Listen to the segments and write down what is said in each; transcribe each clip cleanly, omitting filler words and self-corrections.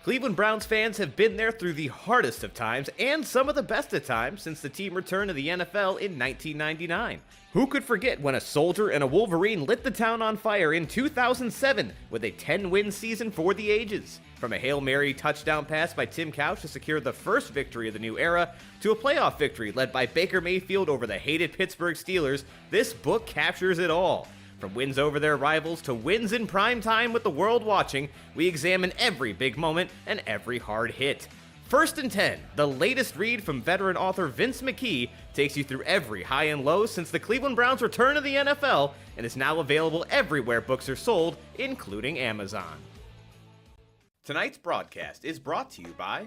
Cleveland Browns fans have been there through the hardest of times and some of the best of times since the team returned to the NFL in 1999. Who could forget when a soldier and a Wolverine lit the town on fire in 2007 with a 10-win season for the ages? From a Hail Mary touchdown pass by Tim Couch to secure the first victory of the new era, to a playoff victory led by Baker Mayfield over the hated Pittsburgh Steelers, this book captures it all. From wins over their rivals to wins in prime time with the world watching, we examine every big moment and every hard hit. First and 10, the latest read from veteran author Vince McKee, takes you through every high and low since the Cleveland Browns' return to the NFL and is now available everywhere books are sold, including Amazon. Tonight's broadcast is brought to you by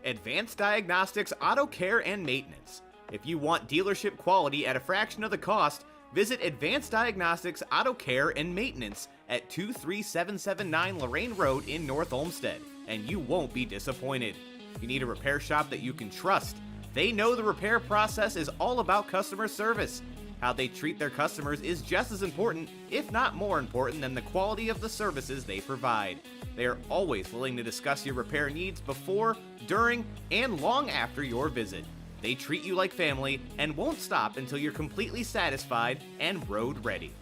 Advanced Diagnostics Auto Care and Maintenance. If you want dealership quality at a fraction of the cost, visit Advanced Diagnostics Auto Care and Maintenance at 23779 Lorraine Road in North Olmsted, and you won't be disappointed. You need a repair shop that you can trust. They know the repair process is all about customer service. How they treat their customers is just as important, if not more important, than the quality of the services they provide. They are always willing to discuss your repair needs before, during, and long after your visit. They treat you like family and won't stop until you're completely satisfied and road ready.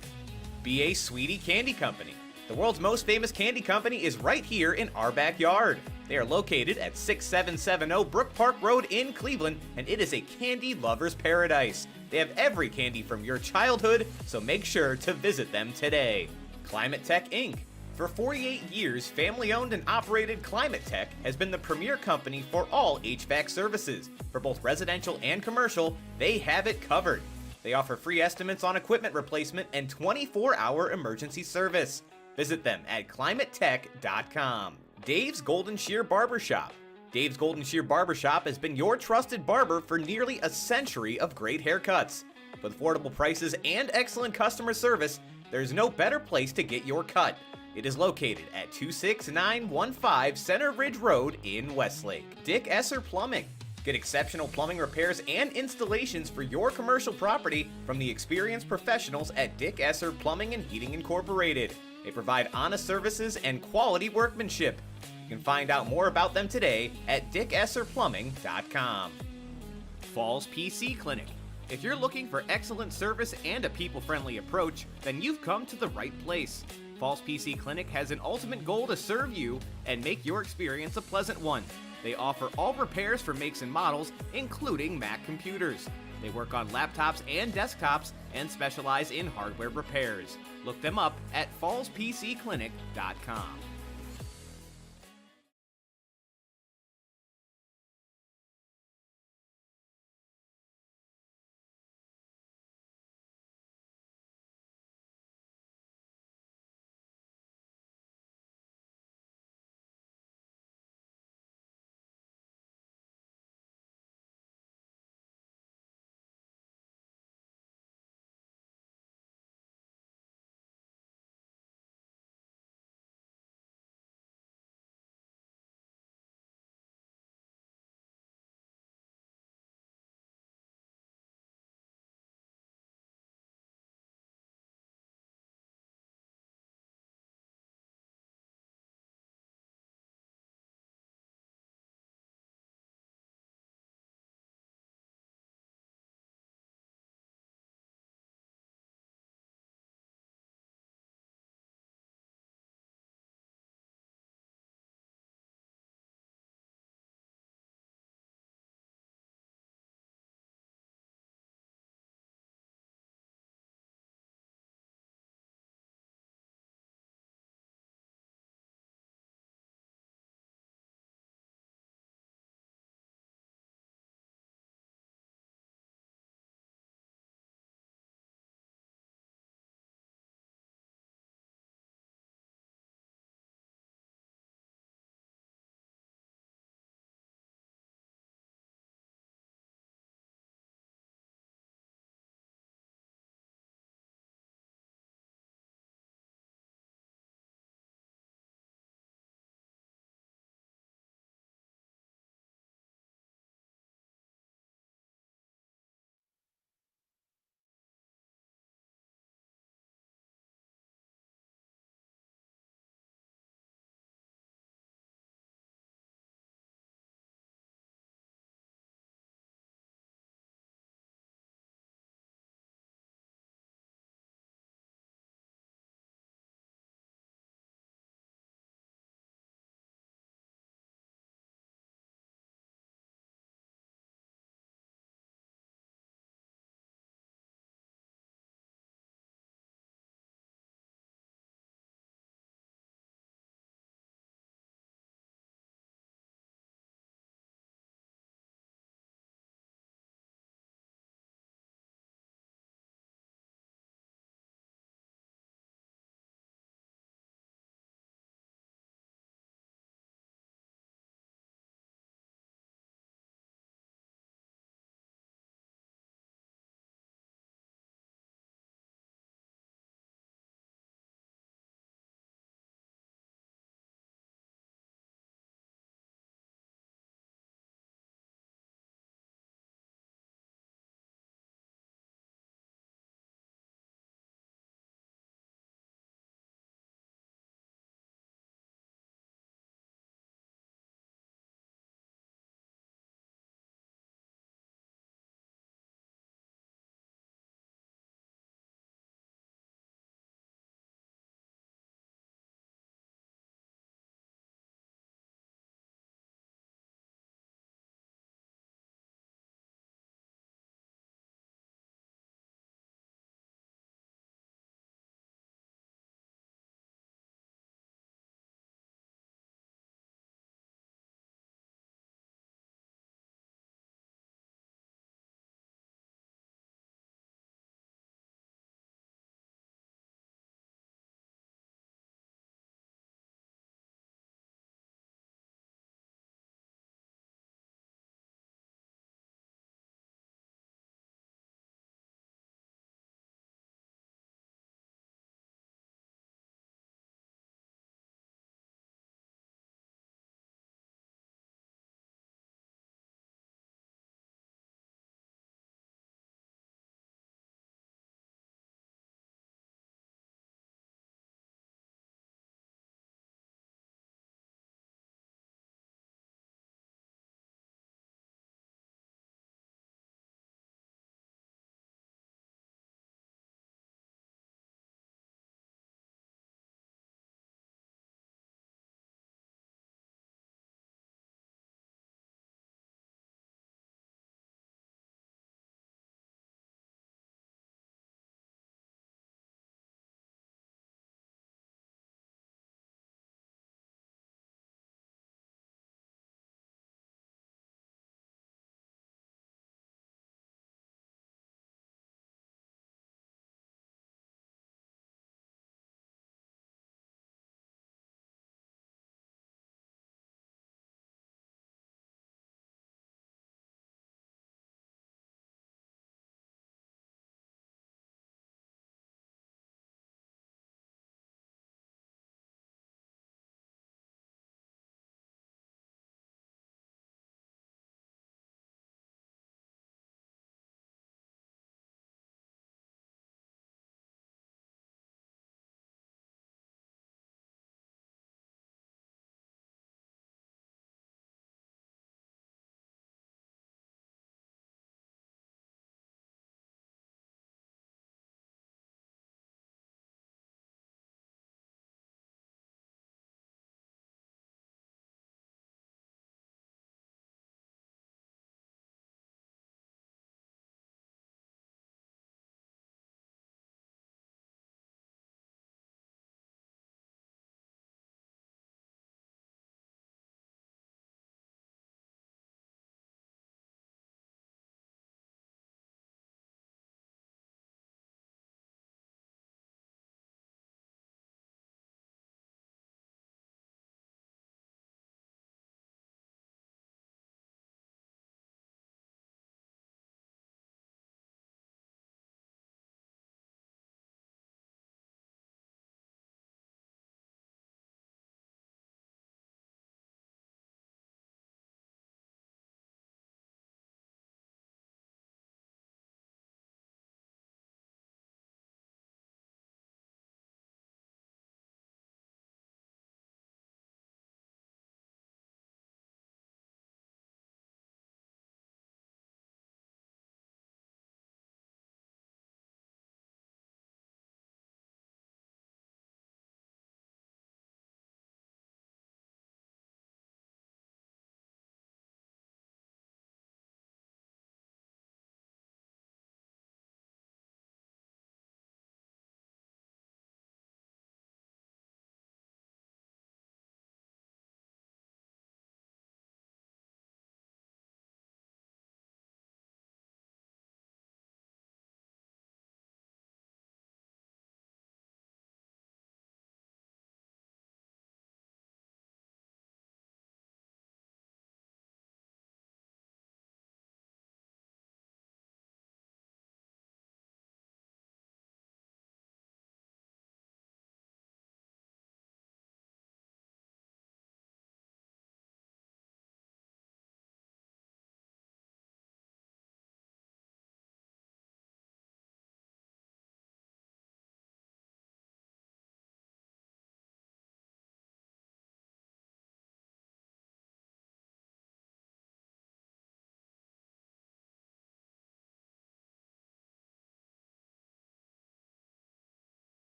B.A. Sweetie Candy Company. The world's most famous candy company is right here in our backyard. They are located at 6770 Brook Park Road in Cleveland, and it is a candy lover's paradise. They have every candy from your childhood, so make sure to visit them today. Climate Tech Inc. For 48 years, family-owned and operated Climate Tech has been the premier company for all HVAC services. For both residential and commercial, they have it covered. They offer free estimates on equipment replacement and 24-hour emergency service. Visit them at climatetech.com. Dave's Golden Shear Barbershop. Dave's Golden Shear Barbershop has been your trusted barber for nearly a century of great haircuts. With affordable prices and excellent customer service, there's no better place to get your cut. It is located at 26915 Center Ridge Road in Westlake. Dick Esser Plumbing. Get exceptional plumbing repairs and installations for your commercial property from the experienced professionals at Dick Esser Plumbing and Heating Incorporated. They provide honest services and quality workmanship. You can find out more about them today at dickesserplumbing.com. Falls PC Clinic. If you're looking for excellent service and a people-friendly approach, then you've come to the right place. Falls PC Clinic has an ultimate goal to serve you and make your experience a pleasant one. They offer all repairs for makes and models, including Mac computers. They work on laptops and desktops and specialize in hardware repairs. Look them up at fallspcclinic.com.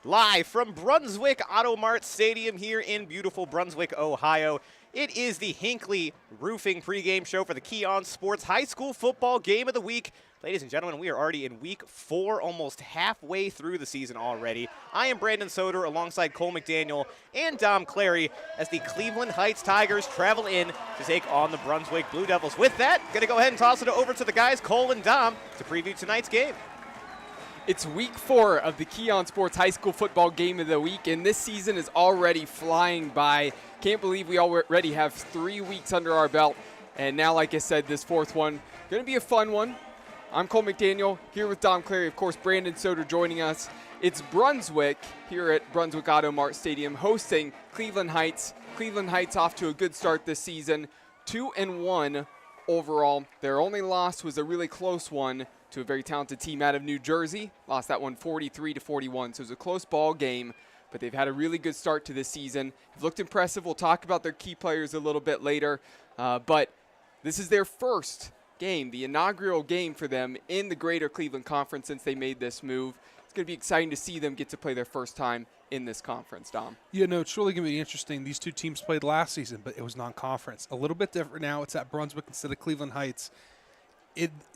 Live from Brunswick Auto Mart Stadium here in beautiful Brunswick, Ohio. It is the Hinckley Roofing pregame show for the Keon Sports High School Football Game of the Week. Ladies and gentlemen, we are already in week 4, almost halfway through the season already. I am Brandon Soder alongside Cole McDaniel and Dom Clary as the Cleveland Heights Tigers travel in to take on the Brunswick Blue Devils. With that, going to go ahead and toss it over to the guys, Cole and Dom, to preview tonight's game. It's week 4 of the Keon Sports High School Football Game of the Week, and this season is already flying by. Can't believe we already have 3 weeks under our belt, and now, like I said, this 4th one, going to be a fun one. I'm Cole McDaniel, here with Dom Clary, of course, Brandon Soder joining us. It's Brunswick here at Brunswick Auto Mart Stadium hosting Cleveland Heights. Cleveland Heights off to a good start this season, 2-1 overall. Their only loss was a really close one to a very talented team out of New Jersey. Lost that one 43-41, so it was a close ball game, but they've had a really good start to this season. Have looked impressive. We'll talk about their key players a little bit later, but this is their first game, the inaugural game for them in the Greater Cleveland Conference since they made this move. It's going to be exciting to see them get to play their first time in this conference, Dom. Yeah, no, it's really going to be interesting. These two teams played last season, but it was non-conference. A little bit different now. It's at Brunswick instead of Cleveland Heights.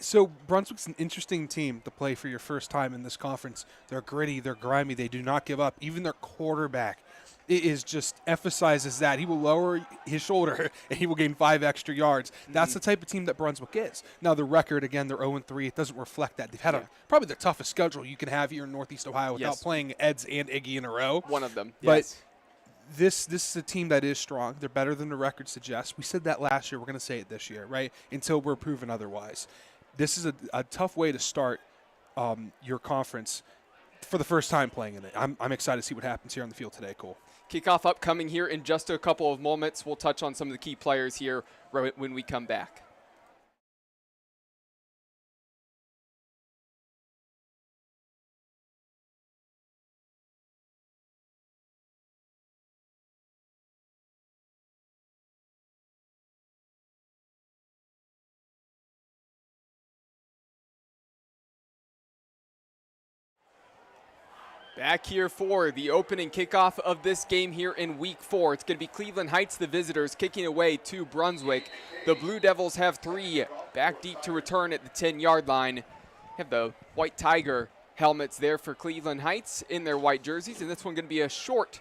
So Brunswick's an interesting team to play for your first time in this conference. They're gritty, they're grimy, they do not give up. Even their quarterback just emphasizes that. He will lower his shoulder and he will gain 5 extra yards. That's the type of team that Brunswick is. Now, the record, again, they're 0-3. It doesn't reflect that. They've had probably the toughest schedule you can have here in Northeast Ohio without playing Eds and Iggy in a row. One of them, yes. But this is a team that is strong. They're better than the record suggests. We said that last year. We're going to say it this year, right, until we're proven otherwise. This is a tough way to start your conference for the first time playing in it. I'm excited to see what happens here on the field today, Cole. Kickoff upcoming here in just a couple of moments. We'll touch on some of the key players here when we come back. Back here for the opening kickoff of this game here in week 4. It's going to be Cleveland Heights, the visitors, kicking away to Brunswick. The Blue Devils have 3 back deep to return at the 10-yard line. Have the white tiger helmets there for Cleveland Heights in their white jerseys, and this one going to be a short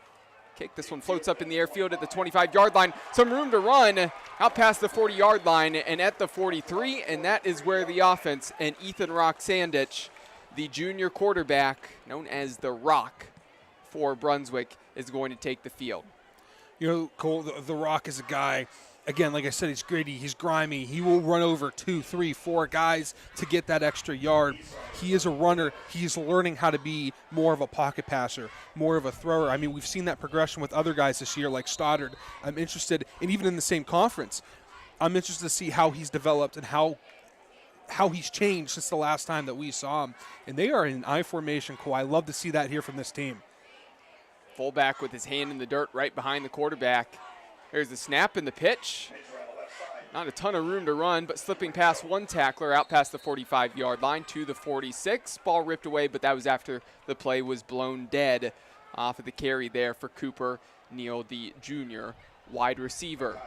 kick. This one floats up in the airfield at the 25-yard line. Some room to run out past the 40-yard line and at the 43, and that is where the offense and Ethan Roxandich, the junior quarterback known as the Rock for Brunswick, is going to take the field. You know, Cole, the Rock is a guy, again, like I said, he's gritty, he's grimy. He will run over 2, 3, 4 guys to get that extra yard. He is a runner. He's learning how to be more of a pocket passer, more of a thrower. I mean, we've seen that progression with other guys this year like Stoddard. I'm interested, and even in the same conference, I'm interested to see how he's developed and how he's changed since the last time that we saw him. And they are in I formation, Cole. I love to see that here from this team. Fullback with his hand in the dirt right behind the quarterback. There's the snap and the pitch. Not a ton of room to run, but slipping past one tackler out past the 45-yard line to the 46. Ball ripped away, but that was after the play was blown dead off of the carry there for Cooper Neal, the junior wide receiver.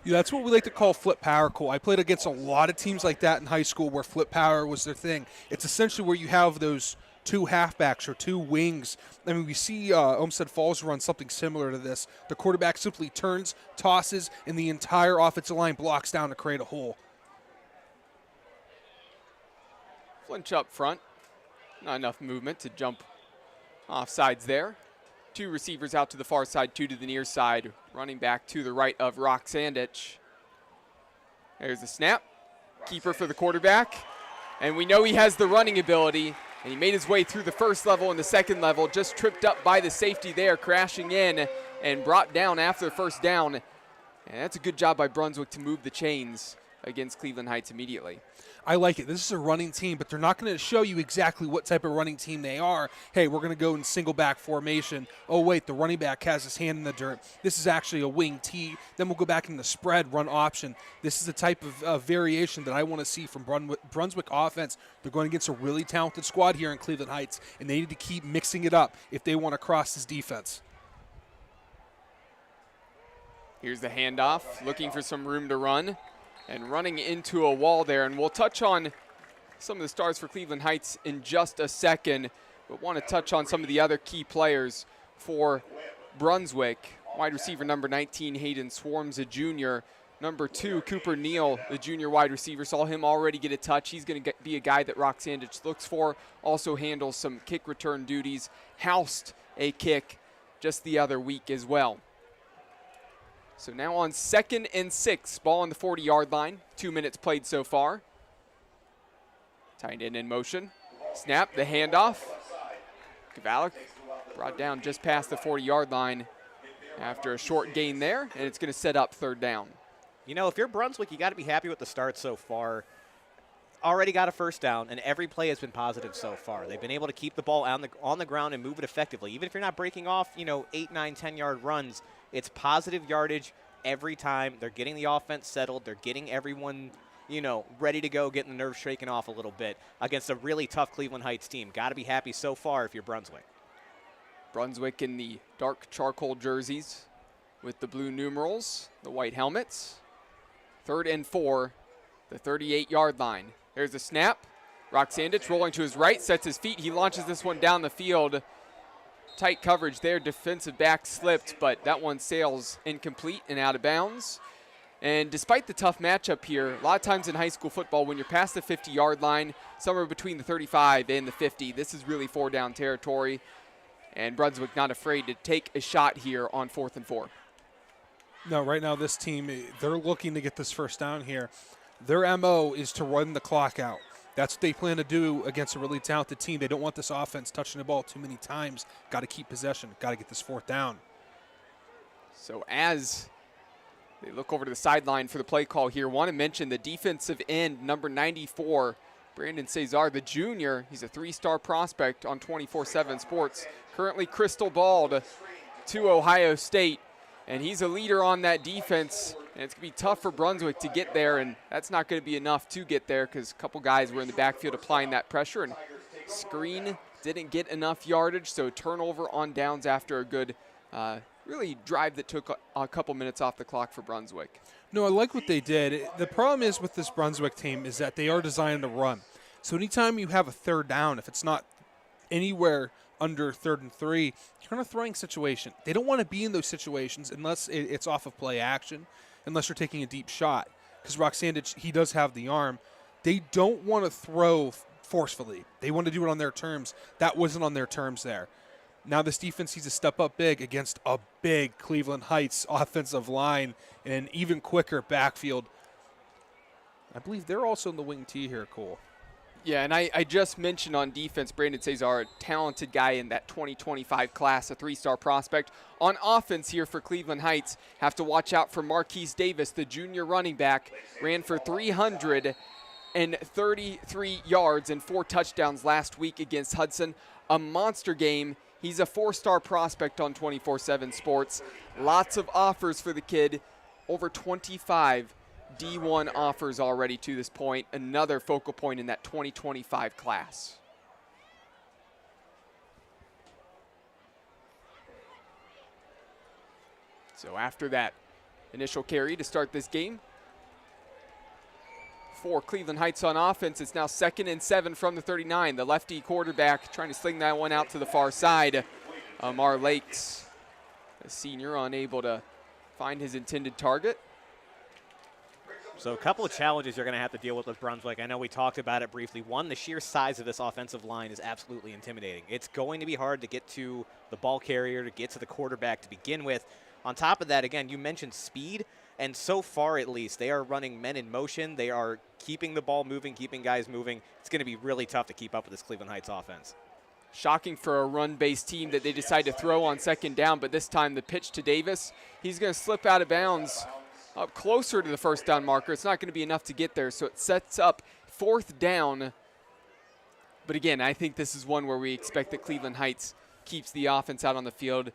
Yeah, that's what we like to call flip power, Cole. I played against a lot of teams like that in high school where flip power was their thing. It's essentially where you have those 2 halfbacks or 2 wings. I mean, we see Olmsted Falls run something similar to this. The quarterback simply turns, tosses, and the entire offensive line blocks down to create a hole. Flinch up front. Not enough movement to jump off sides there. 2 receivers out to the far side, 2 to the near side. Running back to the right of Roxandich. There's the snap. Keeper for the quarterback. And we know he has the running ability. And he made his way through the first level and the second level. Just tripped up by the safety there, crashing in and brought down after the first down. And that's a good job by Brunswick to move the chains against Cleveland Heights immediately. I like it. This is a running team, but they're not going to show you exactly what type of running team they are. Hey, we're going to go in single back formation. Oh, wait, the running back has his hand in the dirt. This is actually a wing T. Then we'll go back in the spread, run option. This is the type of variation that I want to see from Brunswick offense. They're going against a really talented squad here in Cleveland Heights, and they need to keep mixing it up if they want to cross this defense. Here's the handoff, looking for some room to run. And running into a wall there, and we'll touch on some of the stars for Cleveland Heights in just a second, but want to touch on some of the other key players for Brunswick. Wide receiver number 19, Hayden Swarms, a junior. Number 2, Cooper Neal, the junior wide receiver. Saw him already get a touch. He's going to be a guy that Roxandich looks for. Also handles some kick return duties. Housed a kick just the other week as well. So now on 2nd and 6, ball on the 40-yard line. 2 minutes played so far. Tight end in motion. Snap, the handoff. Kavalik brought down just past the 40-yard line after a short gain there, and it's going to set up 3rd down. You know, if you're Brunswick, you got to be happy with the start so far. Already got a 1st down, and every play has been positive so far. They've been able to keep the ball on the ground and move it effectively. Even if you're not breaking off, 8, 9, 10-yard runs, it's positive yardage every time. They're getting the offense settled. They're getting everyone, ready to go, getting the nerves shaken off a little bit against a really tough Cleveland Heights team. Got to be happy so far if you're Brunswick. Brunswick in the dark charcoal jerseys with the blue numerals, the white helmets. 3rd and 4, the 38-yard line. There's the snap. Roxandich rolling to his right, sets his feet. He launches this one down the field. Tight coverage there. Defensive back slipped, but that one sails incomplete and out of bounds. And despite the tough matchup here, a lot of times in high school football, when you're past the 50-yard line, somewhere between the 35 and the 50, this is really 4-down territory. And Brunswick not afraid to take a shot here on 4th and 4. No, right now this team, they're looking to get this 1st down here. Their MO is to run the clock out. That's what they plan to do against a really talented team. They don't want this offense touching the ball too many times. Got to keep possession. Got to get this 4th down. So as they look over to the sideline for the play call here, want to mention the defensive end, number 94, Brandon Cesar, the junior. He's a 3-star prospect on 24/7 Sports. Currently crystal balled to Ohio State, and he's a leader on that defense. And it's going to be tough for Brunswick to get there, and that's not going to be enough to get there because a couple guys were in the backfield applying that pressure, and screen didn't get enough yardage, so turnover on downs after a good really drive that took a couple minutes off the clock for Brunswick. No, I like what they did. The problem is with this Brunswick team is that they are designed to run. So anytime you have a 3rd down, if it's not anywhere under 3rd and 3, you're in a throwing situation. They don't want to be in those situations unless it's off of play action, unless you're taking a deep shot. Because Roxandich, he does have the arm. They don't want to throw forcefully. They want to do it on their terms. That wasn't on their terms there. Now this defense needs to step up big against a big Cleveland Heights offensive line and an even quicker backfield. I believe they're also in the wing T here, Cole. Yeah, and I just mentioned on defense, Brandon Cesar, a talented guy in that 2025 class, a 3-star prospect. On offense here for Cleveland Heights, have to watch out for Marquise Davis, the junior running back. Ran for 333 yards and 4 touchdowns last week against Hudson. A monster game. He's a 4-star prospect on 24/7 Sports. Lots of offers for the kid. Over 25 D1 offers already to this point. Another focal point in that 2025 class. So after that initial carry to start this game, for Cleveland Heights on offense, it's now 2nd and 7 from the 39. The lefty quarterback trying to sling that one out to the far side. Amar Lakes, a senior, unable to find his intended target. So a couple of challenges you're going to have to deal with Brunswick. I know we talked about it briefly. One, the sheer size of this offensive line is absolutely intimidating. It's going to be hard to get to the ball carrier, to get to the quarterback to begin with. On top of that, again, you mentioned speed, and so far at least, they are running men in motion. They are keeping the ball moving, keeping guys moving. It's going to be really tough to keep up with this Cleveland Heights offense. Shocking for a run-based team that they decide to throw on 2nd down, but this time the pitch to Davis. He's going to slip out of bounds up closer to the first down marker. It's not going to be enough to get there, so it sets up 4th down. But again, I think this is one where we expect that Cleveland Heights keeps the offense out on the field,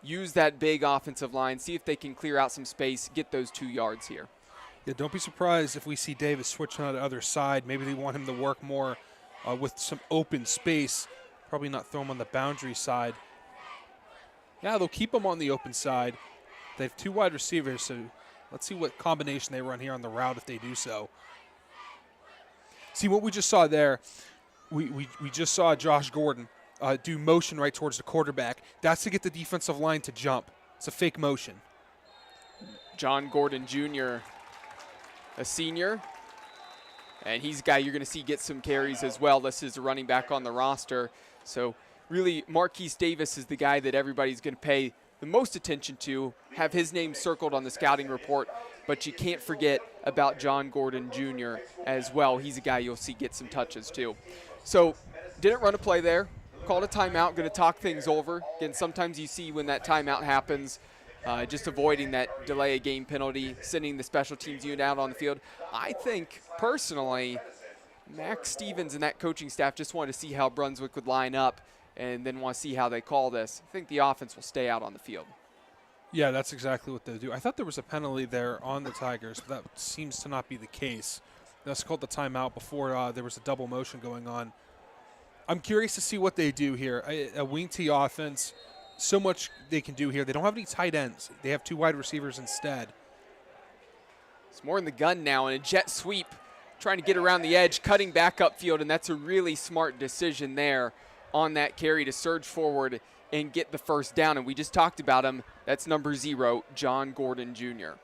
use that big offensive line, see if they can clear out some space, get those 2 yards here. Yeah, don't be surprised if we see Davis switching on the other side. Maybe they want him to work more with some open space, probably not throw him on the boundary side. Yeah, they'll keep him on the open side. They have 2 wide receivers, so let's see what combination they run here on the route if they do so. See, what we just saw there, we just saw Josh Gordon do motion right towards the quarterback. That's to get the defensive line to jump. It's a fake motion. John Gordon Jr., a senior, and he's a guy you're going to see get some carries as well. This is a running back on the roster. So really, Marquise Davis is the guy that everybody's going to pay the most attention to, have his name circled on the scouting report, but you can't forget about John Gordon Jr. as well. He's a guy you'll see get some touches too. So didn't run a play there, called a timeout, going to talk things over. Again, sometimes you see when that timeout happens, just avoiding that delay of game penalty, sending the special teams unit out on the field. I think, personally, Max Stevens and that coaching staff just wanted to see how Brunswick would line up and then want to see how they call this. I think the offense will stay out on the field. Yeah, that's exactly what they'll do. I thought there was a penalty there on the Tigers, but that seems to not be the case. That's called the timeout before there was a double motion going on. I'm curious to see what they do here. A wing T offense, so much they can do here. They don't have any tight ends. They have 2 wide receivers instead. It's more in the gun now, and a jet sweep, trying to get around the edge, cutting back upfield, and that's a really smart decision there on that carry to surge forward and get the first down. And we just talked about him. That's number 0, John Gordon Jr.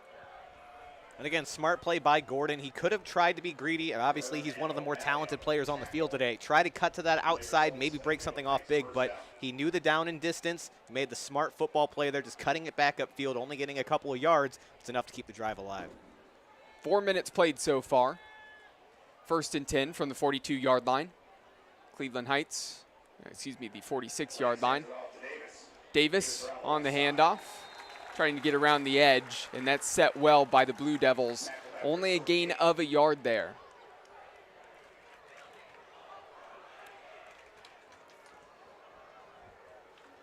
And again, smart play by Gordon. He could have tried to be greedy, and obviously he's one of the more talented players on the field today. Try to cut to that outside, maybe break something off big, but he knew the down and distance. He made the smart football play there, just cutting it back upfield, only getting a couple of yards. It's enough to keep the drive alive. 4 minutes played so far. 1st and 10 from the 42-yard line. Cleveland Heights, the 46-yard line. Davis on the handoff, trying to get around the edge, and that's set well by the Blue Devils. Only a gain of a yard there.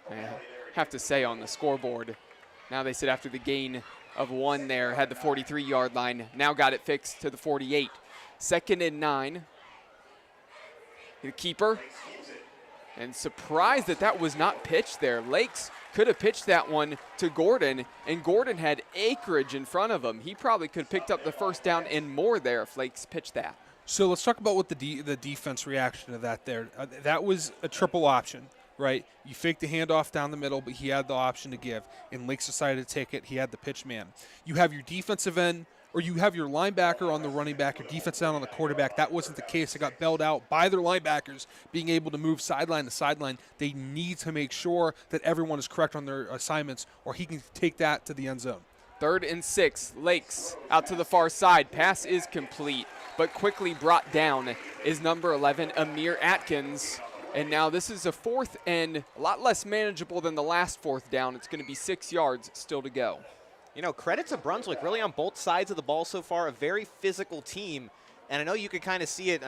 I have to say on the scoreboard, now they said after the gain of 1 there, had the 43-yard line, now got it fixed to the 48. 2nd and 9. The keeper. And surprised that that was not pitched there. Lakes could have pitched that one to Gordon, and Gordon had acreage in front of him. He probably could have picked up the first down and more there if Lakes pitched that. So let's talk about what the defense reaction to that there. That was a triple option, right? You faked the handoff down the middle, but he had the option to give, and Lakes decided to take it. He had the pitch man. You have your defensive end, or you have your linebacker on the running back, your defense down on the quarterback. That wasn't the case. It got bailed out by their linebackers being able to move sideline to sideline. They need to make sure that everyone is correct on their assignments, or he can take that to the end zone. 3rd and 6, Lakes out to the far side. Pass is complete, but quickly brought down is number 11, Amir Atkins. And now this is a 4th and a lot less manageable than the last 4th down. It's going to be 6 yards still to go. You know, credit to Brunswick really on both sides of the ball so far, a very physical team. And I know you can kind of see it,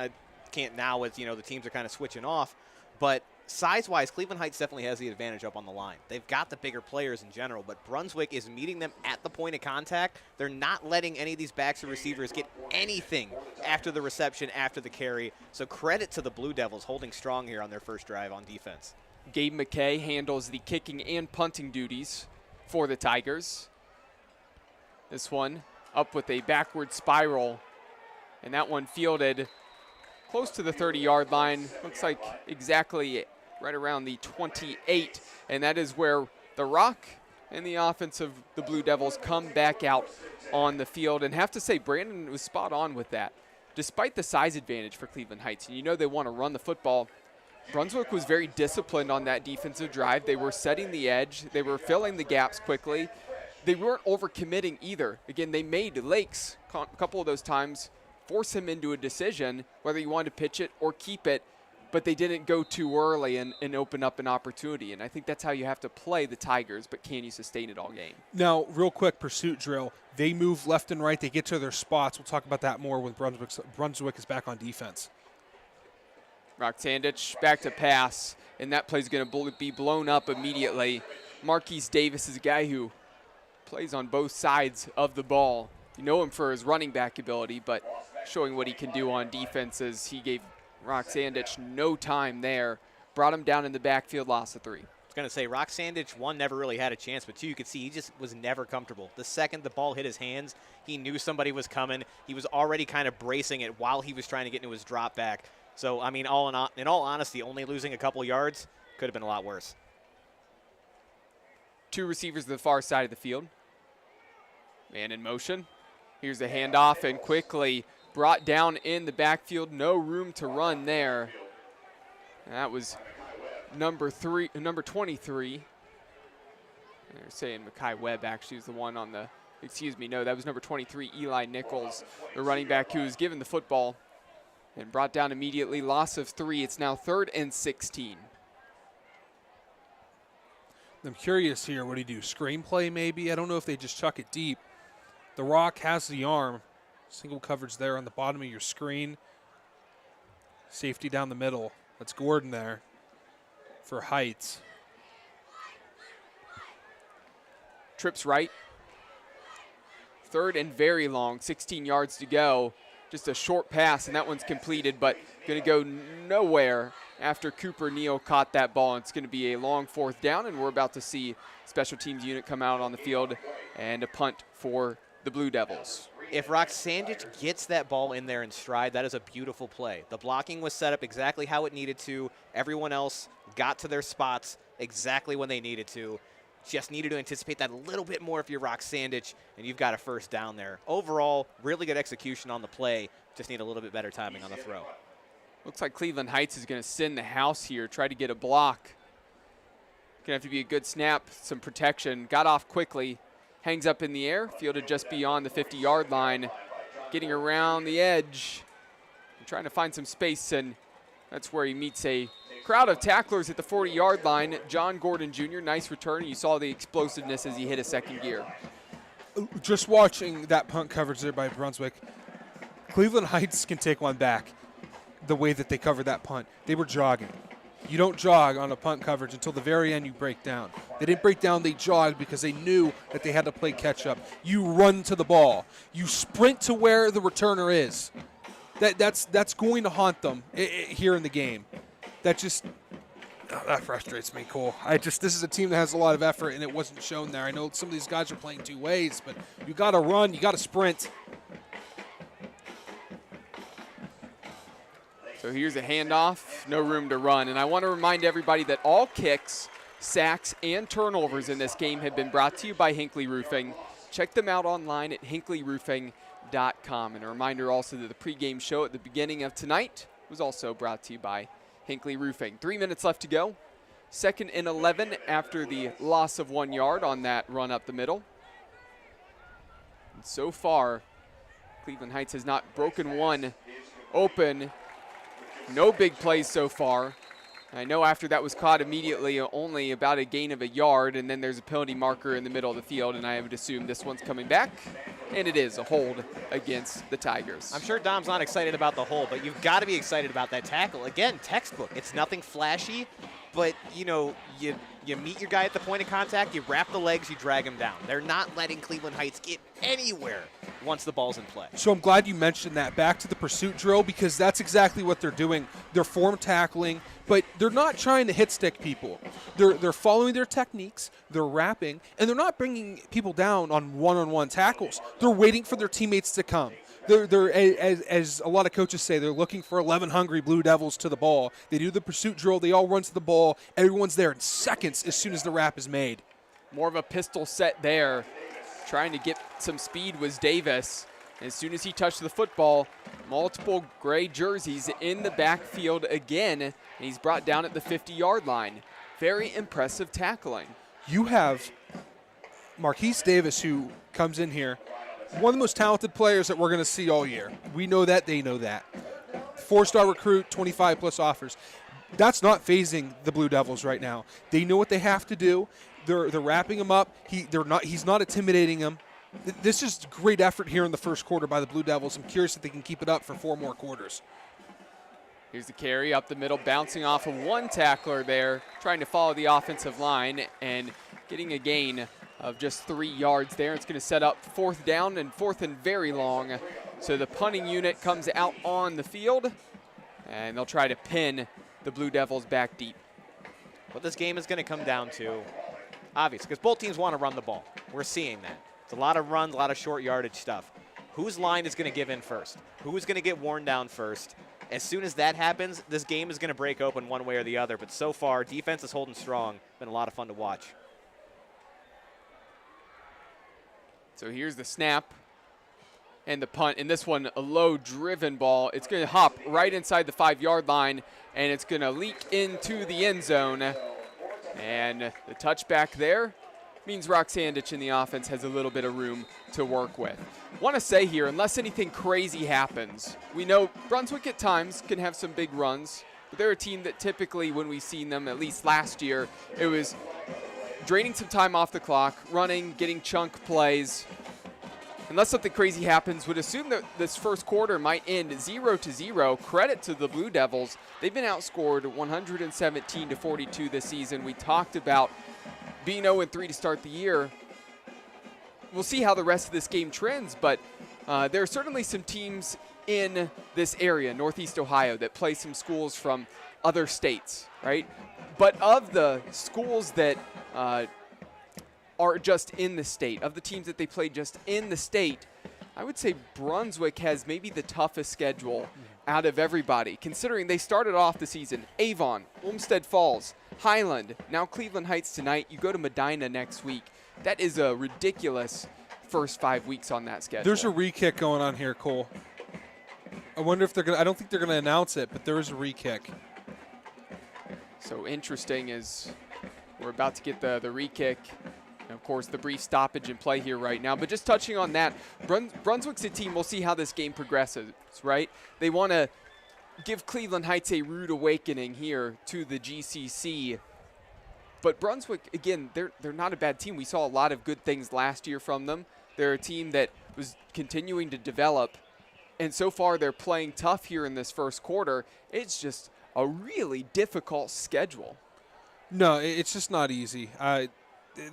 can't now as, the teams are kind of switching off. But size-wise, Cleveland Heights definitely has the advantage up on the line. They've got the bigger players in general, but Brunswick is meeting them at the point of contact. They're not letting any of these backs or receivers get anything after the reception, after the carry. So credit to the Blue Devils holding strong here on their first drive on defense. Gabe McKay handles the kicking and punting duties for the Tigers. This one up with a backward spiral, and that one fielded close to the 30-yard line. Looks like exactly right around the 28, and that is where the Rock and the offense of the Blue Devils come back out on the field. And have to say, Brandon was spot on with that. Despite the size advantage for Cleveland Heights, and they want to run the football, Brunswick was very disciplined on that defensive drive. They were setting the edge. They were filling the gaps quickly. They weren't overcommitting either. Again, they made Lakes a couple of those times force him into a decision whether he wanted to pitch it or keep it. but they didn't go too early and open up an opportunity. And I think that's how you have to play the Tigers, but can you sustain it all game? Now, real quick, pursuit drill. They move left and right. They get to their spots. We'll talk about that more when Brunswick is back on defense. Roxandich back to pass, and that play's going to be blown up immediately. Marquise Davis is a guy who plays on both sides of the ball. You know him for his running back ability, but showing what he can do on defense as he gave Roxandich no time there. Brought him down in the backfield, loss of 3. I was going to say, Roxandich, 1, never really had a chance, but 2, you could see he just was never comfortable. The second the ball hit his hands, he knew somebody was coming. He was already kind of bracing it while he was trying to get into his drop back. So, I mean, in all honesty, only losing a couple yards could have been a lot worse. 2 receivers to the far side of the field. Man in motion. Here's a handoff and quickly brought down in the backfield. No room to run there. And that was number 23. They're saying Mekhi Webb actually is the one on the, no, that was number 23, Eli Nichols, the running back who was given the football and brought down immediately. Loss of 3. It's now 3rd and 16. I'm curious here. What do you do? Screenplay maybe? I don't know if they just chuck it deep. The Rock has the arm. Single coverage there on the bottom of your screen. Safety down the middle. That's Gordon there for Heights. Trips right. 3rd and very long. 16 yards to go. Just a short pass, and that one's completed, but going to go nowhere after Cooper Neal caught that ball. It's going to be a long 4th down, and we're about to see special teams unit come out on the field and a punt for the Blue Devils. If Roxandich gets that ball in there in stride, that is a beautiful play. The blocking was set up exactly how it needed to. Everyone else got to their spots exactly when they needed to. Just needed to anticipate that a little bit more if you're Roxandich, and you've got a 1st down there. Overall, really good execution on the play. Just need a little bit better timing on the throw. Looks like Cleveland Heights is going to send the house here, try to get a block. Going to have to be a good snap, some protection. Got off quickly, hangs up in the air, fielded just beyond the 50-yard line, getting around the edge, and trying to find some space, and that's where he meets a crowd of tacklers at the 40-yard line. John Gordon Jr., nice return. You saw the explosiveness as he hit a 2nd gear. Just watching that punt coverage there by Brunswick, Cleveland Heights can take one back the way that they covered that punt. They were jogging. You don't jog on a punt coverage until the very end you break down. They didn't break down, they jogged because they knew that they had to play catch up. You run to the ball. You sprint to where the returner is. That's going to haunt them here in the game. That frustrates me, Cole. This is a team that has a lot of effort, and it wasn't shown there. I know some of these guys are playing 2 ways, but you got to run, you got to sprint. So here's a handoff, no room to run. And I want to remind everybody that all kicks, sacks, and turnovers in this game have been brought to you by Hinckley Roofing. Check them out online at hinkleyroofing.com. And a reminder also that the pregame show at the beginning of tonight was also brought to you by Hinckley Roofing. 3 minutes left to go. 2nd and 11 after the loss of 1 yard on that run up the middle. And so far, Cleveland Heights has not broken one open. No big plays so far. I know after that was caught immediately, only about a gain of a yard, and then there's a penalty marker in the middle of the field, and I would assume this one's coming back, and it is a hold against the Tigers. I'm sure Dom's not excited about the hold, but you've got to be excited about that tackle. Again, textbook. It's nothing flashy, but, you meet your guy at the point of contact, you wrap the legs, you drag him down. They're not letting Cleveland Heights get anywhere once the ball's in play. So I'm glad you mentioned that. Back to the pursuit drill, because that's exactly what they're doing. They're form tackling, but they're not trying to hit stick people. They're following their techniques, they're wrapping, and they're not bringing people down on one-on-one tackles. They're waiting for their teammates to come. They're as a lot of coaches say, they're looking for 11 hungry Blue Devils to the ball. They do the pursuit drill. They all run to the ball. Everyone's there in seconds as soon as the wrap is made. More of a pistol set there. Trying to get some speed was Davis. As soon as he touched the football, multiple gray jerseys in the backfield again, and he's brought down at the 50-yard line. Very impressive tackling. You have Marquise Davis, who comes in here, one of the most talented players that we're going to see all year. We know that. They know that. 4-star recruit, 25-plus offers. That's not phasing the Blue Devils right now. They know what they have to do. They're wrapping him up. He's not intimidating him. This is great effort here in the first quarter by the Blue Devils. I'm curious if they can keep it up for 4 more quarters. Here's the carry up the middle, bouncing off of one tackler there, trying to follow the offensive line and getting a gain of just 3 yards there. It's going to set up 4th down and 4th and very long. So the punting unit comes out on the field, and they'll try to pin the Blue Devils back deep. What this game is going to come down to, obvious, because both teams want to run the ball. We're seeing that. It's a lot of runs, a lot of short yardage stuff. Whose line is going to give in first? Who's going to get worn down first? As soon as that happens, this game is going to break open one way or the other. But so far, defense is holding strong. Been a lot of fun to watch. So here's the snap and the punt. And this one, a low-driven ball. It's going to hop right inside the 5-yard line, and it's going to leak into the end zone. And the touchback there means Roxandich in the offense has a little bit of room to work with. Want to say here, unless anything crazy happens, we know Brunswick at times can have some big runs, but they're a team that typically, when we've seen them, at least last year, it was draining some time off the clock, running, getting chunk plays. Unless something crazy happens, would assume that this first quarter might end 0-0. Credit to the Blue Devils. They've been outscored 117-42 this season. We talked about being 0-3 to start the year. We'll see how the rest of this game trends, but there are certainly some teams in this area, Northeast Ohio, that play some schools from other states, right? But of the schools that are just in the state, of the teams that they play just in the state, I would say Brunswick has maybe the toughest schedule out of everybody, considering they started off the season Avon, Olmsted Falls, Highland, now Cleveland Heights tonight. You go to Medina next week. That is a ridiculous first 5 weeks on that schedule. There's a re-kick going on here, Cole. I wonder if they're going to – I don't think they're going to announce it, but there is a re-kick. So interesting as we're about to get the re-kick. And of course, the brief stoppage in play here right now. But just touching on that, Brunswick's a team, we'll see how this game progresses, right? They want to give Cleveland Heights a rude awakening here to the GCC. But Brunswick, again, they're not a bad team. We saw a lot of good things last year from them. They're a team that was continuing to develop. And so far, they're playing tough here in this first quarter. It's just a really difficult schedule. No, it's just not easy.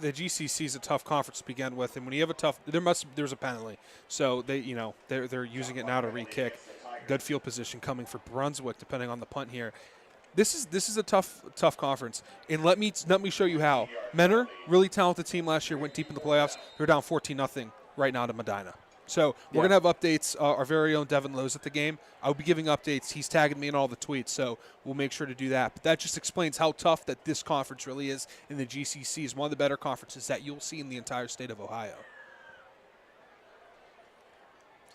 The GCC is a tough conference to begin with, and when you have a tough, there's a penalty. So they're using it now to re-kick. Good field position coming for Brunswick, depending on the punt here. This is a tough conference, and let me show you how. Menor, really talented team last year, went deep in the playoffs. They're down 14-0 right now to Medina. So we're going to have updates. Our very own Devin Lowe's at the game. I'll be giving updates. He's tagging me in all the tweets, so we'll make sure to do that. But that just explains how tough that this conference really is, and the GCC is one of the better conferences that you'll see in the entire state of Ohio.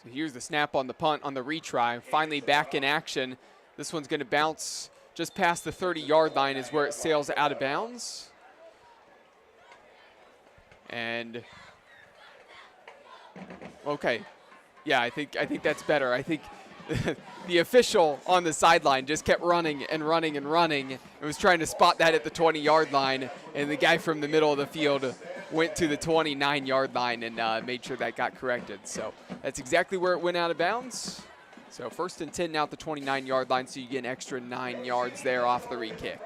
So here's the snap on the punt on the retry. Finally back in action. This one's going to bounce just past the 30-yard line is where it sails out of bounds. And okay, yeah, I think that's better. I think the official on the sideline just kept running and running and running. It was trying to spot that at the 20-yard line, and the guy from the middle of the field went to the 29-yard line and made sure that got corrected. So that's exactly where it went out of bounds. So 1st and 10 now at the 29-yard line, so you get an extra 9 yards there off the re-kick.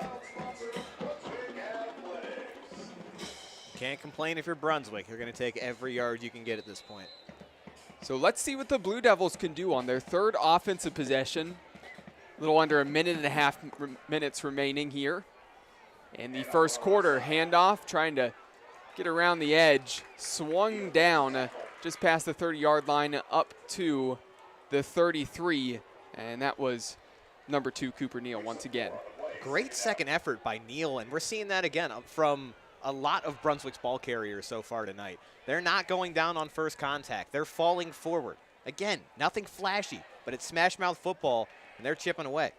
Can't complain if you're Brunswick. You're going to take every yard you can get at this point. So let's see what the Blue Devils can do on their third offensive possession. A little under a minute and a half minutes remaining here. In the first quarter, handoff, trying to get around the edge. Swung down just past the 30-yard line up to the 33. And that was number 2, Cooper Neal, once again. Great second effort by Neal, and we're seeing that again from a lot of Brunswick's ball carriers so far tonight. They're not going down on first contact. They're falling forward. Again, nothing flashy, but it's smash mouth football, and they're chipping away.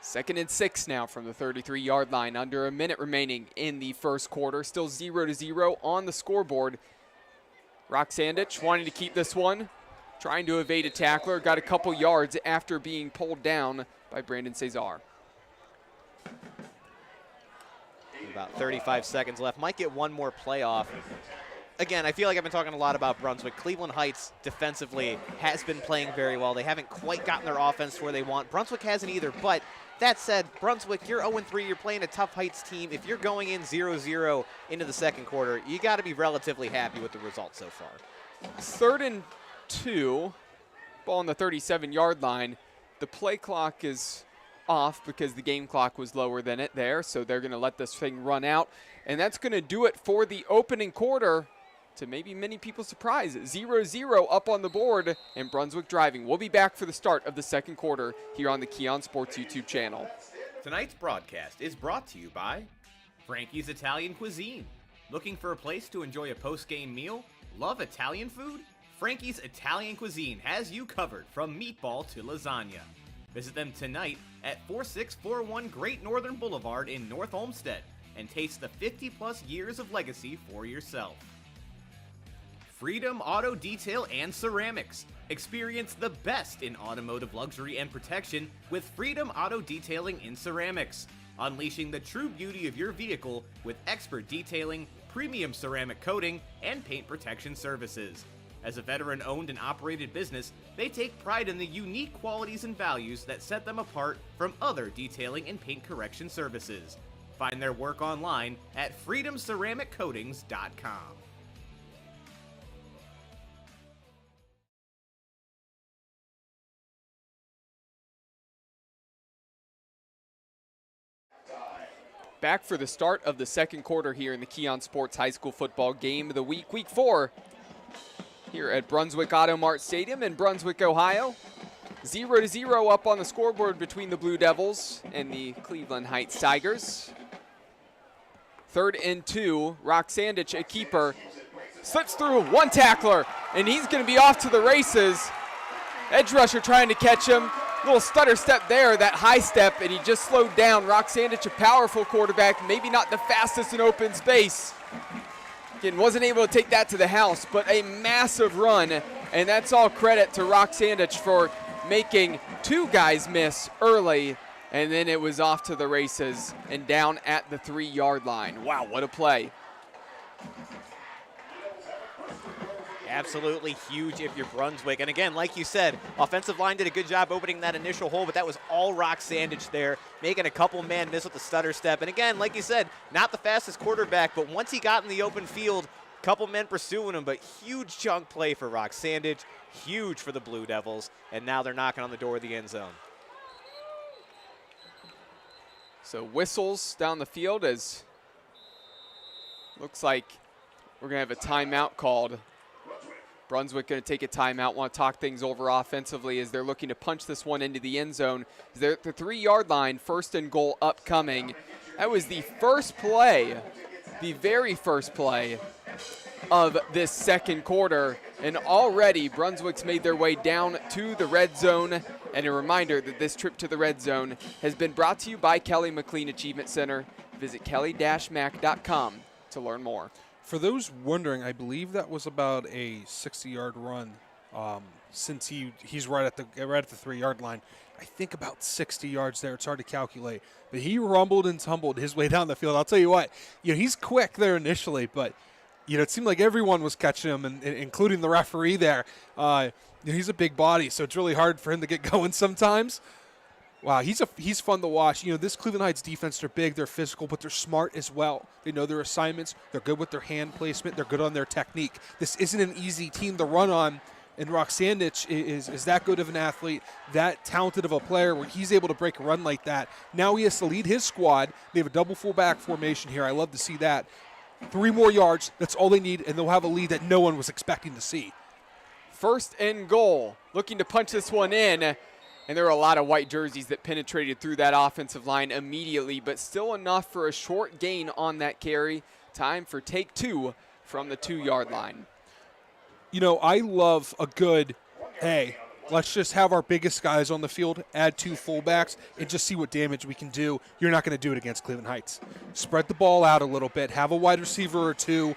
2nd and 6 now from the 33-yard line. Under a minute remaining in the first quarter. Still 0-0 on the scoreboard. Roxandich wanting to keep this one. trying to evade a tackler, got a couple yards after being pulled down by Brandon Cesar. About 35 seconds left. Might get one more playoff. Again, I feel like I've been talking a lot about Brunswick. Cleveland Heights defensively has been playing very well. They haven't quite gotten their offense where they want. Brunswick hasn't either, but that said, Brunswick, you're 0-3. You're playing a tough Heights team. If you're going in 0-0 into the second quarter, you got to be relatively happy with the result so far. 3rd and 2, ball on the 37-yard line. The play clock is off because the game clock was lower than it there, so they're going to let this thing run out. And that's going to do it for the opening quarter, to maybe many people's surprise. 0-0 up on the board, and Brunswick driving. We'll be back for the start of the second quarter here on the Keon Sports YouTube channel. Tonight's broadcast is brought to you by Frankie's Italian Cuisine. Looking for a place to enjoy a post-game meal? Love Italian food? Frankie's Italian Cuisine has you covered from meatball to lasagna. Visit them tonight at 4641 Great Northern Boulevard in North Olmsted and taste the 50-plus years of legacy for yourself. Freedom Auto Detail and Ceramics. Experience the best in automotive luxury and protection with Freedom Auto Detailing in Ceramics. Unleashing the true beauty of your vehicle with expert detailing, premium ceramic coating, and paint protection services. As a veteran-owned and operated business, they take pride in the unique qualities and values that set them apart from other detailing and paint correction services. Find their work online at freedomceramiccoatings.com. Back for the start of the second quarter here in the Keon Sports High School Football Game of the Week, Week 4, here at Brunswick Auto Mart Stadium in Brunswick, Ohio. 0-0 up on the scoreboard between the Blue Devils and the Cleveland Heights Tigers. 3rd and 2, Rock Sandich, a keeper, slips through one tackler, and he's going to be off to the races. Edge rusher trying to catch him. Little stutter step there, that high step, and he just slowed down. Rock Sandich, a powerful quarterback, maybe not the fastest in open space. Again, wasn't able to take that to the house, but a massive run, and that's all credit to Rock Sandich for making 2 guys miss early, and then it was off to the races and down at the 3-yard line. Wow, what a play. Absolutely huge if you're Brunswick. And again, like you said, offensive line did a good job opening that initial hole, but that was all Rock Sandich there, making a couple man miss with the stutter step. And again, like you said, not the fastest quarterback, but once he got in the open field, couple men pursuing him, but huge chunk play for Rock Sandich, huge for the Blue Devils, and now they're knocking on the door of the end zone. So whistles down the field as looks like we're going to have a timeout called. Brunswick going to take a timeout, want to talk things over offensively as they're looking to punch this one into the end zone. They're at the 3-yard line, 1st and goal upcoming. That was the first play, the very first play of this second quarter. And already Brunswick's made their way down to the red zone. And a reminder that this trip to the red zone has been brought to you by Kelly McLean Achievement Center. Visit kelly-mac.com to learn more. For those wondering, I believe that was about a 60-yard run. Since he's right at the 3-yard line, I think about 60 yards there. It's hard to calculate, but he rumbled and tumbled his way down the field. I'll tell you what, he's quick there initially, but it seemed like everyone was catching him, and including the referee there. He's a big body, so it's really hard for him to get going sometimes. Wow, he's fun to watch. This Cleveland Heights defense, they're big, they're physical, but they're smart as well. They know their assignments. They're good with their hand placement. They're good on their technique. This isn't an easy team to run on, and Rock Sandich is that good of an athlete, that talented of a player where he's able to break a run like that. Now he has to lead his squad. They have a double fullback formation here. I love to see that. 3 more yards, that's all they need, and they'll have a lead that no one was expecting to see. 1st and goal, looking to punch this one in. And there were a lot of white jerseys that penetrated through that offensive line immediately, but still enough for a short gain on that carry. Time for take 2 from the 2-yard line. I love a good, hey, let's just have our biggest guys on the field, add 2 fullbacks, and just see what damage we can do. You're not going to do it against Cleveland Heights. Spread the ball out a little bit, have a wide receiver or 2,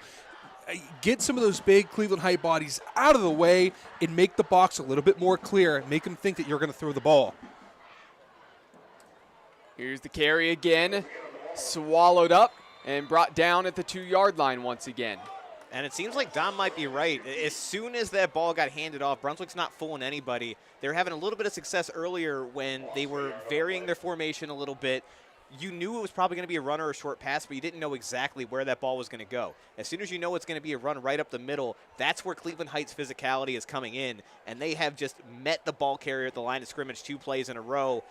get some of those big Cleveland Heights bodies out of the way and make the box a little bit more clear. Make them think that you're going to throw the ball. Here's the carry again, swallowed up and brought down at the 2-yard line once again. And it seems like Dom might be right. As soon as that ball got handed off, Brunswick's not fooling anybody. They were having a little bit of success earlier when they were varying their formation a little bit. You knew it was probably going to be a run or a short pass, but you didn't know exactly where that ball was going to go. As soon as you know it's going to be a run right up the middle, that's where Cleveland Heights' physicality is coming in, and they have just met the ball carrier at the line of scrimmage 2 plays in a row.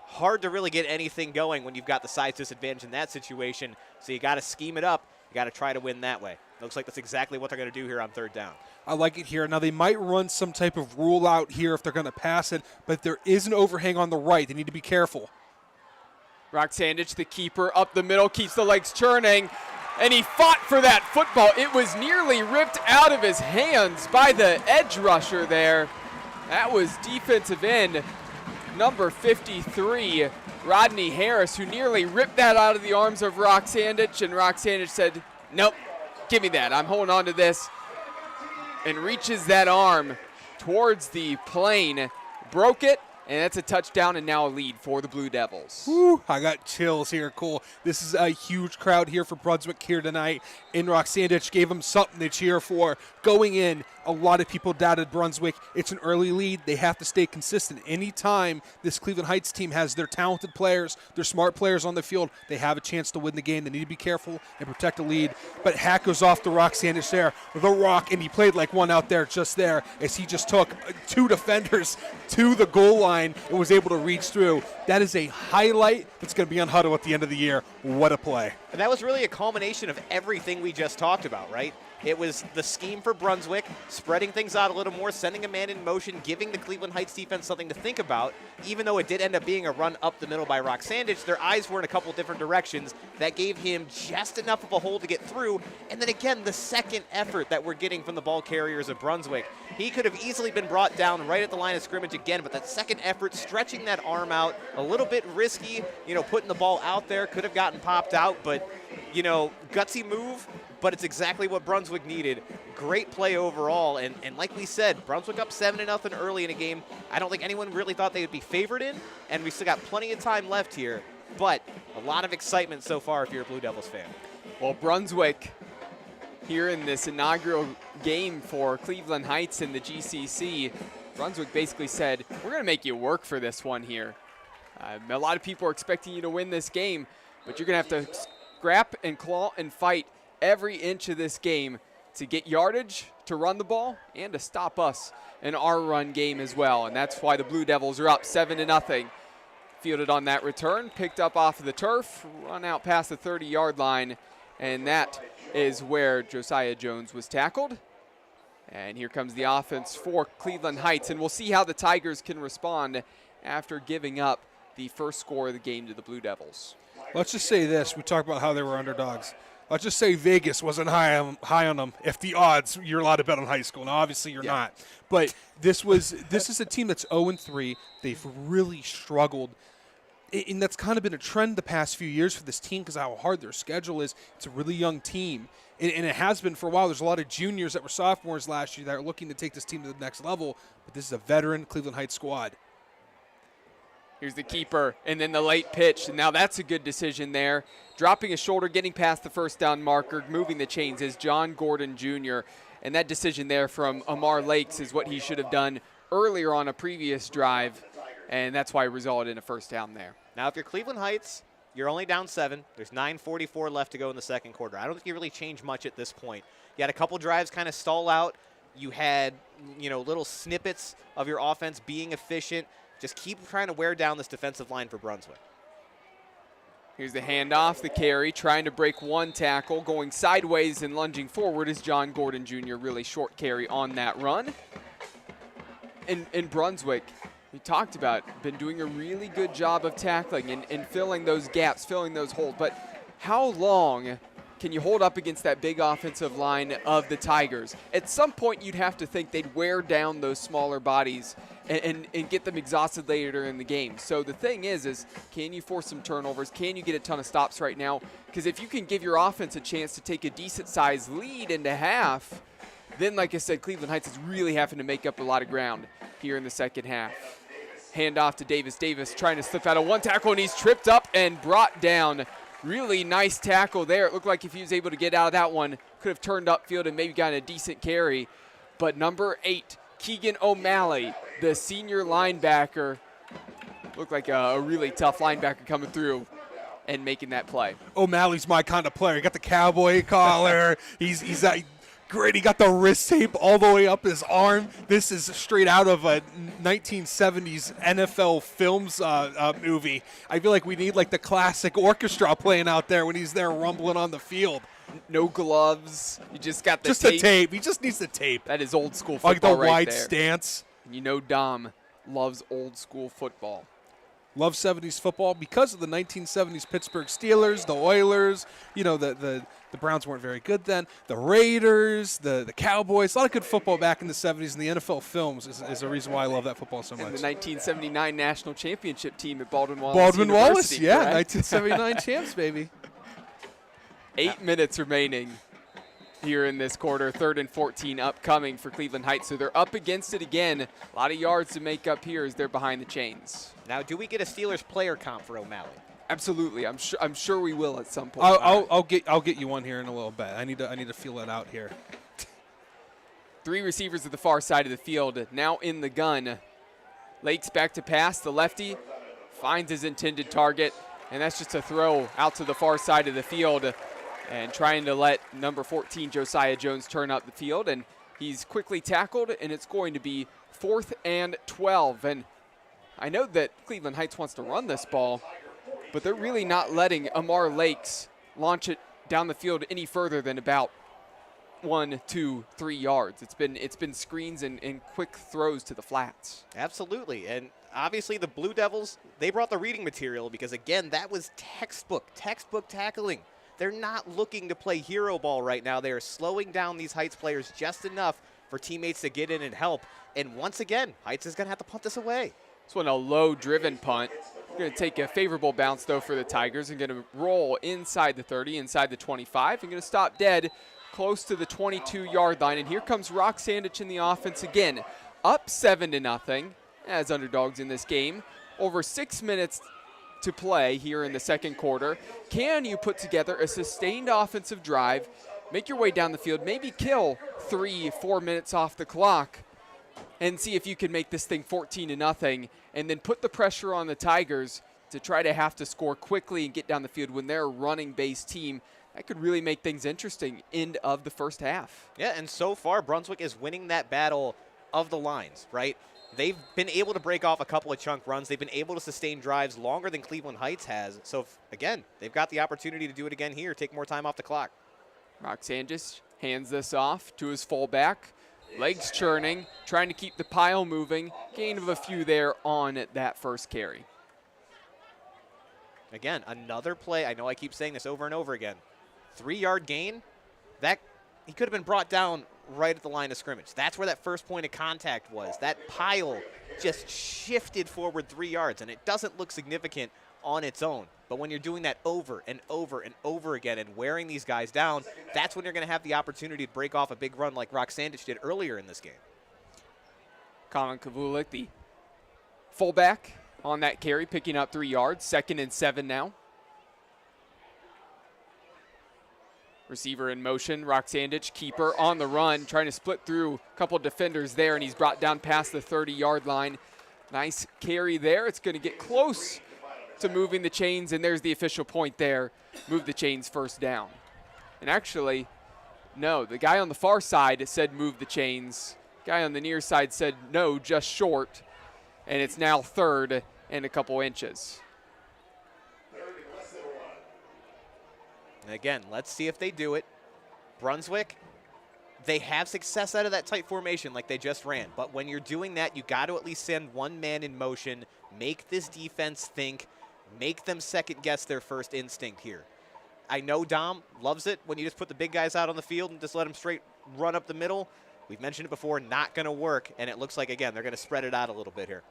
Hard to really get anything going when you've got the size disadvantage in that situation, so you got to scheme it up. You got to try to win that way. Looks like that's exactly what they're going to do here on 3rd down. I like it here. Now, they might run some type of rule out here if they're going to pass it, but there is an overhang on the right. They need to be careful. Roxandich, the keeper, up the middle, keeps the legs churning, and he fought for that football. It was nearly ripped out of his hands by the edge rusher there. That was defensive end number 53, Rodney Harris, who nearly ripped that out of the arms of Roxandich, and Roxandich said, nope, give me that. I'm holding on to this, and reaches that arm towards the plane, broke it, and that's a touchdown and now a lead for the Blue Devils. Woo, I got chills here, Cole. This is a huge crowd here for Brunswick here tonight, and Roxandich gave them something to cheer for. Going in, a lot of people doubted Brunswick. It's an early lead. They have to stay consistent. Anytime this Cleveland Heights team has their talented players, their smart players on the field, they have a chance to win the game. They need to be careful and protect the lead. But Hack goes off to Roxandich there with a rock, and he played like one out there just there as he just took 2 defenders to the goal line and was able to reach through. That is a highlight that's going to be on Huddle at the end of the year. What a play. And that was really a culmination of everything we just talked about, right? It was the scheme for Brunswick, spreading things out a little more, sending a man in motion, giving the Cleveland Heights defense something to think about. Even though it did end up being a run up the middle by Roxandich, their eyes were in a couple different directions. That gave him just enough of a hole to get through. And then again, the second effort that we're getting from the ball carriers of Brunswick. He could have easily been brought down right at the line of scrimmage again, but that second effort, stretching that arm out, a little bit risky, putting the ball out there, could have gotten popped out, but, gutsy move. But it's exactly what Brunswick needed. Great play overall, and like we said, Brunswick up 7-0 early in a game. I don't think anyone really thought they would be favored in, and we still got plenty of time left here. But a lot of excitement so far if you're a Blue Devils fan. Well, Brunswick here in this inaugural game for Cleveland Heights in the GCC, Brunswick basically said, we're going to make you work for this one here. A lot of people are expecting you to win this game, but you're going to have to scrap and claw and fight every inch of this game to get yardage, to run the ball, and to stop us in our run game as well. And that's why the Blue Devils are up 7-0. Fielded on that return, picked up off of the turf, run out past the 30-yard line, and that is where Josiah Jones was tackled. And here comes the offense for Cleveland Heights, and we'll see how the Tigers can respond after giving up the first score of the game to the Blue Devils. Let's just say this. We talked about how they were underdogs. Let's just say Vegas wasn't high on them. If the odds, you're allowed to bet on high school. Now, obviously, you're not. But this is a team that's 0-3. They've really struggled. And that's kind of been a trend the past few years for this team because how hard their schedule is. It's a really young team. And it has been for a while. There's a lot of juniors that were sophomores last year that are looking to take this team to the next level. But this is a veteran Cleveland Heights squad. Here's the keeper, and then the late pitch. And now that's a good decision there. Dropping his shoulder, getting past the first down marker, moving the chains is John Gordon Jr. And that decision there from Amar Lakes is what he should have done earlier on a previous drive. And that's why it resulted in a first down there. Now, if you're Cleveland Heights, you're only down 7. There's 9:44 left to go in the second quarter. I don't think you really change much at this point. You had a couple drives kind of stall out. You had, little snippets of your offense being efficient. Just keep trying to wear down this defensive line for Brunswick. Here's the handoff, the carry, trying to break one tackle. Going sideways and lunging forward is John Gordon Jr. Really short carry on that run. In Brunswick, we talked about, been doing a really good job of tackling and filling those gaps, filling those holes. But how long can you hold up against that big offensive line of the Tigers? At some point, you'd have to think they'd wear down those smaller bodies and get them exhausted later in the game. So the thing is can you force some turnovers? Can you get a ton of stops right now? Because if you can give your offense a chance to take a decent-sized lead into half, then, like I said, Cleveland Heights is really having to make up a lot of ground here in the second half. Hand off to Davis. Davis trying to slip out of one tackle, and he's tripped up and brought down. Really nice tackle there. It looked like if he was able to get out of that one, could have turned upfield and maybe gotten a decent carry. But number 8, Keegan O'Malley, the senior linebacker, looked like a really tough linebacker coming through and making that play. O'Malley's my kind of player. He got the cowboy collar. he's great. He got the wrist tape all the way up his arm. This is straight out of a 1970s NFL films movie. I feel like we need like the classic orchestra playing out there when he's there rumbling on the field. No gloves. You just got the just tape. the tape. He just needs the tape. That is old school football like the right wide there. stance. You know Dom loves old school football. Love 70s football because of the 1970s Pittsburgh Steelers, the Oilers. You know, the Browns weren't very good then. The Raiders, the Cowboys. A lot of good football back in the 70s, and the NFL films is the reason why I love that football so much. And the 1979 national championship team at Baldwin Wallace Baldwin Wallace, University, yeah, correct? 1979 champs, baby. 8 minutes remaining here in this quarter. 3rd and 14 upcoming for Cleveland Heights. So they're up against it again. A lot of yards to make up here as they're behind the chains. Now, do we get a Steelers player comp for O'Malley? Absolutely. I'm sure we will at some point. I'll get you one here in a little bit. I need to feel that out here. 3 receivers at the far side of the field. Now in the gun. Lakes back to pass. The lefty finds his intended target. And that's just a throw out to the far side of the field. And trying to let number 14, Josiah Jones, turn up the field. And he's quickly tackled. And it's going to be 4th and 12. And I know that Cleveland Heights wants to run this ball, but they're really not letting Amar Lakes launch it down the field any further than about 1, 2, 3 yards. It's been screens and quick throws to the flats. Absolutely. And obviously the Blue Devils, they brought the reading material because, again, that was textbook tackling. They're not looking to play hero ball right now. They are slowing down these Heights players just enough for teammates to get in and help. And once again, Heights is going to have to punt this away. This one a low-driven punt. Going to take a favorable bounce, though, for the Tigers and going to roll inside the 30, inside the 25, and going to stop dead close to the 22-yard line. And here comes Rock Sandich in the offense again. Up 7-0 as underdogs in this game. Over 6 minutes to play here in the second quarter. Can you put together a sustained offensive drive, make your way down the field, maybe kill 3-4 minutes off the clock, and see if you can make this thing 14-0, and then put the pressure on the Tigers to try to have to score quickly and get down the field when they're a running-based team? That could really make things interesting end of the first half. Yeah, and so far, Brunswick is winning that battle of the lines, right? They've been able to break off a couple of chunk runs. They've been able to sustain drives longer than Cleveland Heights has. So, again, they've got the opportunity to do it again here, take more time off the clock. Rock Sandich hands this off to his fullback. Legs churning, trying to keep the pile moving. Gain of a few there on that first carry. Again, another play. I know I keep saying this over and over again. 3-yard gain. That he could have been brought down right at the line of scrimmage. That's where that first point of contact was. That pile just shifted forward 3 yards, and it doesn't look significant on its own. But when you're doing that over and over and over again and wearing these guys down, that's when you're going to have the opportunity to break off a big run like Rock Sandich did earlier in this game. Colin Kavulik, the fullback on that carry, picking up 3 yards. 2nd and 7 now. Receiver in motion, Rock Sandich, keeper on the run, trying to split through a couple defenders there, and he's brought down past the 30-yard line. Nice carry there. It's going to get close to moving the chains, and there's the official point there. Move the chains, first down. And actually, no, the guy on the far side said move the chains. Guy on the near side said no, just short. And it's now 3rd and a couple inches. And again, let's see if they do it. Brunswick, they have success out of that tight formation like they just ran. But when you're doing that, you got to at least send one man in motion, make this defense think, make them second-guess their first instinct here. I know Dom loves it when you just put the big guys out on the field and just let them straight run up the middle. We've mentioned it before, not going to work, and it looks like, again, they're going to spread it out a little bit here.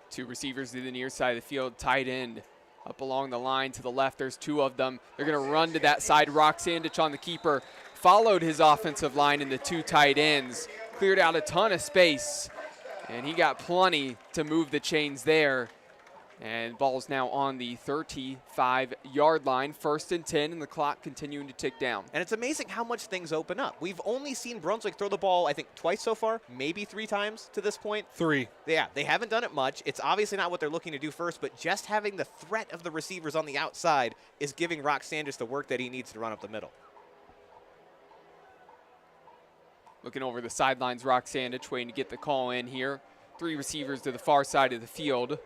Two receivers to the near side of the field, tight end up along the line to the left. There's two of them. They're going to run to that side. Roxandich on the keeper followed his offensive line in the two tight ends, cleared out a ton of space, and he got plenty to move the chains there. And ball's now on the 35-yard line, 1st and 10, and the clock continuing to tick down. And it's amazing how much things open up. We've only seen Brunswick throw the ball, I think, twice so far, maybe 3 times to this point. 3. Yeah, they haven't done it much. It's obviously not what they're looking to do first, but just having the threat of the receivers on the outside is giving Roxandich the work that he needs to run up the middle. Looking over the sidelines, Roxandich waiting to get the call in here. 3 receivers to the far side of the field.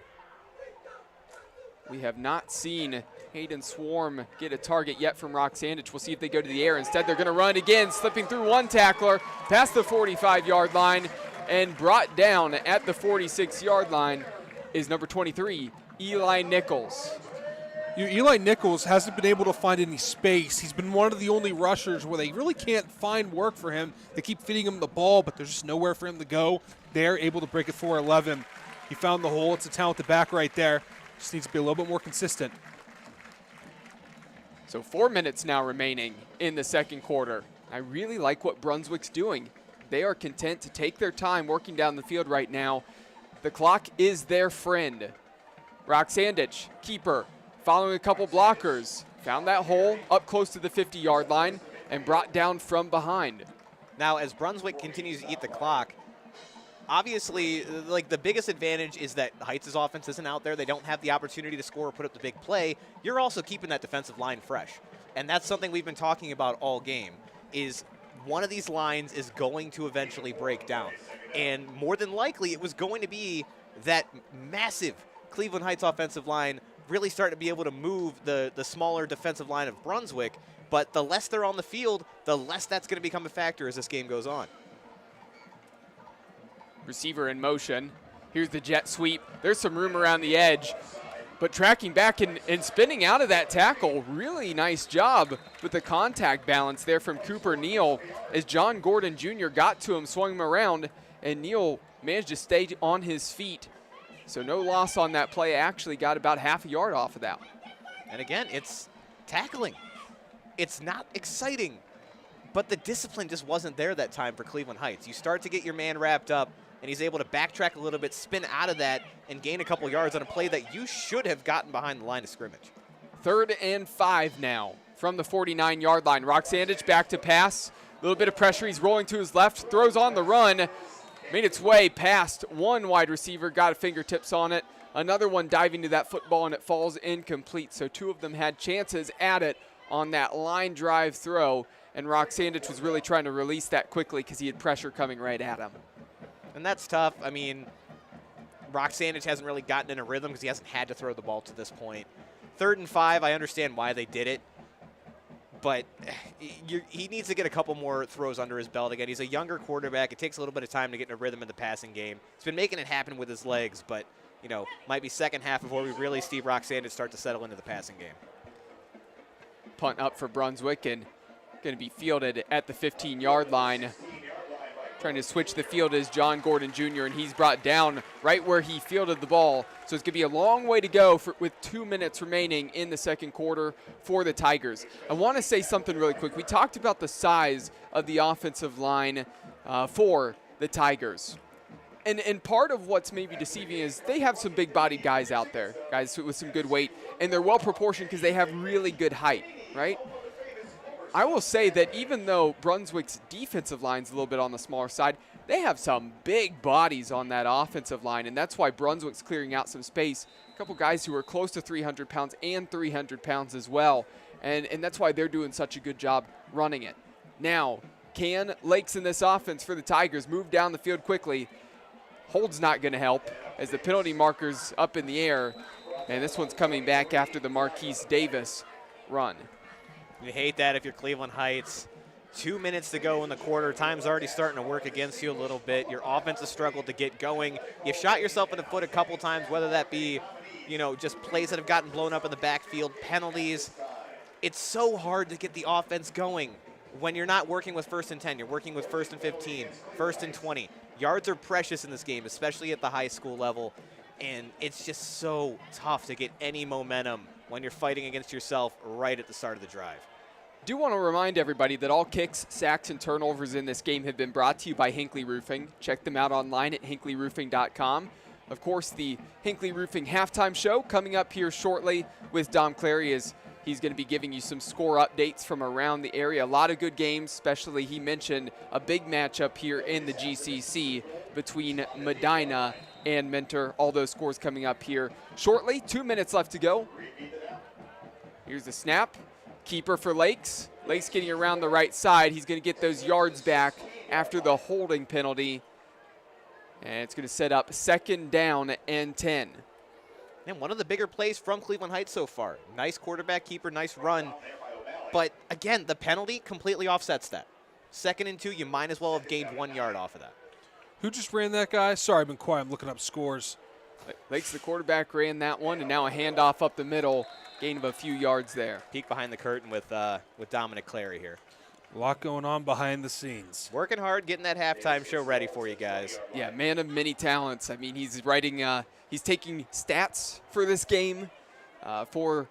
We have not seen Hayden Swarm get a target yet from Roxandich. We'll see if they go to the air. Instead, they're going to run again, slipping through one tackler past the 45-yard line, and brought down at the 46-yard line is number 23, Eli Nichols. Eli Nichols hasn't been able to find any space. He's been one of the only rushers where they really can't find work for him. They keep feeding him the ball, but there's just nowhere for him to go. They're able to break it for 11. He found the hole. It's a talented back right there. Just needs to be a little bit more consistent. So 4 minutes now remaining in the second quarter. I really like what Brunswick's doing. They are content to take their time working down the field right now. The clock is their friend. Roxandich, keeper, following a couple blockers, found that hole up close to the 50-yard line and brought down from behind. Now, as Brunswick continues to eat the clock, obviously, like, the biggest advantage is that Heights' offense isn't out there. They don't have the opportunity to score or put up the big play. You're also keeping that defensive line fresh. And that's something we've been talking about all game, is one of these lines is going to eventually break down. And more than likely, it was going to be that massive Cleveland Heights offensive line really starting to be able to move the smaller defensive line of Brunswick. But the less they're on the field, the less that's going to become a factor as this game goes on. Receiver in motion. Here's the jet sweep. There's some room around the edge, but tracking back and spinning out of that tackle. Really nice job with the contact balance there from Cooper Neal as John Gordon Jr. got to him, swung him around, and Neal managed to stay on his feet. So no loss on that play. Actually got about half a yard off of that. And again, it's tackling. It's not exciting, but the discipline just wasn't there that time for Cleveland Heights. You start to get your man wrapped up, and he's able to backtrack a little bit, spin out of that, and gain a couple yards on a play that you should have gotten behind the line of scrimmage. 3rd and 5 now from the 49-yard line. Roxandich back to pass. A little bit of pressure. He's rolling to his left, throws on the run, made its way past one wide receiver, got fingertips on it. Another one diving to that football, and it falls incomplete. So 2 of them had chances at it on that line drive throw, and Roxandich was really trying to release that quickly because he had pressure coming right at him. And that's tough. I mean, Roxandich hasn't really gotten in a rhythm because he hasn't had to throw the ball to this point. 3rd and 5, I understand why they did it, but he needs to get a couple more throws under his belt again. He's a younger quarterback. It takes a little bit of time to get in a rhythm in the passing game. He's been making it happen with his legs, but, you know, might be second half before we really see Roxandich start to settle into the passing game. Punt up for Brunswick and going to be fielded at the 15-yard line. Trying to switch the field is John Gordon Jr., and he's brought down right where he fielded the ball. So it's going to be a long way to go with 2 minutes remaining in the second quarter for the Tigers. I want to say something really quick. We talked about the size of the offensive line for the Tigers. And part of what's maybe deceiving is they have some big-bodied guys out there, guys with some good weight, and they're well-proportioned because they have really good height, right? I will say that even though Brunswick's defensive line's a little bit on the smaller side, they have some big bodies on that offensive line, and that's why Brunswick's clearing out some space. A couple guys who are close to 300 pounds and 300 pounds as well, and that's why they're doing such a good job running it. Now, can Lakes in this offense for the Tigers move down the field quickly? Hold's not going to help as the penalty marker's up in the air, and this one's coming back after the Marquise Davis run. You hate that if you're Cleveland Heights. 2 minutes to go in the quarter. Time's already starting to work against you a little bit. Your offense has struggled to get going. You've shot yourself in the foot a couple times, whether that be, you know, just plays that have gotten blown up in the backfield, penalties. it's so hard to get the offense going when you're not working with 1st and 10. You're working with 1st and 15, 1st and 20. Yards are precious in this game, especially at the high school level, and it's just so tough to get any momentum when you're fighting against yourself right at the start of the drive. Do want to remind everybody that all kicks, sacks, and turnovers in this game have been brought to you by Hinckley Roofing. Check them out online at hinkleyroofing.com. Of course, the Hinckley Roofing halftime show coming up here shortly with Dom Clary as he's going to be giving you some score updates from around the area. A lot of good games, especially he mentioned a big matchup here in the GCC between Medina and Mentor. All those scores coming up here shortly. 2 minutes left to go. Here's the snap. Keeper for Lakes. Lakes getting around the right side. He's going to get those yards back after the holding penalty. And it's going to set up 2nd down and 10. And one of the bigger plays from Cleveland Heights so far. Nice quarterback keeper, nice run. But again, the penalty completely offsets that. 2nd and 2, you might as well have gained 1 yard off of that. Who just ran that guy? Sorry, I've been quiet. I'm looking up scores. Lakes, the quarterback, ran that one, and now a handoff up the middle. Gain of a few yards there. Peek behind the curtain with Dominic Clary here. A lot going on behind the scenes. Working hard, getting that halftime show ready for you guys. Yeah, man of many talents. I mean, he's writing, he's taking stats for this game. For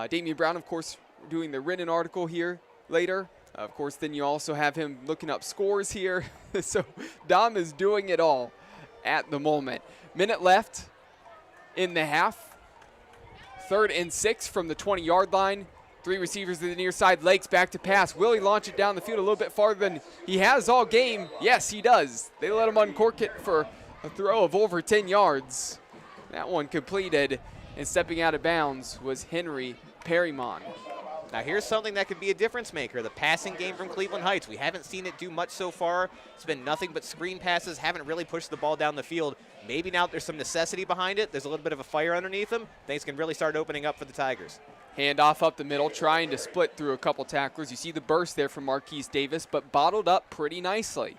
Damian Brown, of course, doing the written article here later. Of course, then you also have him looking up scores here. So Dom is doing it all at the moment. Minute left in the half. 3rd and 6 from the 20-yard line. 3 receivers to the near side. Lakes back to pass. Will he launch it down the field a little bit farther than he has all game? Yes, he does. They let him uncork it for a throw of over 10 yards. That one completed, and stepping out of bounds was Henry Perrymon. Now here's something that could be a difference maker, the passing game from Cleveland Heights. We haven't seen it do much so far. It's been nothing but screen passes, haven't really pushed the ball down the field. Maybe now there's some necessity behind it. There's a little bit of a fire underneath them. Things can really start opening up for the Tigers. Handoff up the middle, trying to split through a couple tacklers. You see the burst there from Marquise Davis, but bottled up pretty nicely.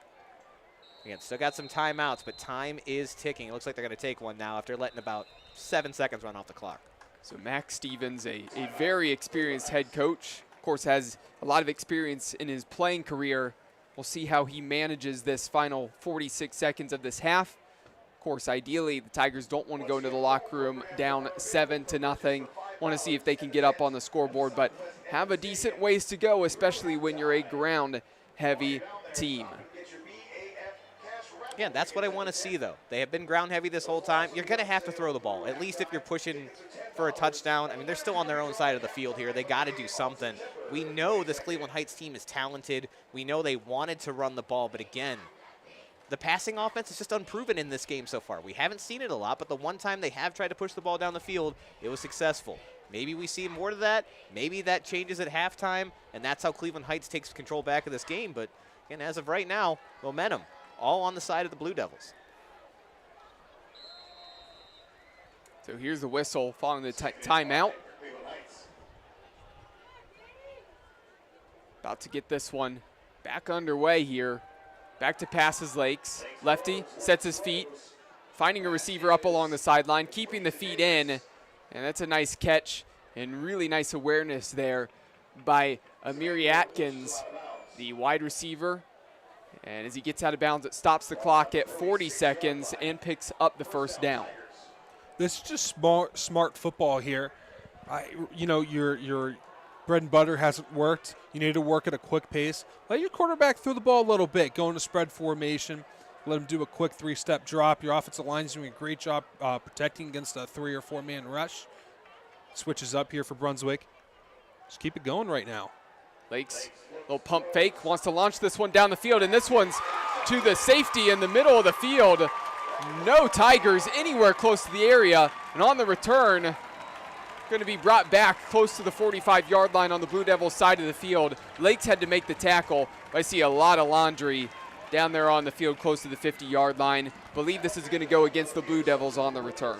Again, still got some timeouts, but time is ticking. It looks like they're going to take one now after letting about 7 seconds run off the clock. So Max Stevens, a very experienced head coach, of course has a lot of experience in his playing career. We'll see how he manages this final 46 seconds of this half. Of course, ideally, the Tigers don't want to go into the locker room down 7-0. Want to see if they can get up on the scoreboard, but have a decent ways to go, especially when you're a ground-heavy team. Yeah, that's what I want to see, though. They have been ground heavy this whole time. You're going to have to throw the ball, at least if you're pushing for a touchdown. I mean, they're still on their own side of the field here. They got to do something. We know this Cleveland Heights team is talented. We know they wanted to run the ball, but again, the passing offense is just unproven in this game so far. We haven't seen it a lot, but the one time they have tried to push the ball down the field, it was successful. Maybe we see more to that. Maybe that changes at halftime, and that's how Cleveland Heights takes control back of this game. But again, as of right now, momentum all on the side of the Blue Devils. So here's the whistle following the timeout. About to get this one back underway here. Back to passes Lakes. Lefty sets his feet, finding a receiver up along the sideline, keeping the feet in. And that's a nice catch and really nice awareness there by Amiri Atkins, the wide receiver. And as he gets out of bounds, it stops the clock at 40 seconds and picks up the 1st down. This is just smart football here. Your bread and butter hasn't worked. You need to work at a quick pace. Let your quarterback throw the ball a little bit. Go into spread formation. Let him do a quick 3-step drop. Your offensive line is doing a great job protecting against a 3 or 4-man rush. Switches up here for Brunswick. Just keep it going right now. Lakes, little pump fake, wants to launch this one down the field, and this one's to the safety in the middle of the field. No Tigers anywhere close to the area, and on the return, going to be brought back close to the 45-yard line on the Blue Devils side of the field. Lakes had to make the tackle. I see a lot of laundry down there on the field close to the 50-yard line. Believe this is going to go against the Blue Devils on the return.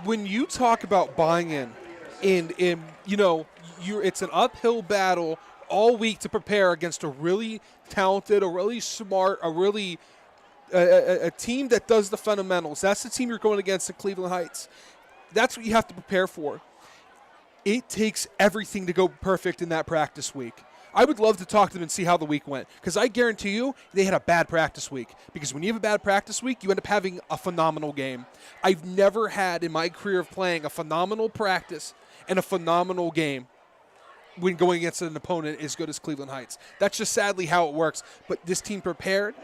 When you talk about buying in, it's an uphill battle all week to prepare against a really talented, a really smart, a team that does the fundamentals. That's the team you're going against at Cleveland Heights. That's what you have to prepare for. it takes everything to go perfect in that practice week. I would love to talk to them and see how the week went, because I guarantee you they had a bad practice week. Because when you have a bad practice week, you end up having a phenomenal game. I've never had in my career of playing a phenomenal practice and a phenomenal game when going against an opponent as good as Cleveland Heights. That's just sadly how it works. But this team prepared.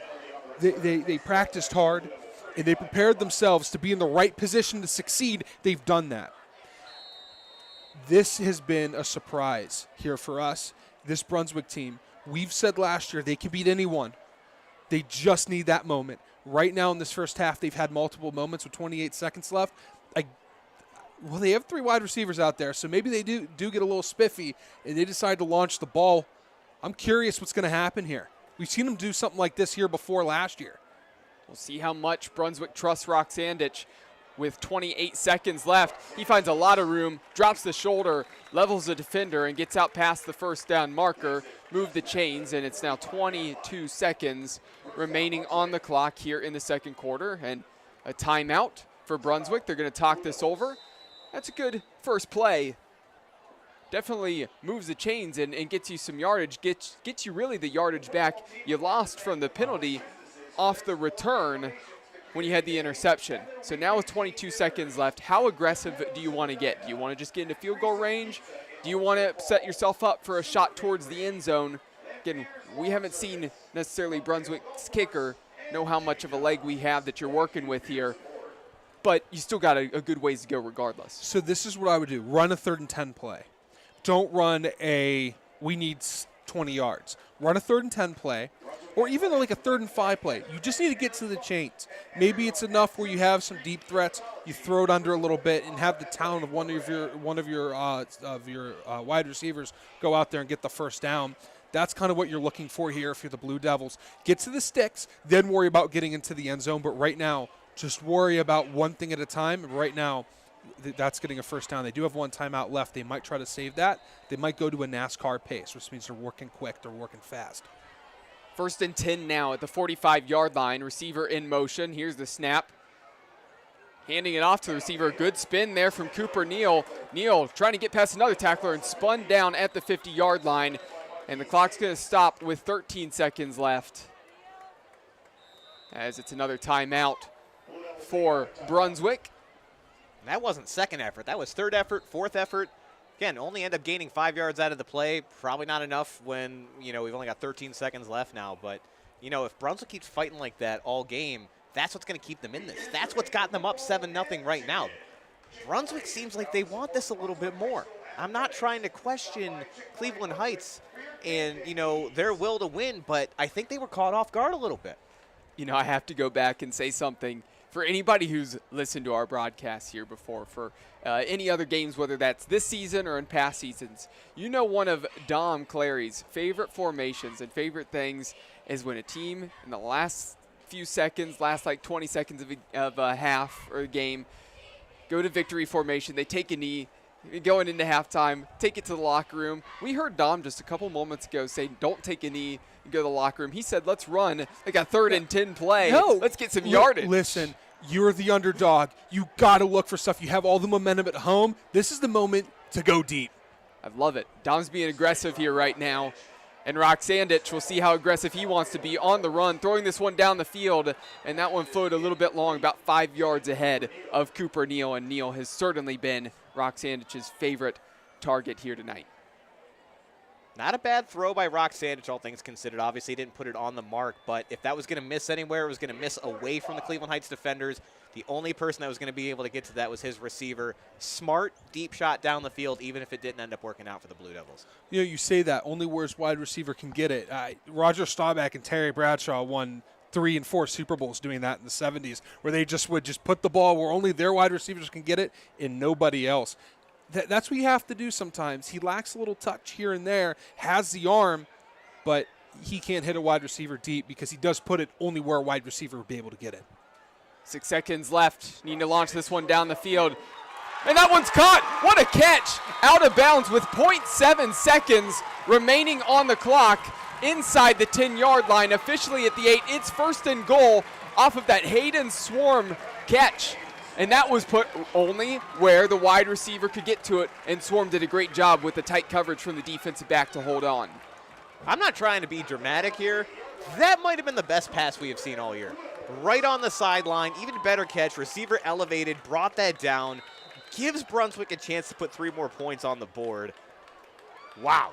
They practiced hard, and they prepared themselves to be in the right position to succeed. They've done that. This has been a surprise here for us. This Brunswick team, we've said last year they can beat anyone. They just need that moment. Right now in this first half, they've had multiple moments with 28 seconds left. Well, they have 3 wide receivers out there, so maybe they do get a little spiffy, and they decide to launch the ball. I'm curious what's going to happen here. We've seen them do something like this here before last year. We'll see how much Brunswick trusts Roxandich. With 28 seconds left, he finds a lot of room, drops the shoulder, levels the defender, and gets out past the first down marker, move the chains, and it's now 22 seconds remaining on the clock here in the second quarter, and a timeout for Brunswick. They're going to talk this over. That's a good first play. Definitely moves the chains and gets you some yardage, gets you really the yardage back you lost from the penalty off the return when you had the interception. So now with 22 seconds left, how aggressive do you want to get? Do you want to just get into field goal range? Do you want to set yourself up for a shot towards the end zone? Again, we haven't seen necessarily Brunswick's kicker know how much of a leg we have that you're working with here, but you still got a good ways to go regardless. So this is what I would do. Run a 3rd and 10 play. Don't run we need 20 yards. Run a 3rd and 10 play, or even like a 3rd and 5 play. You just need to get to the chains. Maybe it's enough where you have some deep threats, you throw it under a little bit, and have the talent of one of your wide receivers go out there and get the first down. That's kind of what you're looking for here if you're the Blue Devils. Get to the sticks, then worry about getting into the end zone. But right now, just worry about one thing at a time. Right now, that's getting a first down. They do have 1 timeout left. They might try to save that. They might go to a NASCAR pace, which means they're working quick. They're working fast. 1st and 10 now at the 45-yard line. Receiver in motion. Here's the snap. Handing it off to the receiver. Good spin there from Cooper Neal. Neal trying to get past another tackler and spun down at the 50-yard line. And the clock's going to stop with 13 seconds left, as it's another timeout for Brunswick. That wasn't second effort. That was 3rd effort, 4th effort. Again, only end up gaining 5 yards out of the play. Probably not enough when, we've only got 13 seconds left now. But, if Brunswick keeps fighting like that all game, that's what's going to keep them in this. That's what's gotten them up 7-0 right now. Brunswick seems like they want this a little bit more. I'm not trying to question Cleveland Heights and, their will to win, but I think they were caught off guard a little bit. I have to go back and say something. For anybody who's listened to our broadcast here before, for any other games, whether that's this season or in past seasons, one of Dom Clary's favorite formations and favorite things is when a team in the last few seconds, last like 20 seconds of a half or a game, go to victory formation, they take a knee, going into halftime, take it to the locker room. We heard Dom just a couple moments ago say, don't take a knee and go to the locker room. He said, let's run like a 3rd and 10 play. No. Let's get some yardage. Listen, you're the underdog. You got to look for stuff. You have all the momentum at home. This is the moment to go deep. I love it. Dom's being aggressive here right now. And Roxandich, we'll see how aggressive he wants to be on the run, throwing this one down the field, and that one floated a little bit long, about 5 yards ahead of Cooper Neal, and Neal has certainly been Roxandich's favorite target here tonight. Not a bad throw by Roxandich, all things considered. Obviously, he didn't put it on the mark, but if that was going to miss anywhere, it was going to miss away from the Cleveland Heights defenders. The only person that was going to be able to get to that was his receiver. Smart, deep shot down the field, even if it didn't end up working out for the Blue Devils. You say that. Only where his wide receiver can get it. Roger Staubach and Terry Bradshaw won 3 and 4 Super Bowls doing that in the 70s, where they would just put the ball where only their wide receivers can get it and nobody else. That's what you have to do sometimes. He lacks a little touch here and there, has the arm, but he can't hit a wide receiver deep because he does put it only where a wide receiver would be able to get it. 6 seconds left. Need to launch this one down the field. And that one's caught. What a catch. Out of bounds with 0.7 seconds remaining on the clock inside the 10-yard line. Officially at the 8. It's 1st and goal off of that Hayden Swarm catch. And that was put only where the wide receiver could get to it, and Swarm did a great job with the tight coverage from the defensive back to hold on. I'm not trying to be dramatic here. That might have been the best pass we have seen all year. Right on the sideline, even better catch, receiver elevated, brought that down, gives Brunswick a chance to put 3 more points on the board. Wow.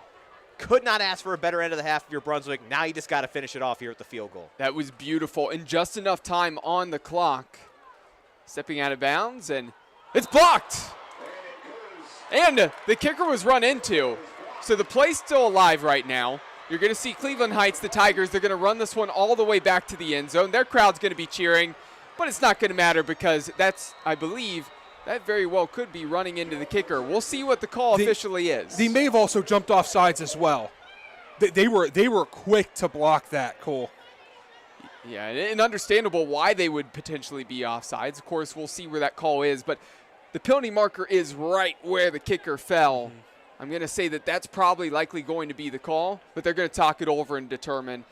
Could not ask for a better end of the half of your Brunswick. Now you just got to finish it off here at the field goal. That was beautiful, and just enough time on the clock. Stepping out of bounds, and it's blocked. And the kicker was run into. So the play's still alive right now. You're going to see Cleveland Heights, the Tigers, they're going to run this one all the way back to the end zone. Their crowd's going to be cheering, but it's not going to matter because that's, I believe, that very well could be running into the kicker. We'll see what the call officially is. They may have also jumped off sides as well. They were quick to block that, Cole. Yeah, and understandable why they would potentially be offsides. Of course, we'll see where that call is, but the penalty marker is right where the kicker fell. Mm-hmm. I'm going to say that that's probably likely going to be the call, but they're going to talk it over and determine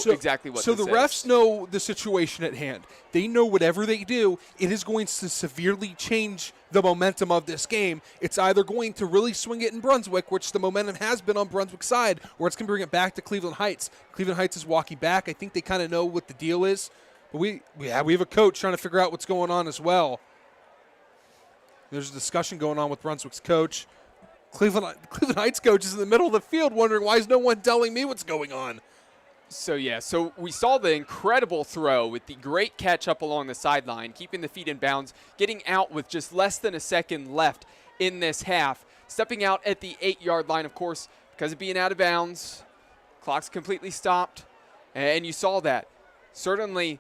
exactly what this is. So the refs know the situation at hand. They know whatever they do, it is going to severely change the momentum of this game. It's either going to really swing it in Brunswick, which the momentum has been on Brunswick's side, or it's going to bring it back to Cleveland Heights. Cleveland Heights is walking back. I think they kind of know what the deal is. But we have a coach trying to figure out what's going on as well. There's a discussion going on with Brunswick's coach. Cleveland Heights coach is in the middle of the field wondering, why is no one telling me what's going on? So we saw the incredible throw with the great catch up along the sideline, keeping the feet in bounds, getting out with just less than a second left in this half. Stepping out at the 8-yard line, of course, because of being out of bounds. Clock's completely stopped, and you saw that. Certainly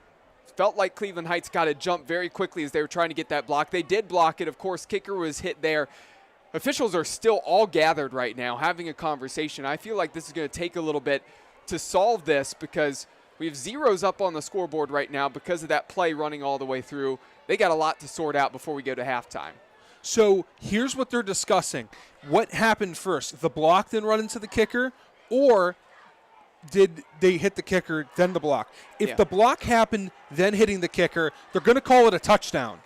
felt like Cleveland Heights got to jump very quickly as they were trying to get that block. They did block it. Of course, kicker was hit there. Officials are still all gathered right now having a conversation. I feel like this is going to take a little bit to solve this because we have zeros up on the scoreboard right now because of that play running all the way through. They got a lot to sort out before we go to halftime. So here's what they're discussing. What happened first? The block then run into the kicker, or did they hit the kicker, then the block? If the block happened, then hitting the kicker, they're going to call it a touchdown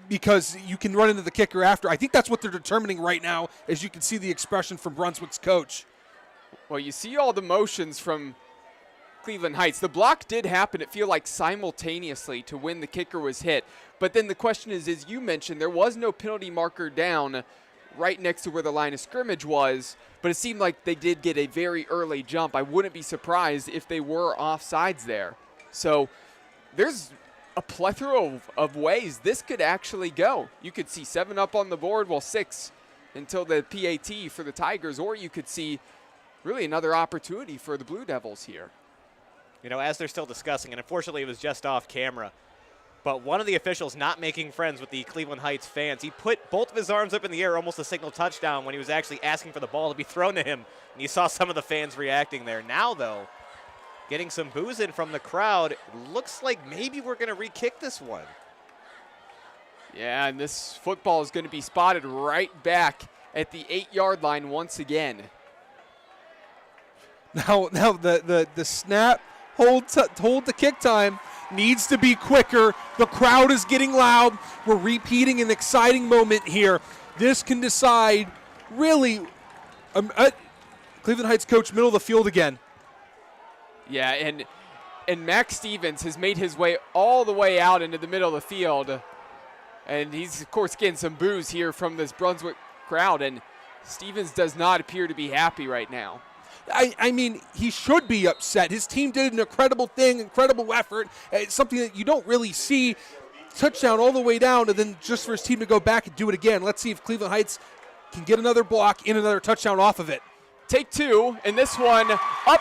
because you can run into the kicker after. I think that's what they're determining right now, as you can see the expression from Brunswick's coach. Well, you see all the motions from Cleveland Heights. The block did happen, it feel like, simultaneously to when the kicker was hit. But then the question is, as you mentioned, there was no penalty marker down right next to where the line of scrimmage was, but it seemed like they did get a very early jump. I wouldn't be surprised if they were offsides there. So there's a plethora of ways this could actually go. You could see 7 up on the board, well, 6 until the PAT for the Tigers, or you could see really another opportunity for the Blue Devils here. You know, as they're still discussing, and unfortunately it was just off camera, but one of the officials not making friends with the Cleveland Heights fans, he put both of his arms up in the air, almost a signal touchdown, when he was actually asking for the ball to be thrown to him. And you saw some of the fans reacting there. Now, though, getting some boos in from the crowd, looks like maybe we're going to re-kick this one. Yeah, and this football is going to be spotted right back at the 8-yard line once again. Now the snap, hold the kick time needs to be quicker. The crowd is getting loud. We're repeating an exciting moment here. This can decide, really, Cleveland Heights coach, middle of the field again. Yeah, and Max Stevens has made his way all the way out into the middle of the field. And he's, of course, getting some boos here from this Brunswick crowd. And Stevens does not appear to be happy right now. I mean, he should be upset. His team did an incredible thing, incredible effort. It's something that you don't really see. Touchdown all the way down, and then just for his team to go back and do it again. Let's see if Cleveland Heights can get another block and another touchdown off of it. Take 2, and this one up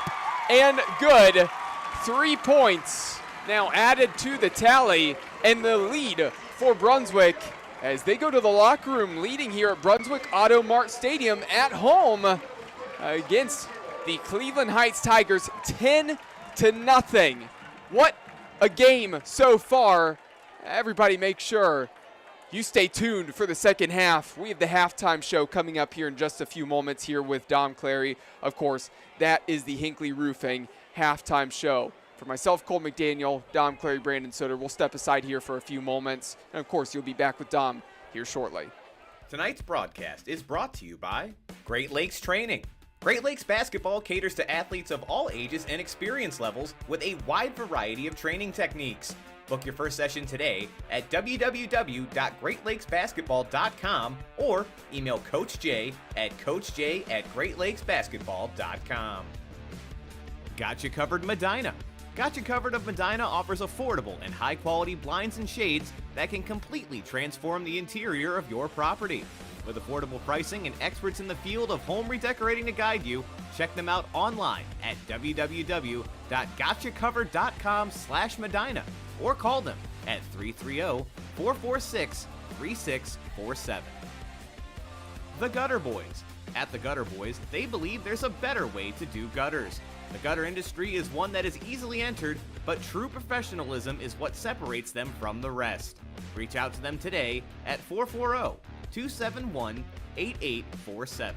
and good. 3 points now added to the tally, and the lead for Brunswick as they go to the locker room, leading here at Brunswick Auto Mart Stadium at home against the Cleveland Heights Tigers, 10-0. What a game so far. Everybody make sure you stay tuned for the second half. We have the halftime show coming up here in just a few moments here with Dom Clary. Of course, that is the Hinckley Roofing halftime show. For myself, Cole McDaniel, Dom Clary, Brandon Soder, we'll step aside here for a few moments. And of course, you'll be back with Dom here shortly. Tonight's broadcast is brought to you by Great Lakes Training. Great Lakes Basketball caters to athletes of all ages and experience levels with a wide variety of training techniques. Book your first session today at www.greatlakesbasketball.com or email Coach J at coachj@greatlakesbasketball.com. Got You Covered Medina. Got You Covered of Medina offers affordable and high-quality blinds and shades that can completely transform the interior of your property. With affordable pricing and experts in the field of home redecorating to guide you, check them out online at www.gotchacovered.com/Medina or call them at 330-446-3647. The Gutter Boys. At the Gutter Boys, they believe there's a better way to do gutters. The gutter industry is one that is easily entered, but true professionalism is what separates them from the rest. Reach out to them today at 440-271-8847.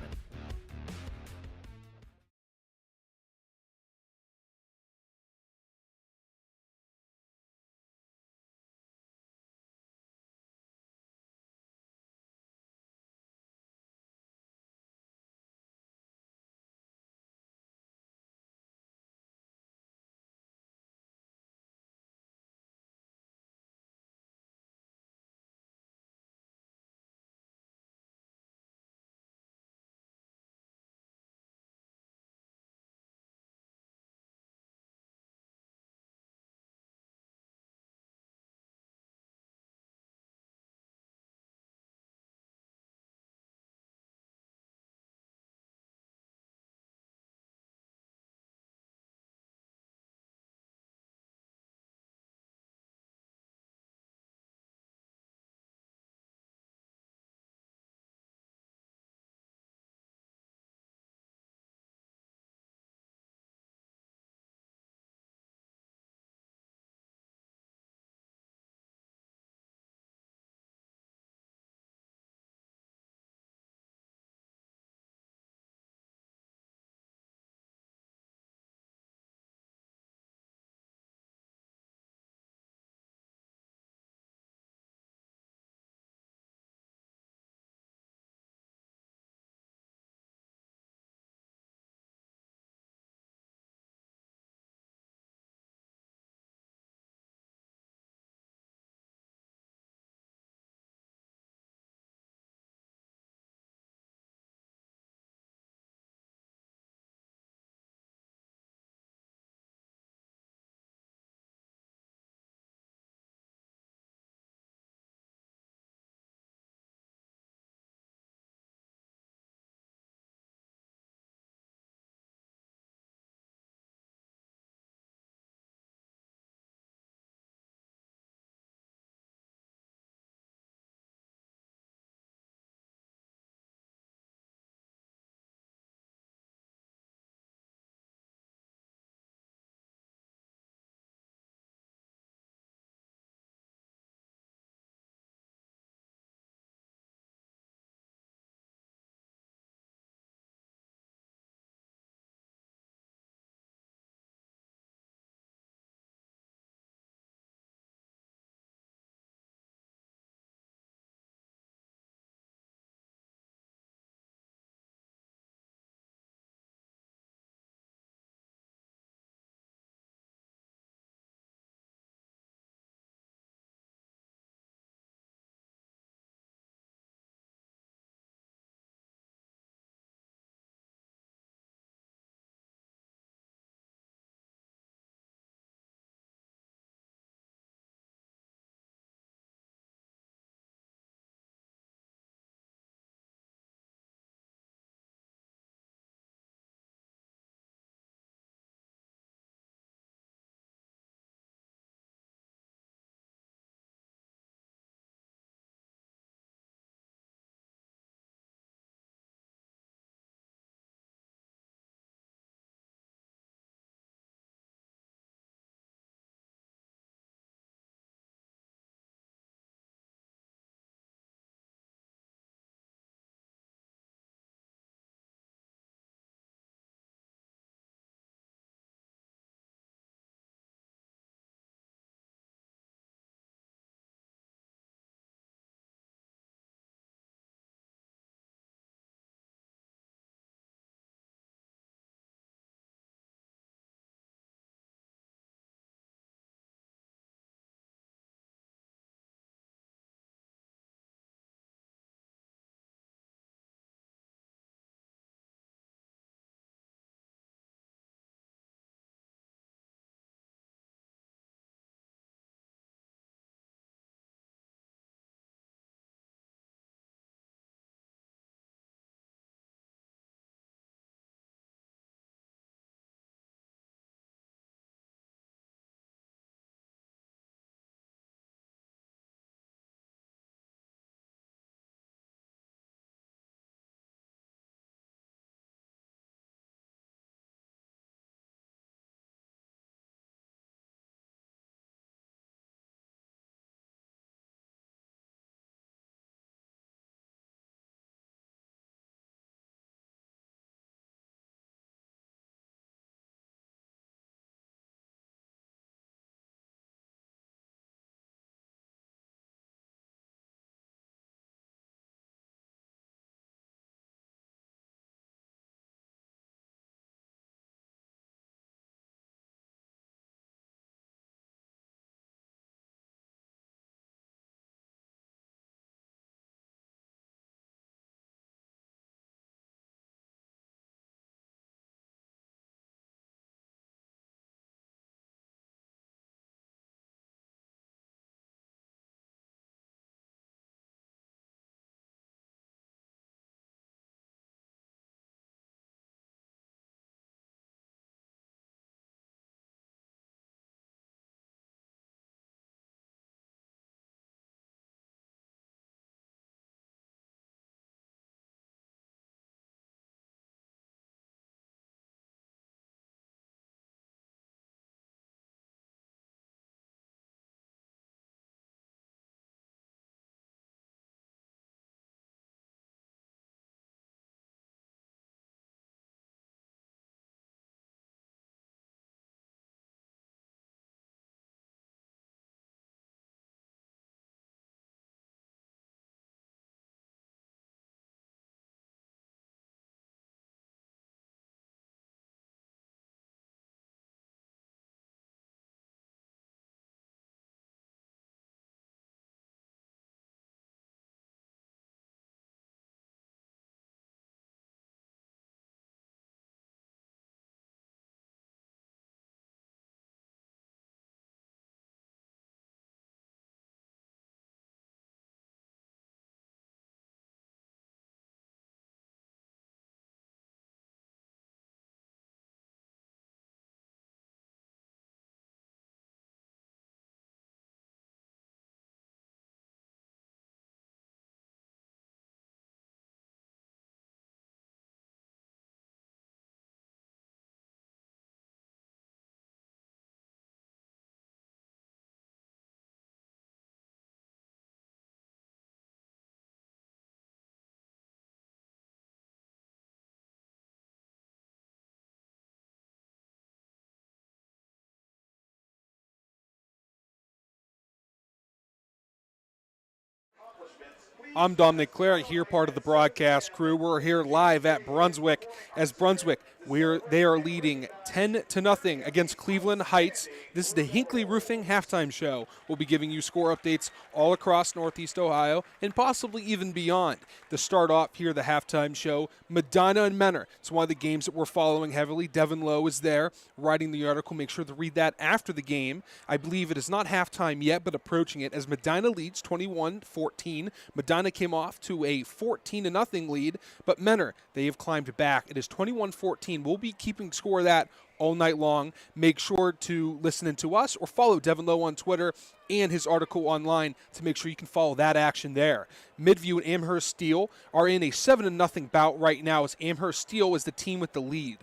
I'm Dominic Clare, here part of the broadcast crew. We're here live at Brunswick as Brunswick, they are leading 10-0 against Cleveland Heights. This is the Hinckley Roofing halftime show. We'll be giving you score updates all across Northeast Ohio and possibly even beyond. To start off here, the halftime show, Medina and Menor. It's one of the games that we're following heavily. Devin Lowe is there writing the article. Make sure to read that after the game. I believe it is not halftime yet, but approaching it as Medina leads 21-14. Medina came off to a 14-0 lead, but Menor, they have climbed back. It is 21-14. We'll be keeping score of that all night long. Make sure to listen in to us or follow Devin Lowe on Twitter and his article online to make sure you can follow that action there. Midview and Amherst Steel are in a 7-0 bout right now as Amherst Steel is the team with the lead.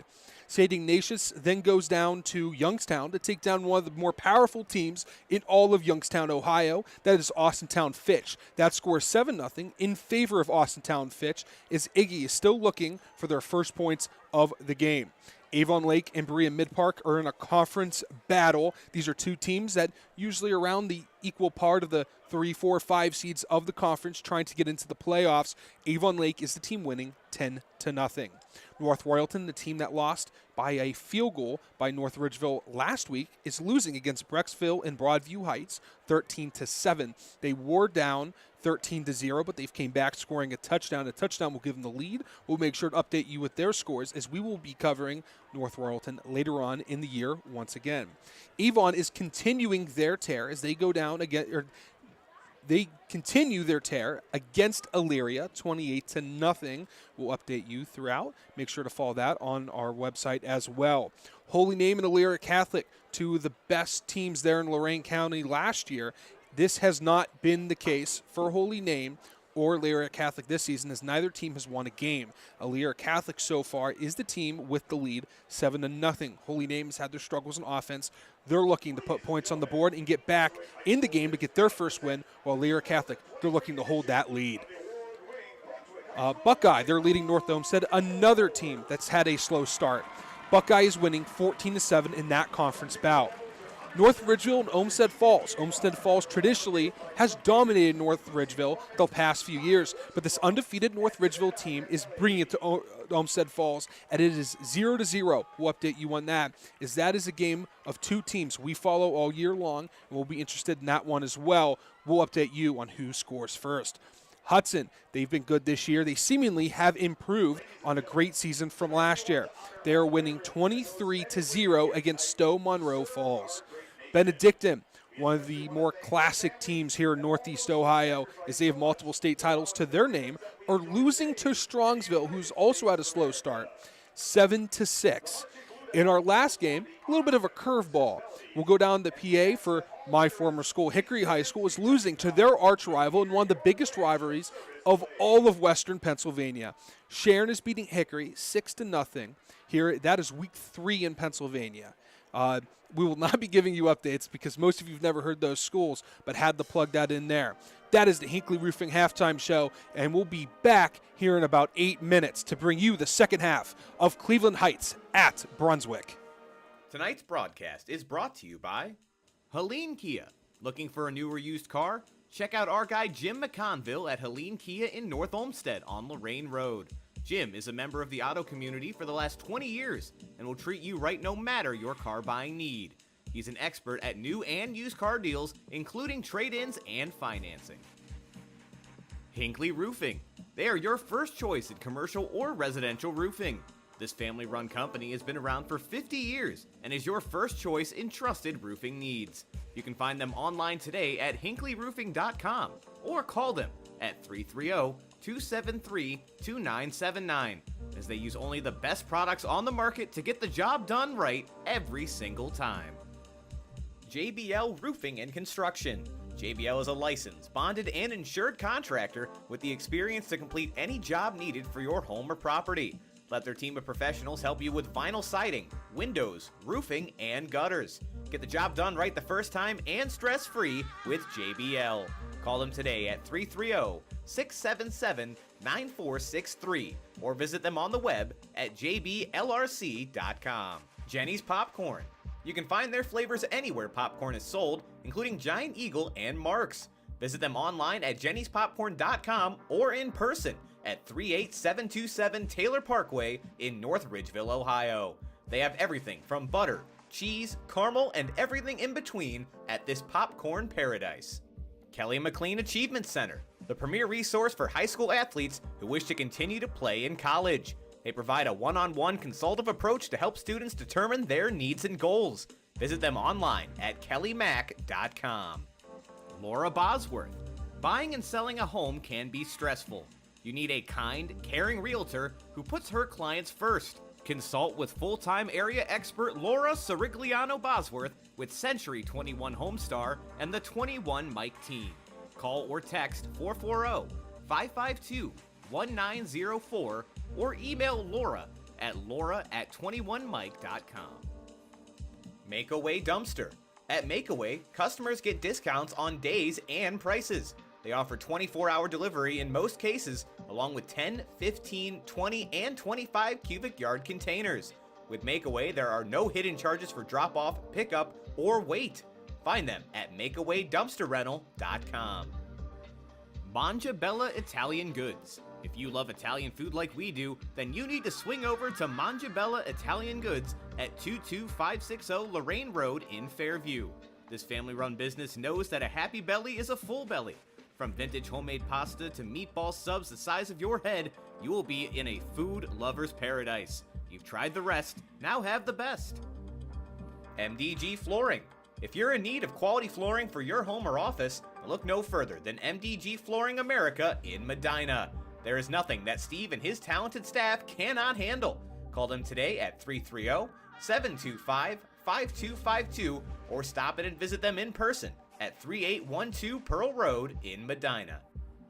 St. Ignatius then goes down to Youngstown to take down one of the more powerful teams in all of Youngstown, Ohio. That is Austintown Fitch. That score is 7-0 in favor of Austintown Fitch as Iggy is still looking for their first points of the game. Avon Lake and Berea Mid-Park are in a conference battle. These are two teams that usually are around the equal part of the 3, 4, 5 seeds of the conference trying to get into the playoffs. Avon Lake is the team winning 10-0. North Royalton, the team that lost by a field goal by North Ridgeville last week, is losing against Brecksville and Broadview Heights 13-7. They wore down 13-0, but they've came back scoring a touchdown. A touchdown will give them the lead. We'll make sure to update you with their scores as we will be covering North Royalton later on in the year once again. Avon is continuing their tear as they go down again, they continue their tear against Elyria, 28-0. We'll update you throughout. Make sure to follow that on our website as well. Holy Name and Elyria Catholic, two of the best teams there in Lorain County last year. This has not been the case for Holy Name or Elyria Catholic this season, as neither team has won a game. Elyria Catholic so far is the team with the lead, 7-0. Holy Name has had their struggles in offense. They're looking to put points on the board and get back in the game to get their first win, while Elyria Catholic, they're looking to hold that lead. Buckeye, they're leading North Olmsted, another team that's had a slow start. Buckeye is winning 14-7 in that conference bout. North Ridgeville and Olmsted Falls. Olmsted Falls traditionally has dominated North Ridgeville the past few years, but this undefeated North Ridgeville team is bringing it to Olmsted Falls, and it is 0-0. We'll update you on that, as that is a game of two teams we follow all year long, and we'll be interested in that one as well. We'll update you on who scores first. Hudson, they've been good this year. They seemingly have improved on a great season from last year. They are winning 23-0 against Stowe Monroe Falls. Benedictine, one of the more classic teams here in Northeast Ohio, as they have multiple state titles to their name, are losing to Strongsville, who's also had a slow start, 7-6. In our last game, a little bit of a curveball. We'll go down to PA for my former school. Hickory High School is losing to their arch rival in one of the biggest rivalries of all of Western Pennsylvania. Sharon is beating Hickory 6-0. Here, that is week 3 in Pennsylvania. We will not be giving you updates because most of you have never heard those schools, but had to plug that in there. That is the Hinckley Roofing halftime show, and we'll be back here in about 8 minutes to bring you the second half of Cleveland Heights at Brunswick. Tonight's broadcast is brought to you by Helene Kia. Looking for a new or used car? Check out our guy Jim McConville at Helene Kia in North Olmsted on Lorraine Road. Jim is a member of the auto community for the last 20 years and will treat you right no matter your car buying need. He's an expert at new and used car deals, including trade-ins and financing. Hinckley Roofing. They are your first choice in commercial or residential roofing. This family-run company has been around for 50 years and is your first choice in trusted roofing needs. You can find them online today at hinkleyroofing.com or call them at 330-273-2979, as they use only the best products on the market to get the job done right every single time. JBL Roofing and Construction. JBL is a licensed, bonded, and insured contractor with the experience to complete any job needed for your home or property. Let their team of professionals help you with vinyl siding, windows, roofing, and gutters. Get the job done right the first time and stress-free with JBL. Call them today at 330-677-9463 or visit them on the web at jblrc.com. Jenny's Popcorn. You can find their flavors anywhere popcorn is sold, including Giant Eagle and Mark's. Visit them online at jennyspopcorn.com or in person at 38727 Taylor Parkway in North Ridgeville, Ohio. They have everything from butter, cheese, caramel, and everything in between at this popcorn paradise. Kelly McLean Achievement Center, the premier resource for high school athletes who wish to continue to play in college. They provide a one-on-one consultative approach to help students determine their needs and goals. Visit them online at kellymac.com. Laura Bosworth. Buying and selling a home can be stressful. You need a kind, caring realtor who puts her clients first. Consult with full-time area expert Laura Sirigliano Bosworth with Century 21 Homestar and the 21 Mike team. Call or text 440-552-1904 or email Laura at laura@21mike.com. Makeaway Dumpster. At Makeaway, customers get discounts on days and prices. They offer 24-hour delivery in most cases, along with 10, 15, 20, and 25 cubic yard containers. With Makeaway, there are no hidden charges for drop-off, pickup, or wait. Find them at makeawaydumpsterrental.com. Mangia Bella Italian Goods. If you love Italian food like we do, then you need to swing over to Mangia Bella Italian Goods at 22560 Lorraine Road in Fairview. This family-run business knows that a happy belly is a full belly. From vintage homemade pasta to meatball subs the size of your head, you will be in a food lover's paradise. You've tried the rest, now have the best. MDG Flooring. If you're in need of quality flooring for your home or office, look no further than MDG Flooring America in Medina. There is nothing that Steve and his talented staff cannot handle. Call them today at 330-725-5252 or stop in and visit them in person at 3812 Pearl Road in Medina.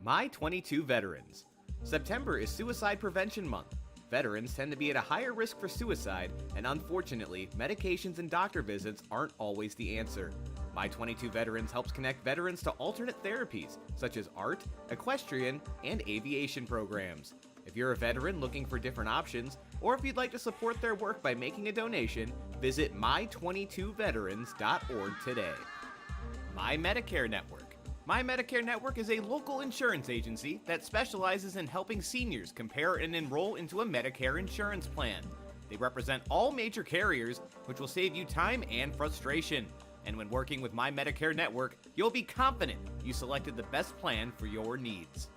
My 22 Veterans. September is Suicide Prevention Month. Veterans tend to be at a higher risk for suicide, and unfortunately, medications and doctor visits aren't always the answer. My 22 Veterans helps connect veterans to alternate therapies, such as art, equestrian, and aviation programs. If you're a veteran looking for different options, or if you'd like to support their work by making a donation, visit my22veterans.org today. My Medicare Network. My Medicare Network is a local insurance agency that specializes in helping seniors compare and enroll into a Medicare insurance plan. They represent all major carriers, which will save you time and frustration. And when working with My Medicare Network, you'll be confident you selected the best plan for your needs.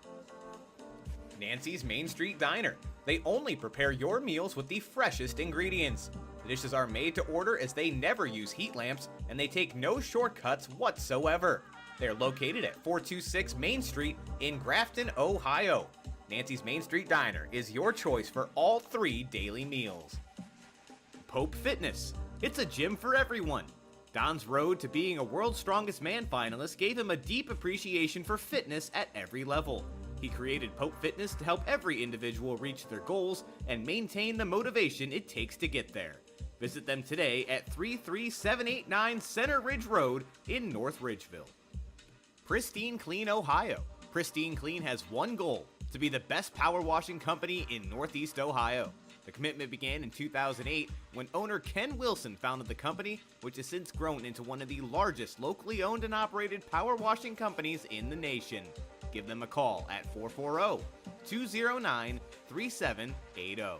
Nancy's Main Street Diner. They only prepare your meals with the freshest ingredients. The dishes are made to order as they never use heat lamps, and they take no shortcuts whatsoever. They're located at 426 Main Street in Grafton, Ohio. Nancy's Main Street Diner is your choice for all 3 daily meals. Pope Fitness. It's a gym for everyone. Don's road to being a World's Strongest Man finalist gave him a deep appreciation for fitness at every level. He created Pope Fitness to help every individual reach their goals and maintain the motivation it takes to get there. Visit them today at 33789 Center Ridge Road in North Ridgeville. Pristine Clean, Ohio. Pristine Clean has one goal: to be the best power washing company in Northeast Ohio. The commitment began in 2008 when owner Ken Wilson founded the company, which has since grown into one of the largest locally owned and operated power washing companies in the nation. Give them a call at 440-209-3780.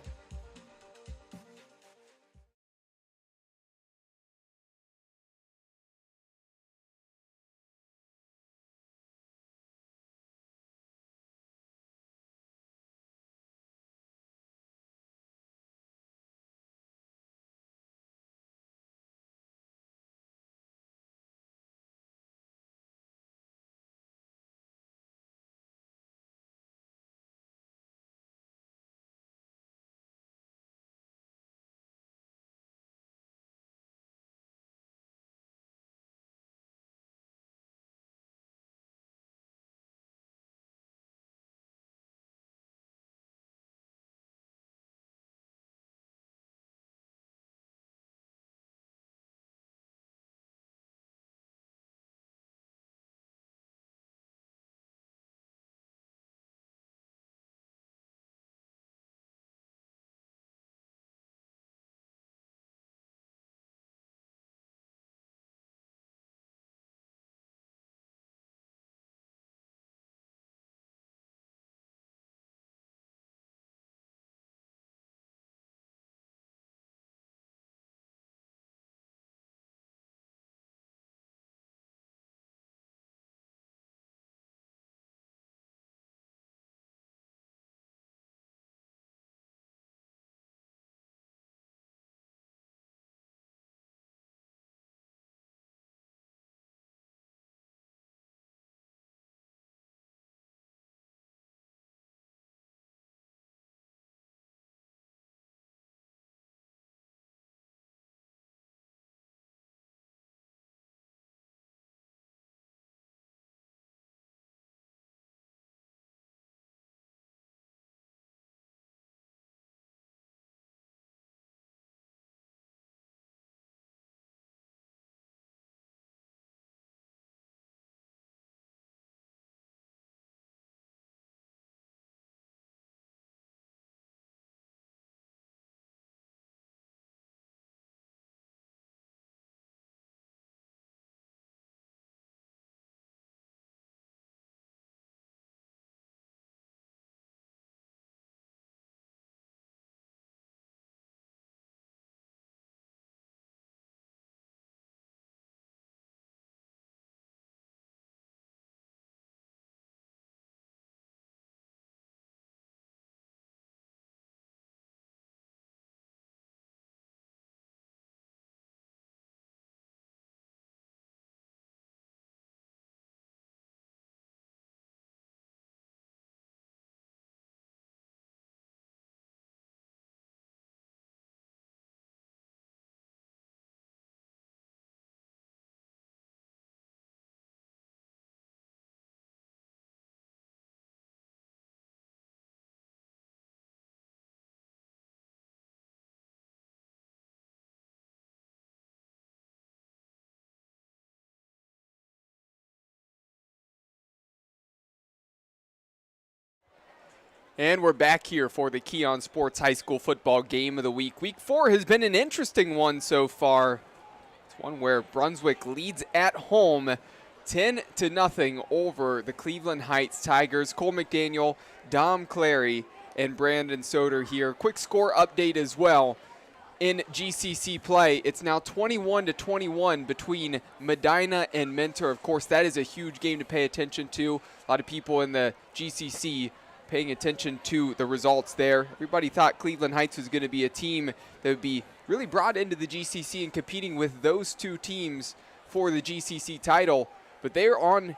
And we're back here for the Keon Sports High School Football Game of the Week. Week 4 has been an interesting one so far. It's one where Brunswick leads at home 10-0 over the Cleveland Heights Tigers. Cole McDaniel, Dom Clary, and Brandon Soder here. Quick score update as well. In GCC play, it's now 21-21 between Medina and Mentor. Of course, that is a huge game to pay attention to. A lot of people in the GCC paying attention to the results there. Everybody thought Cleveland Heights was going to be a team that would be really brought into the GCC and competing with those two teams for the GCC title. But they're on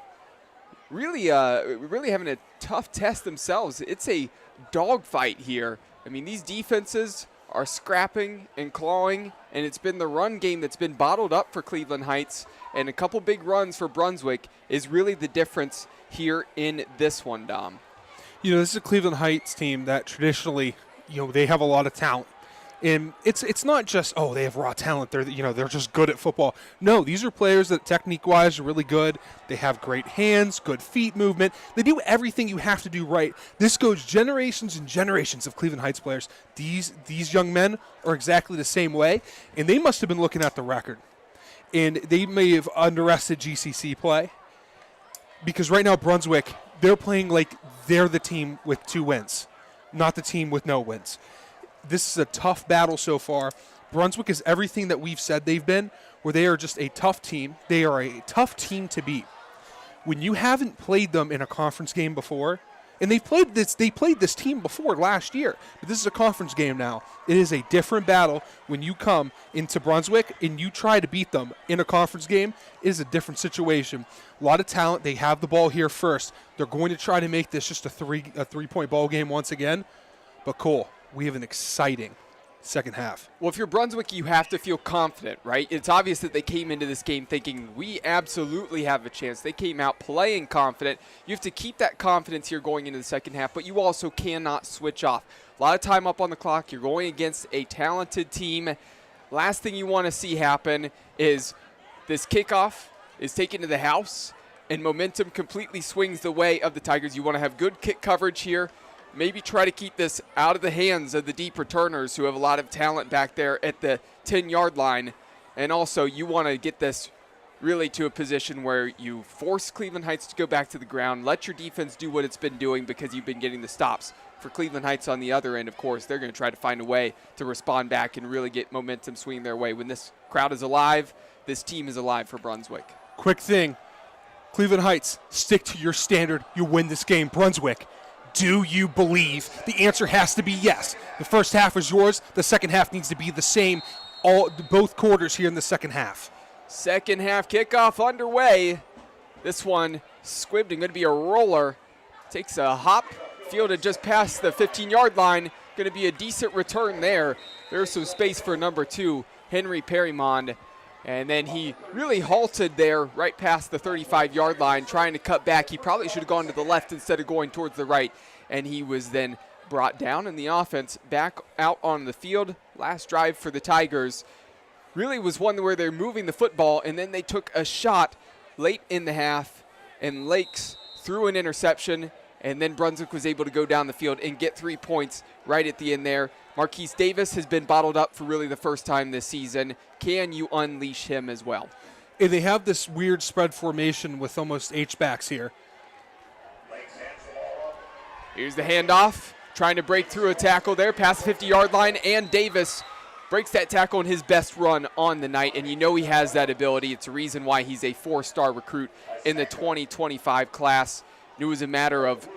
really having a tough test themselves. It's a dogfight here. I mean, these defenses are scrapping and clawing, and it's been the run game that's been bottled up for Cleveland Heights, and a couple big runs for Brunswick is really the difference here in this one, Dom. You know, this is a Cleveland Heights team that traditionally, they have a lot of talent. And it's not just, they have raw talent. They're just good at football. No, these are players that technique-wise are really good. They have great hands, good feet movement. They do everything you have to do right. This goes generations and generations of Cleveland Heights players. These young men are exactly the same way, and they must have been looking at the record. And they may have underestimated GCC play, because right now Brunswick, they're playing like they're the team with 2 wins, not the team with no wins. This is a tough battle so far. Brunswick is everything that we've said they've been, where they are just a tough team. They are a tough team to beat. When you haven't played them in a conference game before, and they played this team before last year, but this is a conference game now. It is a different battle when you come into Brunswick and you try to beat them in a conference game. It is a different situation. A lot of talent. They have the ball here first. They're going to try to make this just a three-point ball game once again. But Cole, we have an exciting second half. Well, if you're Brunswick, you have to feel confident, right? It's obvious that they came into this game thinking we absolutely have a chance. They came out playing confident. You have to keep that confidence here going into the second half, but you also cannot switch off. A lot of time up on the clock. You're going against a talented team. Last thing you want to see happen is this kickoff is taken to the house and momentum completely swings the way of the Tigers. You want to have good kick coverage here. Maybe try to keep this out of the hands of the deep returners who have a lot of talent back there at the 10-yard line. And also, you want to get this really to a position where you force Cleveland Heights to go back to the ground, let your defense do what it's been doing because you've been getting the stops. For Cleveland Heights on the other end, of course, they're going to try to find a way to respond back and really get momentum swinging their way. When this crowd is alive, this team is alive for Brunswick. Quick thing, Cleveland Heights, stick to your standard. You win this game. Brunswick, do you believe? The answer has to be yes. The first half is yours. The second half needs to be the same. Both quarters here in the second half. Second half kickoff underway. This one squibbed and going to be a roller. Takes a hop, fielded just past the 15-yard line. Going to be a decent return there. There's some space for number 2, Henry Perrymond. And then he really halted there right past the 35-yard line, trying to cut back. He probably should have gone to the left instead of going towards the right. And he was then brought down in the offense, back out on the field. Last drive for the Tigers really was one where they're moving the football, and then they took a shot late in the half, and Lakes threw an interception, and then Brunswick was able to go down the field and get 3 points right at the end there. Marquise Davis has been bottled up for really the first time this season. Can you unleash him as well? And they have this weird spread formation with almost H-backs here. Here's the handoff, trying to break through a tackle there past the 50-yard line, and Davis breaks that tackle in his best run on the night, and you know he has that ability. It's a reason why he's a 4-star recruit in the 2025 class. It was a matter of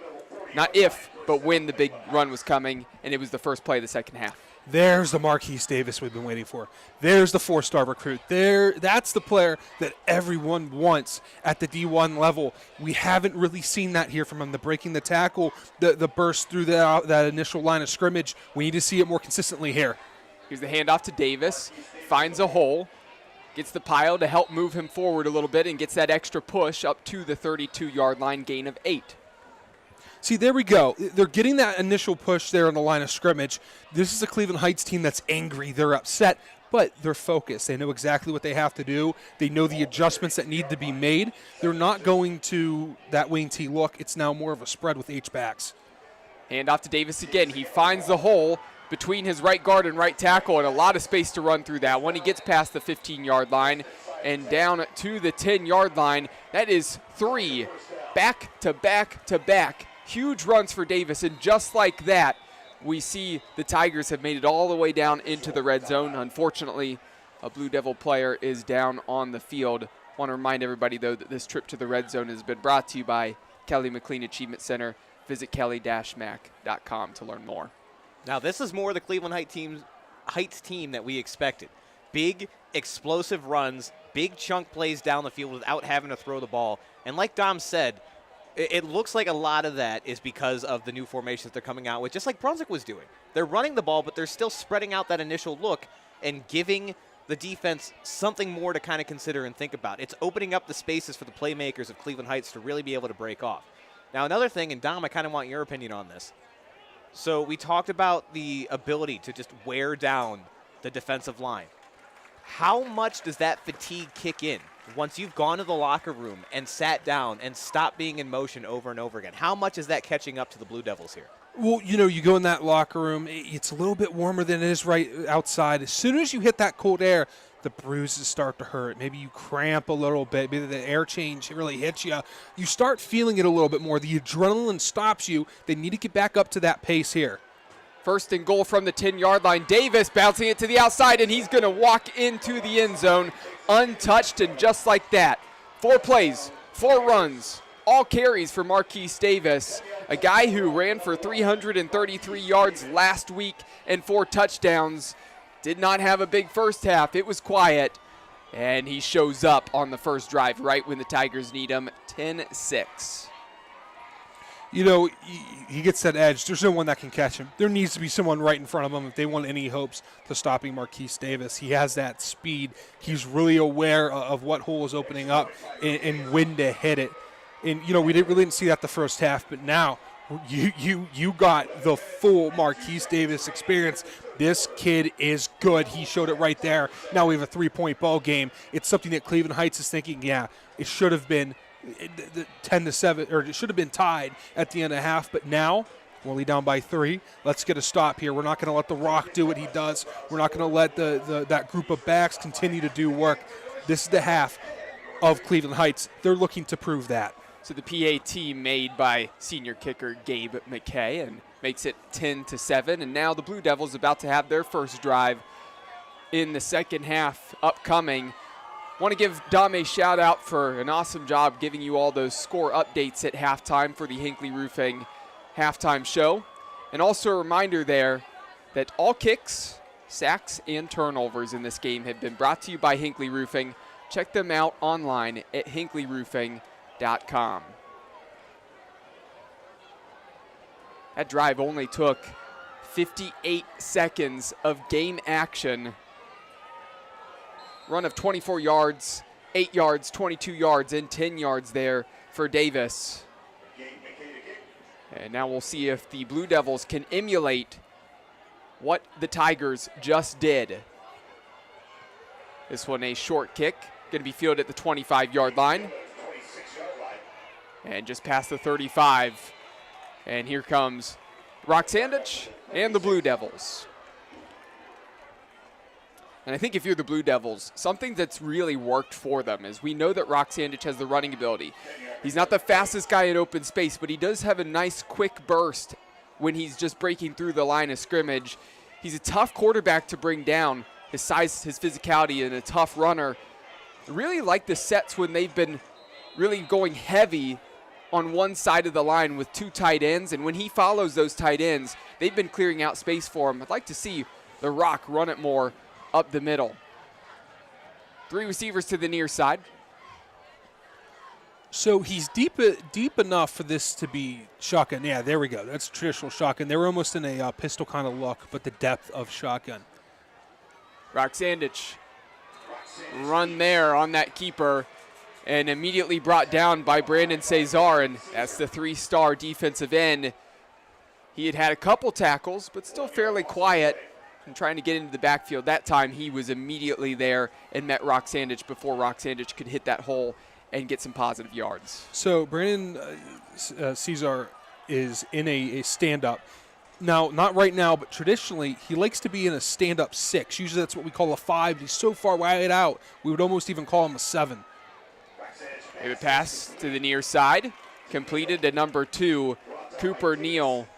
not if, but when the big run was coming, and it was the first play of the second half. There's the Marquise Davis we've been waiting for. There's the 4-star recruit. That's the player that everyone wants at the D1 level. We haven't really seen that here from him. The breaking the tackle, the burst through that initial line of scrimmage. We need to see it more consistently here. Here's the handoff to Davis. Finds a hole. Gets the pile to help move him forward a little bit and gets that extra push up to the 32-yard line, gain of 8. See, there we go. They're getting that initial push there on the line of scrimmage. This is a Cleveland Heights team that's angry. They're upset, but they're focused. They know exactly what they have to do. They know the adjustments that need to be made. They're not going to that wing T look. It's now more of a spread with H-backs. Hand off to Davis again. He finds the hole between his right guard and right tackle, and a lot of space to run through that one. He gets past the 15-yard line and down to the 10-yard line. That is 3 back-to-back-to-back huge runs for Davis, and just like that, we see the Tigers have made it all the way down into the red zone. Unfortunately, a Blue Devil player is down on the field. Want to remind everybody, though, that this trip to the red zone has been brought to you by Kelly McLean Achievement Center. Visit kelly-mac.com to learn more. Now, this is more the Cleveland Heights team that we expected. Big, explosive runs, big chunk plays down the field without having to throw the ball. And like Dom said, it looks like a lot of that is because of the new formations they're coming out with, just like Brunswick was doing. They're running the ball, but they're still spreading out that initial look and giving the defense something more to kind of consider and think about. It's opening up the spaces for the playmakers of Cleveland Heights to really be able to break off. Now, another thing, and Dom, I kind of want your opinion on this. So we talked about the ability to just wear down the defensive line. How much does that fatigue kick in once you've gone to the locker room and sat down and stopped being in motion over and over again? How much is that catching up to the Blue Devils here? Well, you go in that locker room, it's a little bit warmer than it is right outside. As soon as you hit that cold air, the bruises start to hurt. Maybe you cramp a little bit. Maybe the air change really hits you. You start feeling it a little bit more. The adrenaline stops you. They need to get back up to that pace here. First and goal from the 10-yard line. Davis bouncing it to the outside, and he's going to walk into the end zone untouched, and just like that. 4 plays, 4 runs, all carries for Marquise Davis, a guy who ran for 333 yards last week and 4 touchdowns. Did not have a big first half. It was quiet, and he shows up on the first drive right when the Tigers need him, 10-6. He gets that edge. There's no one that can catch him. There needs to be someone right in front of him if they want any hopes to stopping Marquise Davis. He has that speed. He's really aware of what hole is opening up and when to hit it. And, we didn't see that the first half, but now you got the full Marquise Davis experience. This kid is good. He showed it right there. Now we have a 3-point ball game. It's something that Cleveland Heights is thinking, it should have been 10-7, or it should have been tied at the end of the half, but now we're only down by 3. Let's get a stop here. We're not going to let the Rock do what he does. We're not going to let that group of backs continue to do work. This is the half of Cleveland Heights. They're looking to prove that. So the PAT made by senior kicker Gabe McKay and makes it 10-7, and now the Blue Devils about to have their first drive in the second half upcoming. Want to give Dom a shout out for an awesome job giving you all those score updates at halftime for the Hinckley Roofing halftime show. And also a reminder there that all kicks, sacks, and turnovers in this game have been brought to you by Hinckley Roofing. Check them out online at hinkleyroofing.com. That drive only took 58 seconds of game action. Run of 24 yards, 8 yards, 22 yards, and 10 yards there for Davis. And now we'll see if the Blue Devils can emulate what the Tigers just did. This one a short kick, going to be fielded at the 25-yard line. And just past the 35. And here comes Roxandich and the Blue Devils. And I think if you're the Blue Devils, something that's really worked for them is we know that Roxandich has the running ability. He's not the fastest guy in open space, but he does have a nice quick burst when he's just breaking through the line of scrimmage. He's a tough quarterback to bring down. His size, his physicality, and a tough runner. I really like the sets when they've been really going heavy on one side of the line with 2 tight ends, and when he follows those tight ends, they've been clearing out space for him. I'd like to see the Rock run it more up the middle. 3 receivers to the near side. So he's deep enough for this to be shotgun. Yeah, there we go. That's traditional shotgun. They were almost in a pistol kind of look, but the depth of shotgun. Roxandich run there on that keeper and immediately brought down by Brandon Cesar, and that's the 3-star defensive end. He had a couple tackles, but still fairly quiet and trying to get into the backfield. That time he was immediately there and met Roxandich before Roxandich could hit that hole and get some positive yards. So Brandon Cesar is in a stand-up. Now, not right now, but traditionally, he likes to be in a stand-up 6. Usually that's what we call a 5. He's so far wide out, we would almost even call him a 7. They would pass to the near side, completed to number 2, Cooper Neal,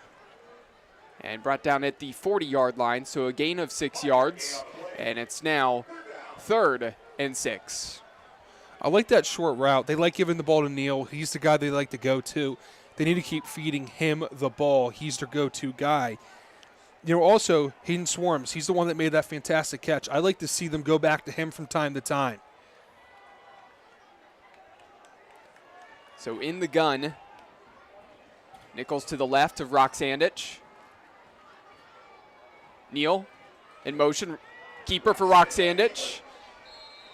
and brought down at the 40-yard line, so a gain of 6 yards, and it's now 3rd and 6. I like that short route. They like giving the ball to Neal. He's the guy they like to go to. They need to keep feeding him the ball. He's their go-to guy. Also, Hayden Swarms, he's the one that made that fantastic catch. I like to see them go back to him from time to time. So in the gun, Nichols to the left of Roxandich. Neal in motion, keeper for Roxandich.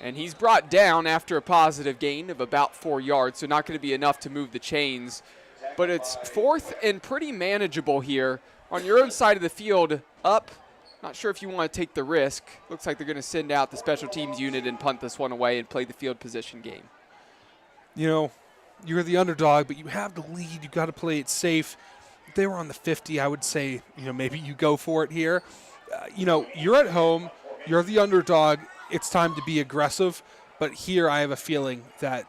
And he's brought down after a positive gain of about 4 yards, so not going to be enough to move the chains. But it's 4th and pretty manageable here. On your own side of the field, up. Not sure if you want to take the risk. Looks like they're going to send out the special teams unit and punt this one away and play the field position game. You're the underdog, but you have the lead. You got to play it safe. If they were on the 50, I would say, maybe you go for it here. You're at home. You're the underdog. It's time to be aggressive. But here I have a feeling that,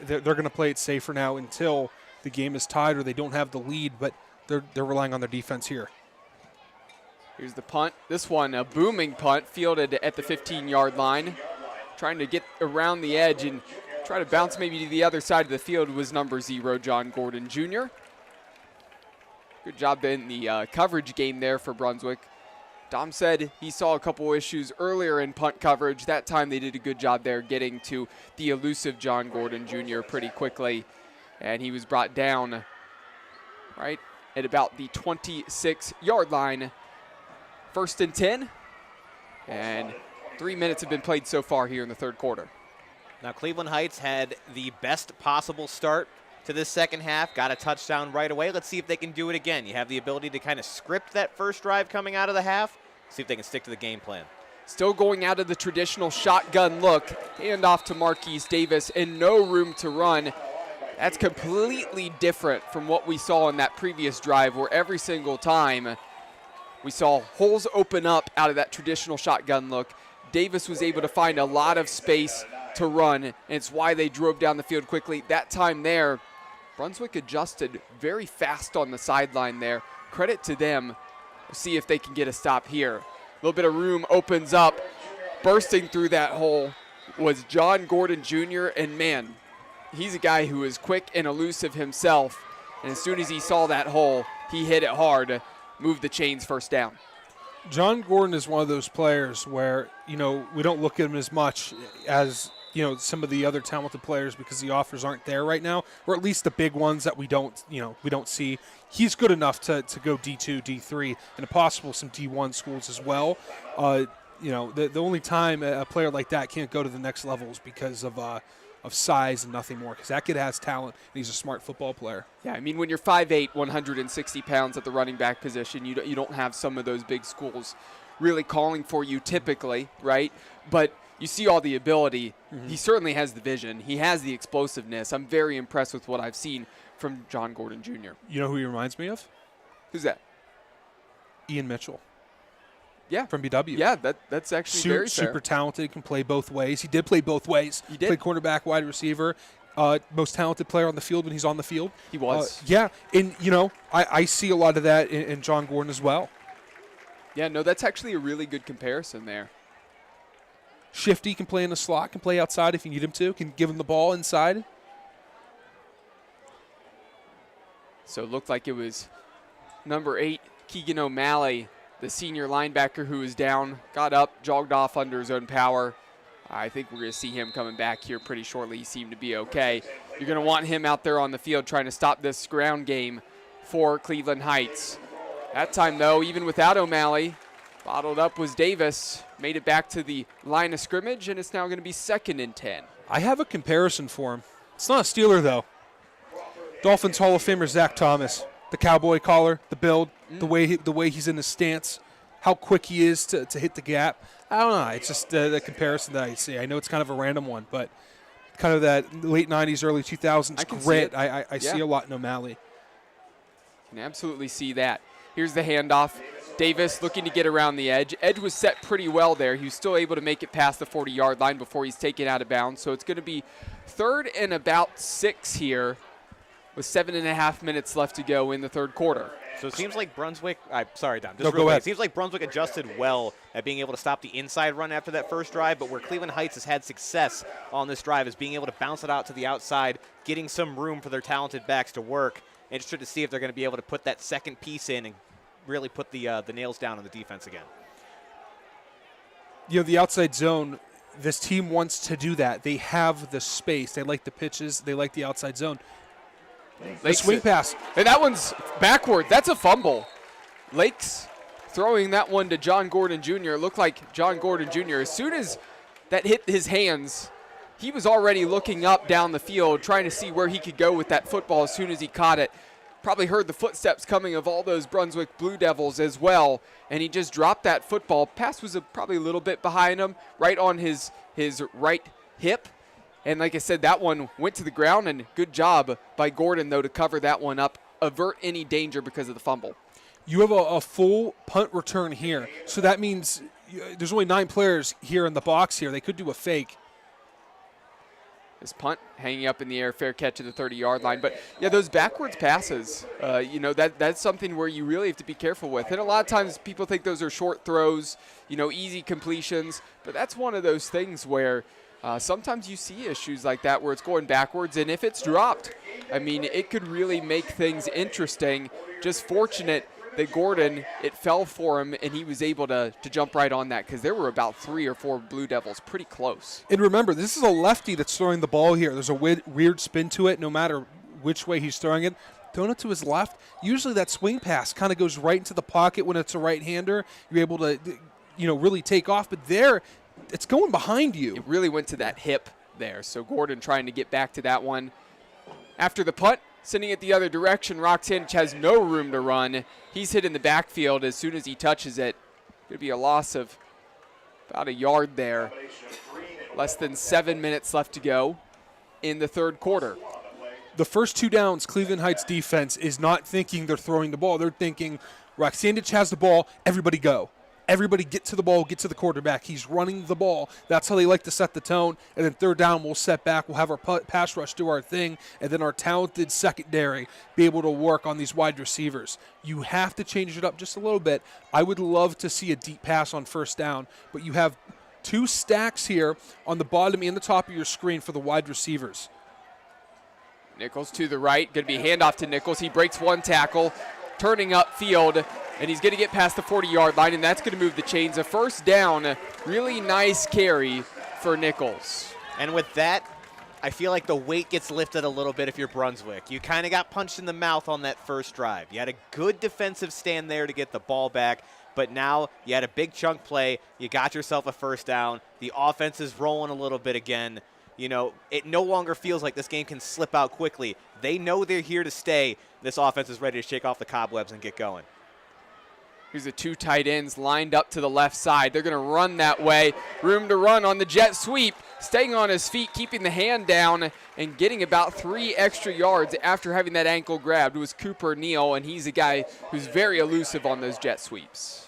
they're going to play it safe for now until the game is tied or they don't have the lead, but they're relying on their defense here. Here's the punt. This one, a booming punt, fielded at the 15-yard line. Trying to get around the edge and try to bounce maybe to the other side of the field was number 0, John Gordon Jr. Good job in the coverage game there for Brunswick. Dom said he saw a couple issues earlier in punt coverage. That time they did a good job there getting to the elusive John Gordon Jr. pretty quickly. And he was brought down right at about the 26-yard line. 1st and 10. And 3 minutes have been played so far here in the third quarter. Now Cleveland Heights had the best possible start to this second half, got a touchdown right away. Let's see if they can do it again. You have the ability to kind of script that first drive coming out of the half, see if they can stick to the game plan. Still going out of the traditional shotgun look, hand off to Marquise Davis and no room to run. That's completely different from what we saw in that previous drive where every single time we saw holes open up out of that traditional shotgun look. Davis was able to find a lot of space to run, and it's why they drove down the field quickly. That time there, Brunswick adjusted very fast on the sideline there. Credit to them. We'll see if they can get a stop here. A little bit of room opens up. Bursting through that hole was John Gordon Jr., and man, he's a guy who is quick and elusive himself, and as soon as he saw that hole, he hit it hard, moved the chains, first down. John Gordon is one of those players where, we don't look at him as much as, some of the other talented players because the offers aren't there right now, or at least the big ones that we don't see. He's good enough to go D2, D3, and possible some D1 schools as well. The only time a player like that can't go to the next level is because of size and nothing more, because that kid has talent and he's a smart football player. Yeah, I mean, when you're 5'8", 160 pounds at the running back position, you don't have some of those big schools really calling for you typically, right? But you see all the ability. Mm-hmm. He certainly has the vision. He has the explosiveness. I'm very impressed with what I've seen from John Gordon Jr. You know who he reminds me of? Who's that? Ian Mitchell. Yeah. From BW. Yeah, that's actually very fair. Super talented, can play both ways. He did play both ways. He did. Played cornerback, wide receiver. Most talented player on the field when he's on the field. He was. Yeah, and, I see a lot of that in John Gordon as well. Yeah, no, that's actually a really good comparison there. Shifty, can play in the slot, can play outside if you need him to, can give him the ball inside. So it looked like it was number 8, Keegan O'Malley, the senior linebacker who was down, got up, jogged off under his own power. I think we're going to see him coming back here pretty shortly. He seemed to be okay. You're going to want him out there on the field trying to stop this ground game for Cleveland Heights. That time, though, even without O'Malley, bottled up was Davis. Made it back to the line of scrimmage, and it's now going to be 2nd and 10. I have a comparison for him. It's not a Steeler, though. Dolphins Hall of Famer Zach Thomas. The cowboy collar, the build, the way he's in his stance, how quick he is to hit the gap. I don't know. It's just the comparison that I see. I know it's kind of a random one, but kind of that late 90s, early 2000s grit. I see a lot in O'Malley. Can absolutely see that. Here's the handoff. Davis looking to get around the edge. Edge was set pretty well there. He was still able to make it past the 40-yard line before he's taken out of bounds. So it's going to be 3rd and about 6 here with 7.5 minutes left to go in the third quarter. So it seems like Brunswick sorry, Dom. No, go ahead. It seems like Brunswick adjusted well at being able to stop the inside run after that first drive, but where Cleveland Heights has had success on this drive is being able to bounce it out to the outside, getting some room for their talented backs to work. Interested to see if they're going to be able to put that second piece in and really put the nails down on the defense again. You know, the outside zone, this team wants to do that. They have the space. They like the pitches. They like the outside zone. The swing pass. And that one's backward. That's a fumble. Lakes throwing that one to John Gordon Jr. It looked like John Gordon Jr., as soon as that hit his hands, he was already looking up down the field, trying to see where he could go with that football as soon as he caught it. Probably heard the footsteps coming of all those Brunswick Blue Devils as well, and he just dropped that football. Pass was probably a little bit behind him, right on his right hip. And like I said, that one went to the ground, and good job by Gordon, though, to cover that one up, avert any danger because of the fumble. You have a full punt return here, so that means there's only 9 players here in the box here. They could do a fake. This punt hanging up in the air, fair catch at the 30-yard line. But, yeah, those backwards passes, that's something where you really have to be careful with. And a lot of times people think those are short throws, easy completions. But that's one of those things where sometimes you see issues like that where it's going backwards. And if it's dropped, it could really make things interesting. Just fortunate that Gordon, it fell for him, and he was able to jump right on that because there were about 3 or 4 Blue Devils pretty close. And remember, this is a lefty that's throwing the ball here. There's a weird spin to it no matter which way he's throwing it. Throwing it to his left, usually that swing pass kind of goes right into the pocket when it's a right-hander. You're able to, really take off. But there, it's going behind you. It really went to that hip there. So Gordon trying to get back to that one. After the punt, sending it the other direction, Roxanich has no room to run. He's hit in the backfield as soon as he touches it. Could be a loss of about a yard there. Less than 7 minutes left to go in the third quarter. The first 2 downs, Cleveland Heights defense is not thinking they're throwing the ball. They're thinking, Roxanich has the ball, everybody go. Everybody get to the ball, get to the quarterback. He's running the ball. That's how they like to set the tone. And then third down, we'll set back. We'll have our pass rush do our thing. And then our talented secondary be able to work on these wide receivers. You have to change it up just a little bit. I would love to see a deep pass on first down. But you have 2 stacks here on the bottom and the top of your screen for the wide receivers. Nichols to the right. Going to be handoff to Nichols. He breaks 1 tackle, turning upfield. And he's going to get past the 40-yard line, and that's going to move the chains. A first down, really nice carry for Nichols. And with that, I feel like the weight gets lifted a little bit if you're Brunswick. You kind of got punched in the mouth on that first drive. You had a good defensive stand there to get the ball back, but now you had a big chunk play. You got yourself a first down. The offense is rolling a little bit again. It no longer feels like this game can slip out quickly. They know they're here to stay. This offense is ready to shake off the cobwebs and get going. Here's the 2 tight ends lined up to the left side. They're going to run that way. Room to run on the jet sweep. Staying on his feet, keeping the hand down, and getting about 3 extra yards after having that ankle grabbed was Cooper Neal, and he's a guy who's very elusive on those jet sweeps.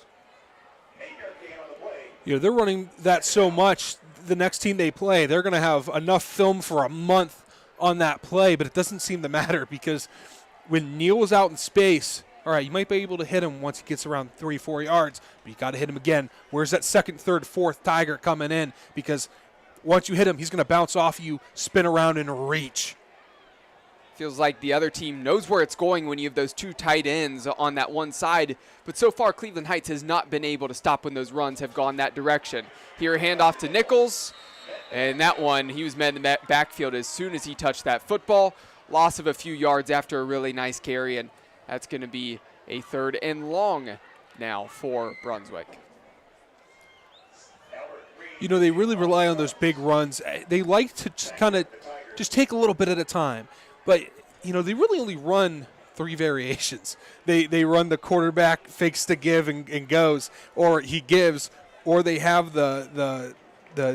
They're running that so much. The next team they play, they're going to have enough film for a month on that play, but it doesn't seem to matter because when Neal was out in space, all right, you might be able to hit him once he gets around 3-4 yards, but you got to hit him again. Where's that second, third, fourth Tiger coming in? Because once you hit him, he's going to bounce off you, spin around, and reach. Feels like the other team knows where it's going when you have those 2 tight ends on that one side. But so far, Cleveland Heights has not been able to stop when those runs have gone that direction. Here, a handoff to Nichols. And that one, he was met in the backfield as soon as he touched that football. Loss of a few yards after a really nice carry, and that's going to be a 3rd and long now for Brunswick. They really rely on those big runs. They like to kind of just take a little bit at a time. But, they really only run 3 variations. They run the quarterback fakes to give and goes, or he gives, or they have the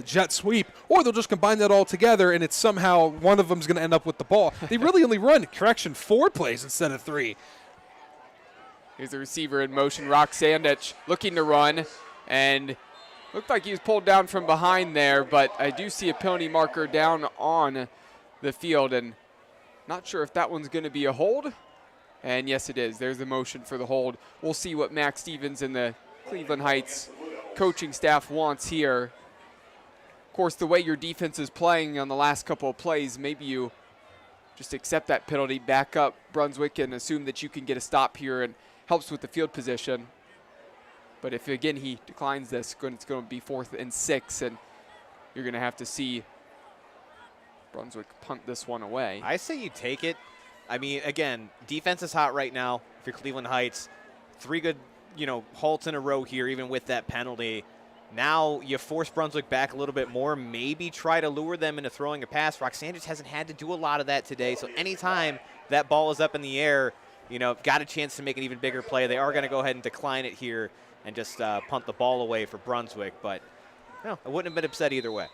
jet sweep, or they'll just combine that all together, and it's somehow one of them's going to end up with the ball. They really only run, 4 plays instead of 3. Here's the receiver in motion, Rock Sandich, looking to run, and looked like he was pulled down from behind there, but I do see a penalty marker down on the field, and not sure if that one's going to be a hold. And yes, it is. There's the motion for the hold. We'll see what Max Stevens and the Cleveland Heights coaching staff wants here. Of course, the way your defense is playing on the last couple of plays, maybe you just accept that penalty, back up Brunswick, and assume that you can get a stop here and helps with the field position. But if, again, he declines this, it's going to be 4th and 6, and you're going to have to see Brunswick punt this one away. I say you take it. I mean, again, defense is hot right now for Cleveland Heights. 3 good, halts in a row here, even with that penalty. Now you force Brunswick back a little bit more, maybe try to lure them into throwing a pass. Rock Sanders hasn't had to do a lot of that today, so anytime that ball is up in the air, got a chance to make an even bigger play. They are going to go ahead and decline it here and just punt the ball away for Brunswick, but no, I wouldn't have been upset either way.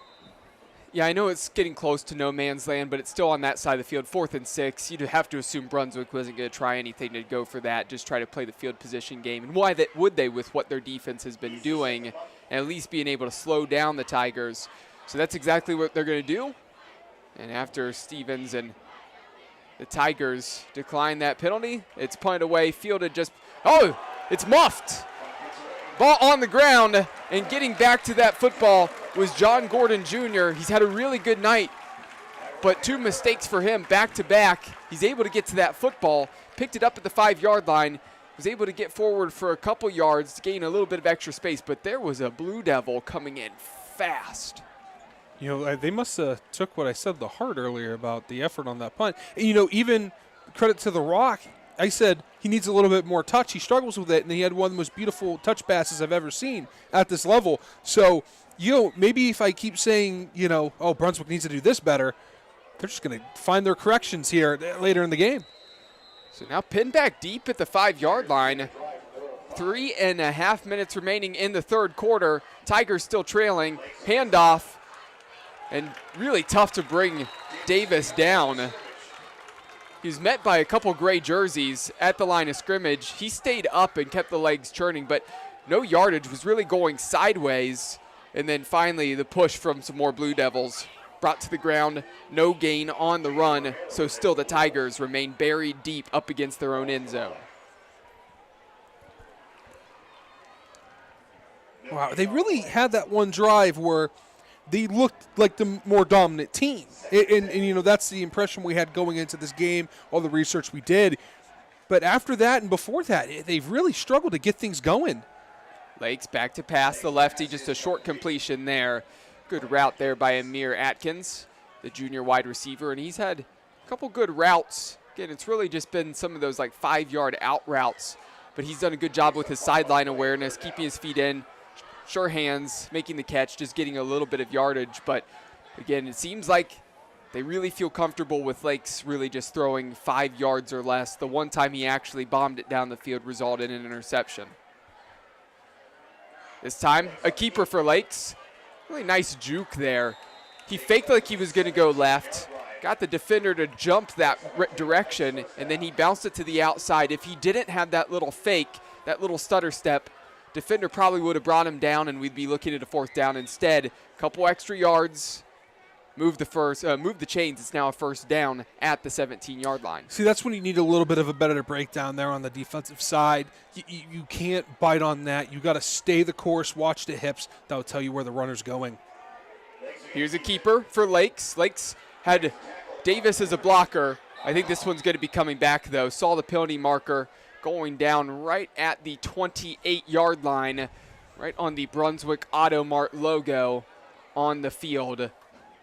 Yeah, I know it's getting close to no man's land, but it's still on that side of the field, 4th and 6. You'd have to assume Brunswick wasn't going to try anything to go for that, just try to play the field position game. And why would they with what their defense has been doing, and at least being able to slow down the Tigers? So that's exactly what they're going to do. And after Stevens and the Tigers decline that penalty, it's punted away, fielded it's muffed. Ball on the ground, and getting back to that football was John Gordon Jr. He's had a really good night, but 2 mistakes for him back-to-back. He's able to get to that football, picked it up at the 5-yard line, was able to get forward for a couple yards to gain a little bit of extra space, but there was a Blue Devil coming in fast. They must have took what I said to heart earlier about the effort on that punt. Even credit to the Rock, I said he needs a little bit more touch. He struggles with it, and he had one of the most beautiful touch passes I've ever seen at this level. So, maybe if I keep saying, Brunswick needs to do this better, they're just going to find their corrections here later in the game. So now pinned back deep at the 5-yard line. 3.5 minutes remaining in the third quarter. Tigers still trailing. Handoff, and really tough to bring Davis down. He was met by a couple gray jerseys at the line of scrimmage. He stayed up and kept the legs churning, but no yardage, was really going sideways. And then finally the push from some more Blue Devils brought to the ground, no gain on the run, so still the Tigers remain buried deep up against their own end zone. Wow, they really had that one drive where they looked like the more dominant team. And that's the impression we had going into this game, all the research we did. But after that and before that, they've really struggled to get things going. Lakes back to pass the lefty, just a short completion there. Good route there by Amir Atkins, the junior wide receiver, and he's had a couple good routes. Again, it's really just been some of those 5-yard out routes, but he's done a good job with his sideline awareness, keeping his feet in, sure hands, making the catch, just getting a little bit of yardage. But again, it seems like they really feel comfortable with Lakes really just throwing 5 yards or less. The one time he actually bombed it down the field resulted in an interception. This time, a keeper for Lakes. Really nice juke there. He faked like he was going to go left, got the defender to jump that direction, and then he bounced it to the outside. If he didn't have that little fake, that little stutter step, defender probably would have brought him down, and we'd be looking at a 4th down instead. A couple extra yards, move the chains. It's now a 1st down at the 17-yard line. See, that's when you need a little bit of a better breakdown there on the defensive side. You can't bite on that. You got to stay the course, watch the hips. That will tell you where the runner's going. Here's a keeper for Lakes. Lakes had Davis as a blocker. I think this one's going to be coming back, though. Saw the penalty marker going down right at the 28-yard line, right on the Brunswick Auto Mart logo on the field,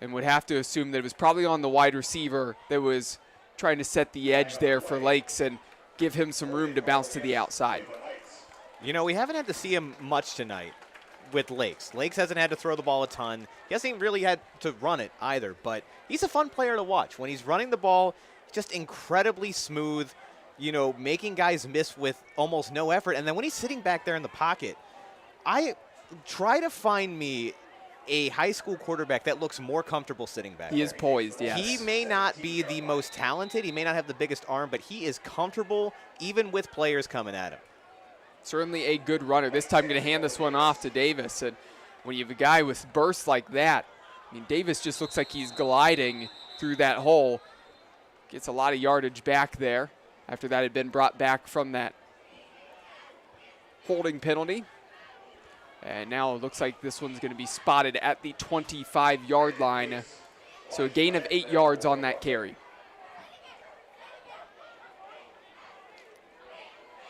and would have to assume that it was probably on the wide receiver that was trying to set the edge there for Lakes and give him some room to bounce to the outside. We haven't had to see him much tonight with Lakes. Lakes hasn't had to throw the ball a ton. He hasn't really had to run it either, but he's a fun player to watch. When he's running the ball, just incredibly smooth, making guys miss with almost no effort. And then when he's sitting back there in the pocket, I try to find me a high school quarterback that looks more comfortable sitting back. He is poised, yes. He may not be the most talented. He may not have the biggest arm, but he is comfortable even with players coming at him. Certainly a good runner. This time going to hand this one off to Davis. And when you have a guy with bursts like that, I mean, Davis just looks like he's gliding through that hole. Gets a lot of yardage back there after that had been brought back from that holding penalty. And now it looks like this one's going to be spotted at the 25-yard line. So a gain of 8 yards on that carry.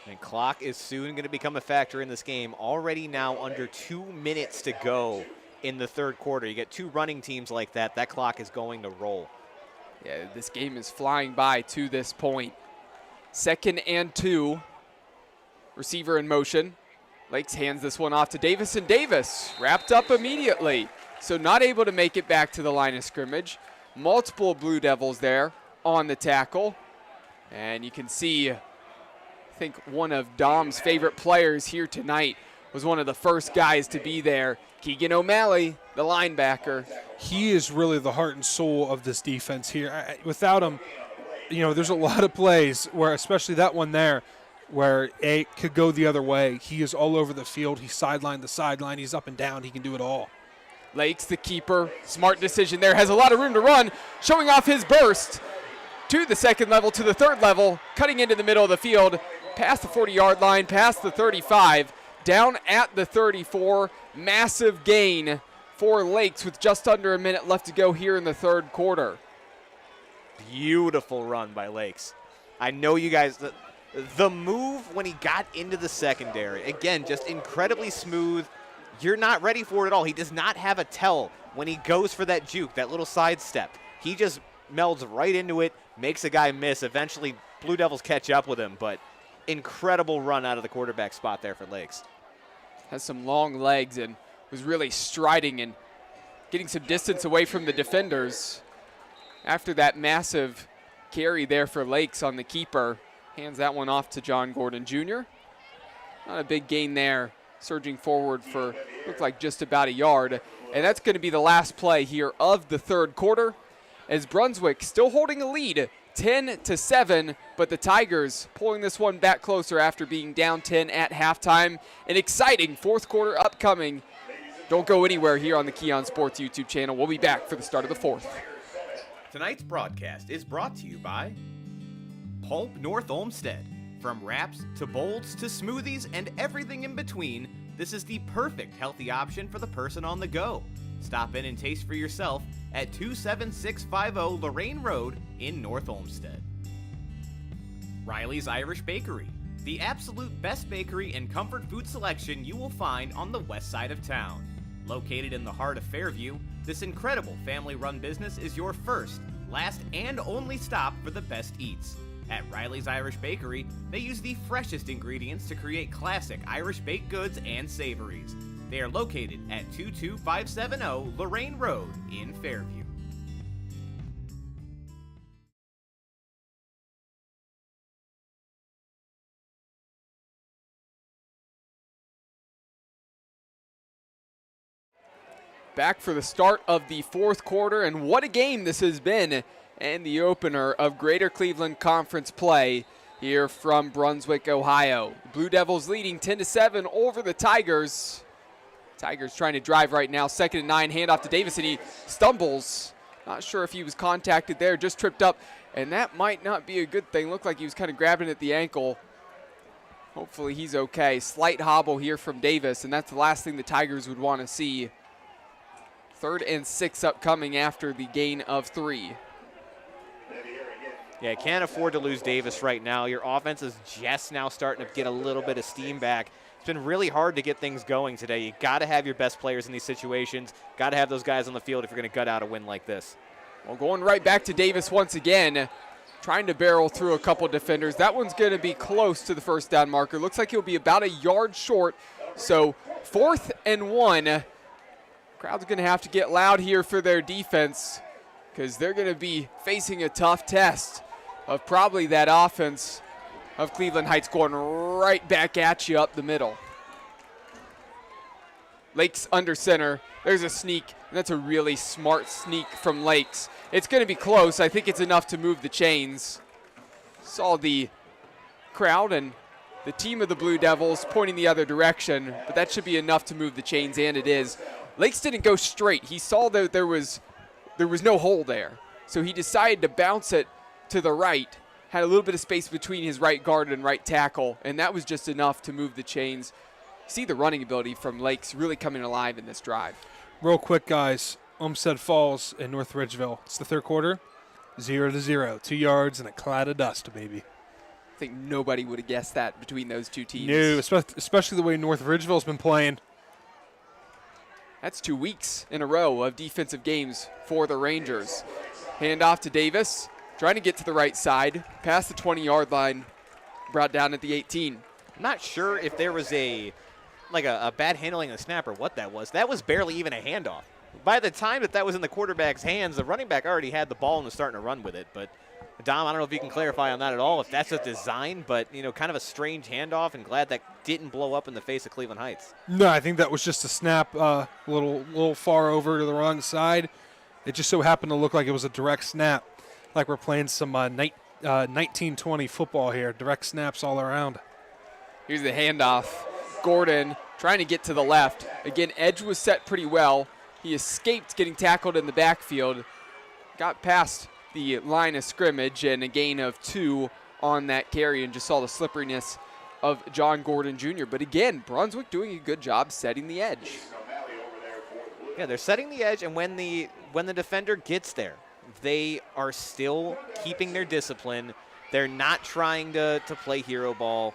And clock is soon going to become a factor in this game. Already now under 2 minutes to go in the third quarter. You get two running teams like that, that clock is going to roll. Yeah, this game is flying by to this point. 2nd and 2. Receiver in motion. Lakes hands this one off to Davis, and Davis wrapped up immediately. So not able to make it back to the line of scrimmage. Multiple Blue Devils there on the tackle. And you can see, I think one of Dom's favorite players here tonight was one of the first guys to be there. Keegan O'Malley, the linebacker. He is really the heart and soul of this defense here. Without him, there's a lot of plays where, especially that one there, where it could go the other way. He is all over the field. He's sideline to sideline. He's up and down. He can do it all. Lakes, the keeper, smart decision there. Has a lot of room to run, showing off his burst to the second level, to the third level, cutting into the middle of the field, past the 40-yard line, past the 35, down at the 34. Massive gain for Lakes with just under a minute left to go here in the third quarter. Beautiful run by Lakes. I know you guys, the move when he got into the secondary, again, just incredibly smooth. You're not ready for it at all. He does not have a tell when he goes for that juke, that little sidestep. He just melds right into it, makes a guy miss. Eventually, Blue Devils catch up with him, but incredible run out of the quarterback spot there for Lakes. Has some long legs and was really striding and getting some distance away from the defenders. After that massive carry there for Lakes on the keeper, hands that one off to John Gordon Jr. Not a big gain there, surging forward for, looked like just about a yard. And that's going to be the last play here of the third quarter, as Brunswick still holding a lead, 10-7, but the Tigers pulling this one back closer after being down 10 at halftime. An exciting fourth quarter upcoming. Don't go anywhere here on the Keon Sports YouTube channel. We'll be back for the start of the fourth. Tonight's broadcast is brought to you by Pulp North Olmsted. From wraps to bowls to smoothies and everything in between, this is the perfect healthy option for the person on the go. Stop in and taste for yourself at 27650 Lorraine Road in North Olmsted. Riley's Irish Bakery, the absolute best bakery and comfort food selection you will find on the west side of town. Located in the heart of Fairview, this incredible family-run business is your first, last, and only stop for the best eats. At Riley's Irish Bakery, they use the freshest ingredients to create classic Irish baked goods and savories. They are located at 22570 Lorraine Road in Fairview. Back for the start of the fourth quarter, and what a game this has been, and the opener of Greater Cleveland Conference play here from Brunswick, Ohio. Blue Devils leading 10-7 over the Tigers. Tigers trying to drive right now, 2nd and 9, handoff to Davis, and he stumbles. Not sure if he was contacted there, just tripped up, and that might not be a good thing. Looked like he was kind of grabbing at the ankle. Hopefully he's okay. Slight hobble here from Davis, and that's the last thing the Tigers would want to see. 3rd and 6 upcoming after the gain of 3. Yeah, can't afford to lose Davis right now. Your offense is just now starting to get a little bit of steam back. It's been really hard to get things going today. You got to have your best players in these situations. Got to have those guys on the field if you're going to gut out a win like this. Well, going right back to Davis once again, trying to barrel through a couple defenders. That one's going to be close to the first down marker. Looks like he'll be about a yard short. So 4th and 1. Crowd's going to have to get loud here for their defense, because they're going to be facing a tough test of probably that offense of Cleveland Heights going right back at you up the middle. Lakes under center. There's a sneak. And that's a really smart sneak from Lakes. It's going to be close. I think it's enough to move the chains. Saw the crowd and the team of the Blue Devils pointing the other direction, but that should be enough to move the chains, and it is. Lakes didn't go straight. He saw that there was no hole there, so he decided to bounce it to the right, had a little bit of space between his right guard and right tackle, and that was just enough to move the chains. See the running ability from Lakes really coming alive in this drive. Real quick, guys. Olmsted Falls and North Ridgeville. It's the third quarter. 0-0. 2 yards and a cloud of dust, baby. I think nobody would have guessed that between those two teams. No, especially the way North Ridgeville's been playing. That's 2 weeks in a row of defensive games for the Rangers. Hand off to Davis, trying to get to the right side, past the 20-yard line, brought down at the 18. I'm not sure if there was a bad handling of the snap or what that was. That was barely even a handoff. By the time that was in the quarterback's hands, the running back already had the ball and was starting to run with it. But Dom, I don't know if you can clarify on that at all, if that's a design, but, kind of a strange handoff, and glad that didn't blow up in the face of Cleveland Heights. No, I think that was just a snap a little far over to the wrong side. It just so happened to look like it was a direct snap, like we're playing some 1920 football here. Direct snaps all around. Here's the handoff. Gordon trying to get to the left. Again, edge was set pretty well. He escaped getting tackled in the backfield, got past the line of scrimmage, and a gain of 2 on that carry, and just saw the slipperiness of John Gordon Jr. But again, Brunswick doing a good job setting the edge. Yeah, they're setting the edge, and when the defender gets there, they are still keeping their discipline. They're not trying to play hero ball.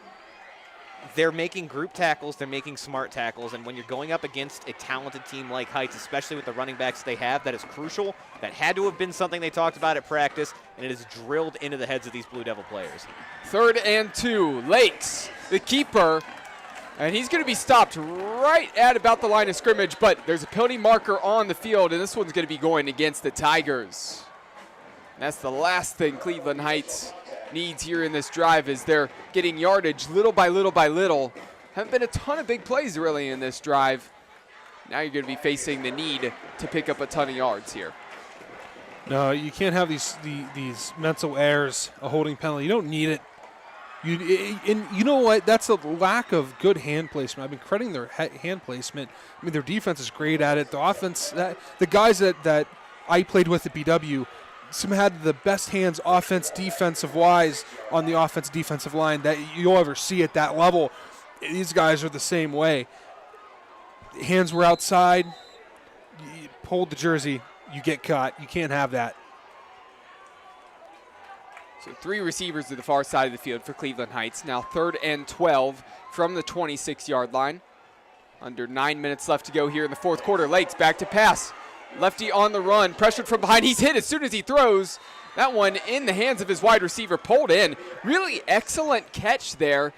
They're making group tackles. They're making smart tackles. And when you're going up against a talented team like Heights, especially with the running backs they have, that is crucial. That had to have been something they talked about at practice, and it is drilled into the heads of these Blue Devil players. 3rd and 2. Lakes, the keeper, and he's going to be stopped right at about the line of scrimmage, but there's a penalty marker on the field, and this one's going to be going against the Tigers. And that's the last thing Cleveland Heights needs here in this drive, as they're getting yardage little by little by little. Haven't been a ton of big plays really in this drive. Now you're going to be facing the need to pick up a ton of yards here. No, you can't have these mental errors, a holding penalty. You don't need it. And you know what? That's a lack of good hand placement. I've been crediting their hand placement. I mean, their defense is great at it. The offense, the guys that I played with at BW, some had the best hands offense defensive wise on the offense defensive line that you'll ever see at that level. These guys are the same way. Hands were outside. You pulled the jersey, you get caught. You can't have that. So 3 receivers to the far side of the field for Cleveland Heights. Now 3rd and 12 from the 26-yard line. Under 9 minutes left to go here in the 4th quarter. Lakes back to pass. Lefty on the run, pressured from behind. He's hit as soon as he throws. That one in the hands of his wide receiver, pulled in. Really excellent catch there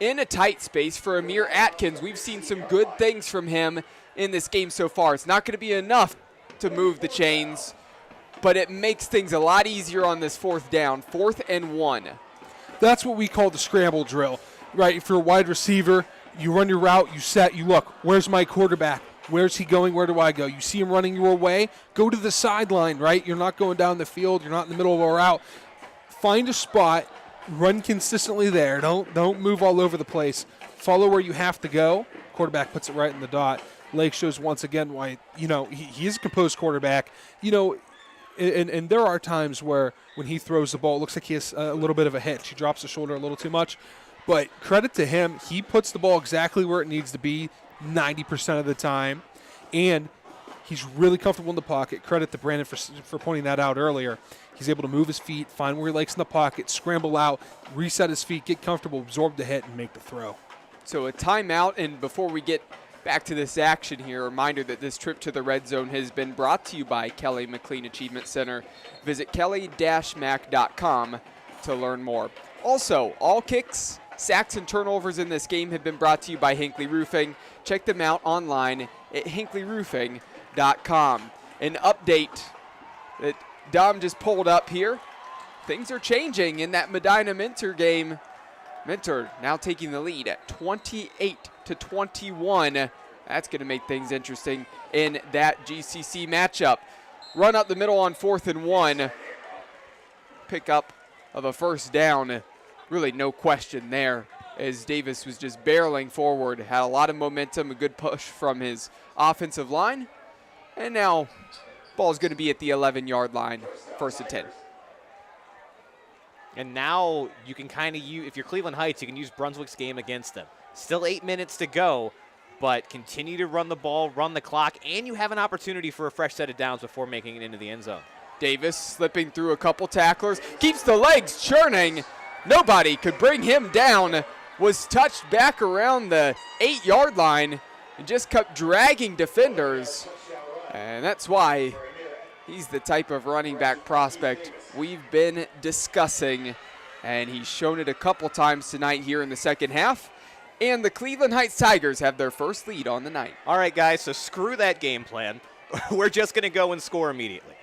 in a tight space for Amir Atkins. We've seen some good things from him in this game so far. It's not going to be enough to move the chains, but it makes things a lot easier on this 4th down. 4th and 1. That's what we call the scramble drill, right? If you're a wide receiver, you run your route, you set, you look, where's my quarterback? Where's he going? Where do I go? You see him running your way, go to the sideline, right? You're not going down the field. You're not in the middle of a route. Find a spot, run consistently there. Don't move all over the place. Follow where you have to go. Quarterback puts it right in the dot. Lake shows once again why, he is a composed quarterback. And there are times where when he throws the ball, it looks like he has a little bit of a hitch. He drops the shoulder a little too much. But credit to him, he puts the ball exactly where it needs to be 90% of the time. And he's really comfortable in the pocket. Credit to Brandon for pointing that out earlier. He's able to move his feet, find where he likes in the pocket, scramble out, reset his feet, get comfortable, absorb the hit, and make the throw. So a timeout, and before we get back to this action here, a reminder that this trip to the Red Zone has been brought to you by Kelly McLean Achievement Center. Visit kelly-mac.com to learn more. Also, all kicks, sacks, and turnovers in this game have been brought to you by Hinckley Roofing. Check them out online at hinkleyroofing.com. An update that Dom just pulled up here. Things are changing in that Medina-Minter game. Minter now taking the lead at 28-21 That's going to make things interesting in that GCC matchup. Run up the middle on 4th and 1. Pick up of a first down. Really no question there, as Davis was just barreling forward. Had a lot of momentum, a good push from his offensive line. And now ball's going to be at the 11-yard line, 1st and 10. And now you can kind of use, if you're Cleveland Heights, you can use Brunswick's game against them. Still 8 minutes to go, but continue to run the ball, run the clock, and you have an opportunity for a fresh set of downs before making it into the end zone. Davis slipping through a couple tacklers, keeps the legs churning. Nobody could bring him down. Was touched back around the 8-yard line and just kept dragging defenders. And that's why he's the type of running back prospect we've been discussing. And he's shown it a couple times tonight here in the second half. And the Cleveland Heights Tigers have their first lead on the night. All right, guys, so screw that game plan. We're just going to go and score immediately.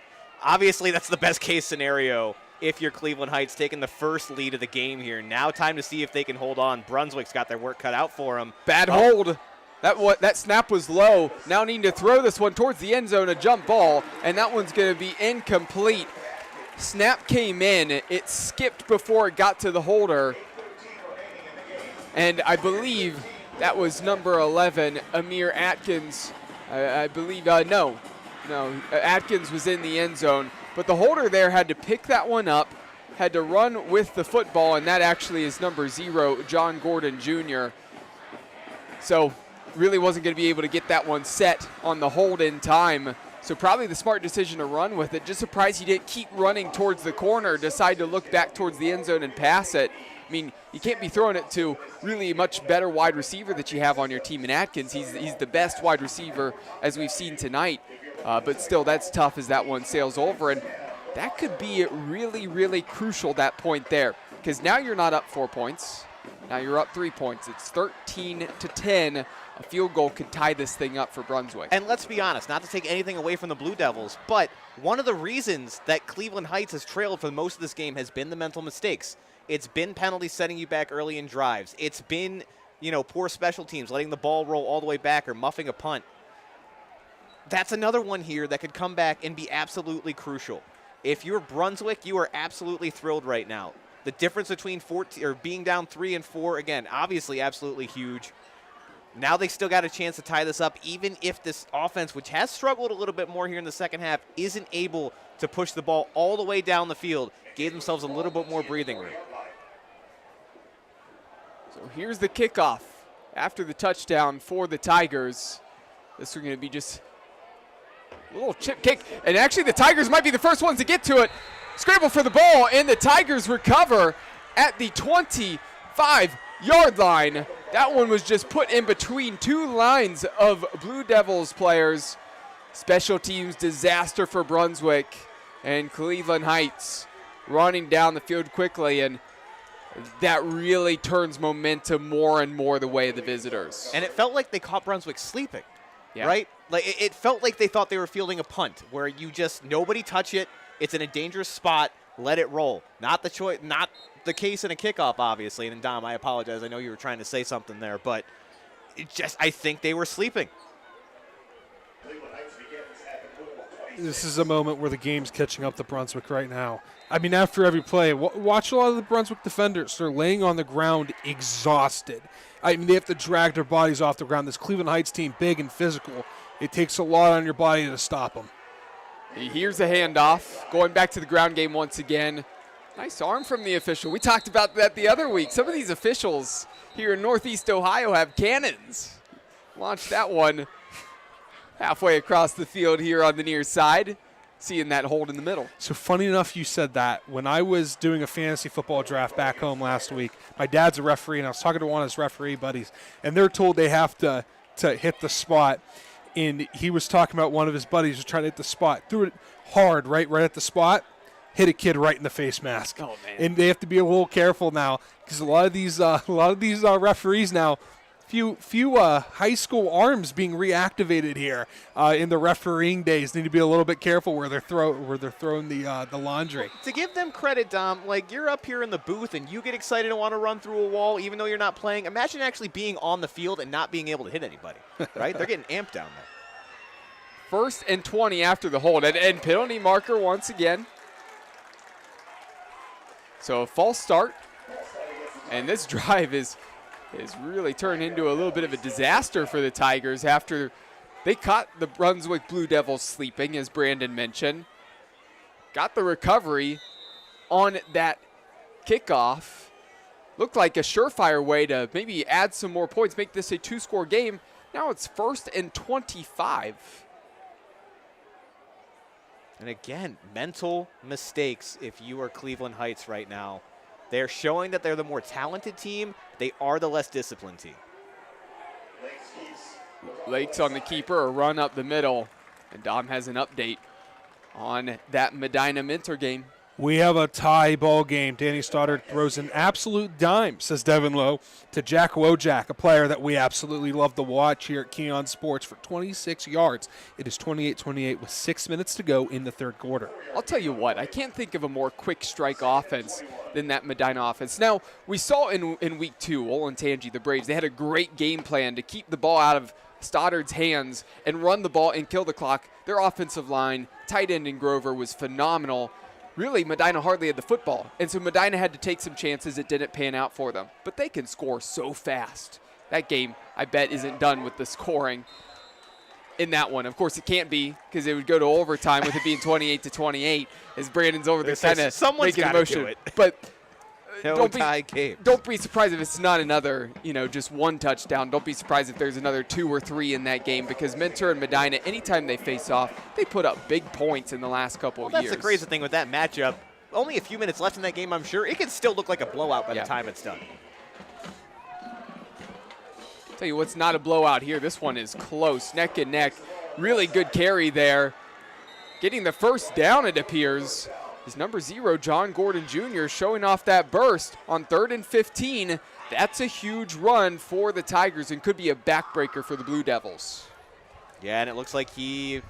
Obviously, that's the best case scenario if you're Cleveland Heights, taking the first lead of the game here. Now time to see if they can hold on. Brunswick's got their work cut out for them. Bad hold. That snap was low. Now needing to throw this one towards the end zone, a jump ball, and that one's going to be incomplete. Snap came in. It skipped before it got to the holder. And I believe that was number 11, Amir Atkins. I believe, no, Atkins was in the end zone. But the holder there had to pick that one up, had to run with the football, and that actually is number 0, John Gordon Jr. So really wasn't going to be able to get that one set on the hold in time. So probably the smart decision to run with it. Just surprised he didn't keep running towards the corner, decide to look back towards the end zone and pass it. I mean, you can't be throwing it to really a much better wide receiver that you have on your team in Atkins. He's the best wide receiver as we've seen tonight. But still, that's tough as that one sails over. And that could be really, really crucial, that point there. Because now you're not up 4 points. Now you're up 3 points. It's 13-10. A field goal could tie this thing up for Brunswick. And let's be honest, not to take anything away from the Blue Devils, but one of the reasons that Cleveland Heights has trailed for most of this game has been the mental mistakes. It's been penalties setting you back early in drives. It's been, poor special teams, letting the ball roll all the way back or muffing a punt. That's another one here that could come back and be absolutely crucial. If you're Brunswick, you are absolutely thrilled right now. The difference between being down 3 and 4, again, obviously absolutely huge. Now they still got a chance to tie this up, even if this offense, which has struggled a little bit more here in the second half, isn't able to push the ball all the way down the field, gave themselves a little bit more breathing room. So here's the kickoff after the touchdown for the Tigers. This is going to be just a little chip kick, and actually the Tigers might be the first ones to get to it. Scramble for the ball, and the Tigers recover at the 25-yard line. That one was just put in between two lines of Blue Devils players. Special teams disaster for Brunswick, and Cleveland Heights running down the field quickly, and that really turns momentum more and more the way of the visitors. And it felt like they caught Brunswick sleeping. Yeah. Right? Like it felt like they thought they were fielding a punt where you just nobody touch it. It's in a dangerous spot. Let it roll. Not the case in a kickoff, obviously. And Dom, I apologize. I know you were trying to say something there, but I think they were sleeping. This is a moment where the game's catching up to Brunswick right now. I mean, after every play, watch a lot of the Brunswick defenders. They're laying on the ground exhausted. I mean, they have to drag their bodies off the ground. This Cleveland Heights team, big and physical. It takes a lot on your body to stop them. Here's a handoff. Going back to the ground game once again. Nice arm from the official. We talked about that the other week. Some of these officials here in Northeast Ohio have cannons. Launch that one halfway across the field here on the near side. Seeing that hold in the middle. So funny enough you said that. When I was doing a fantasy football draft back home last week, my dad's a referee, and I was talking to one of his referee buddies, and they're told they have to hit the spot. And he was talking about one of his buddies who tried to hit the spot. Threw it hard right at the spot. Hit a kid right in the face mask. Oh, man. And they have to be a little careful now because a lot of these referees now few high school arms being reactivated here in the refereeing days. Need to be a little bit careful where they're throwing the laundry. To give them credit, Dom, like you're up here in the booth and you get excited and want to run through a wall even though you're not playing. Imagine actually being on the field and not being able to hit anybody, right? They're getting amped down there. 1st and 20 after the hold, and penalty marker once again. So a false start, and this drive is really turned into a little bit of a disaster for the Tigers after they caught the Brunswick Blue Devils sleeping, as Brandon mentioned. Got the recovery on that kickoff. Looked like a surefire way to maybe add some more points, make this a 2-score game. Now it's 1st and 25. And again, mental mistakes if you are Cleveland Heights right now. They're showing that they're the more talented team. They are the less disciplined team. Lakes on the keeper, a run up the middle. And Dom has an update on that Medina Minter game. We have a tie ball game. Danny Stoddard throws an absolute dime, says Devin Lowe, to Jack Wojak, a player that we absolutely love to watch here at Keon Sports, for 26 yards. It is 28-28 with 6 minutes to go in the third quarter. I'll tell you what, I can't think of a more quick strike offense than that Medina offense. Now, we saw in week 2, Olentangy, the Braves, they had a great game plan to keep the ball out of Stoddard's hands and run the ball and kill the clock. Their offensive line, tight end and Grover, was phenomenal. Really, Medina hardly had the football, and so Medina had to take some chances. It didn't pan out for them, but they can score so fast. That game, I bet, isn't done with the scoring in that one. Of course, it can't be, because it would go to overtime with it being 28-28, as Brandon's over there kind of making a motion. Do it. But Don't be surprised if it's not another, just one touchdown. Don't be surprised if there's another 2 or 3 in that game, because Minter and Medina, anytime they face off, they put up big points in the last couple of years. That's the crazy thing with that matchup. Only a few minutes left in that game, I'm sure. It could still look like a blowout by the time it's done. Tell you what's not a blowout here. This one is close, neck and neck. Really good carry there. Getting the first down, it appears, is number 0, John Gordon Jr., showing off that burst on 3rd and 15. That's a huge run for the Tigers and could be a backbreaker for the Blue Devils. Yeah, and it looks like he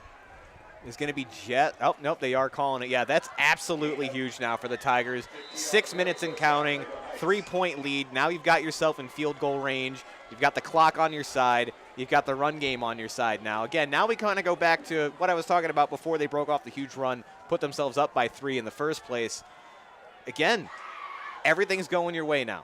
is going to be oh, nope, they are calling it. Yeah, that's absolutely huge now for the Tigers. 6 minutes and counting, 3-point lead. Now you've got yourself in field goal range. You've got the clock on your side. You've got the run game on your side now. Again, now we kind of go back to what I was talking about before they broke off the huge run, put themselves up by 3 in the first place. Again, everything's going your way now.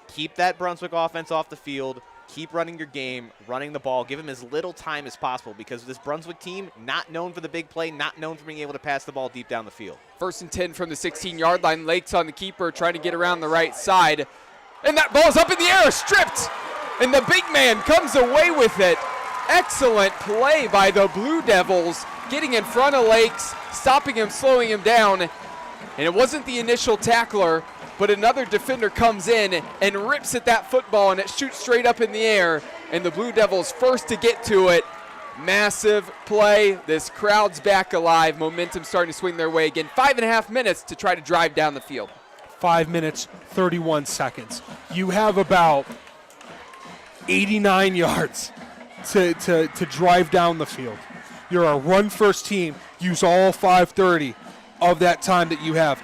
Keep that Brunswick offense off the field. Keep running your game, running the ball. Give them as little time as possible, because this Brunswick team, not known for the big play, not known for being able to pass the ball deep down the field. 1st and 10 from the 16-yard line. Lakes on the keeper, trying to get around the right side. And that ball's up in the air, stripped. And the big man comes away with it. Excellent play by the Blue Devils, getting in front of Lakes, stopping him, slowing him down. And it wasn't the initial tackler, but another defender comes in and rips at that football, and it shoots straight up in the air. And the Blue Devils first to get to it. Massive play. This crowd's back alive. Momentum starting to swing their way again. 5.5 minutes to try to drive down the field. 5 minutes, 31 seconds. You have about 89 yards to drive down the field. You're a run-first team. Use all 5:30 of that time that you have.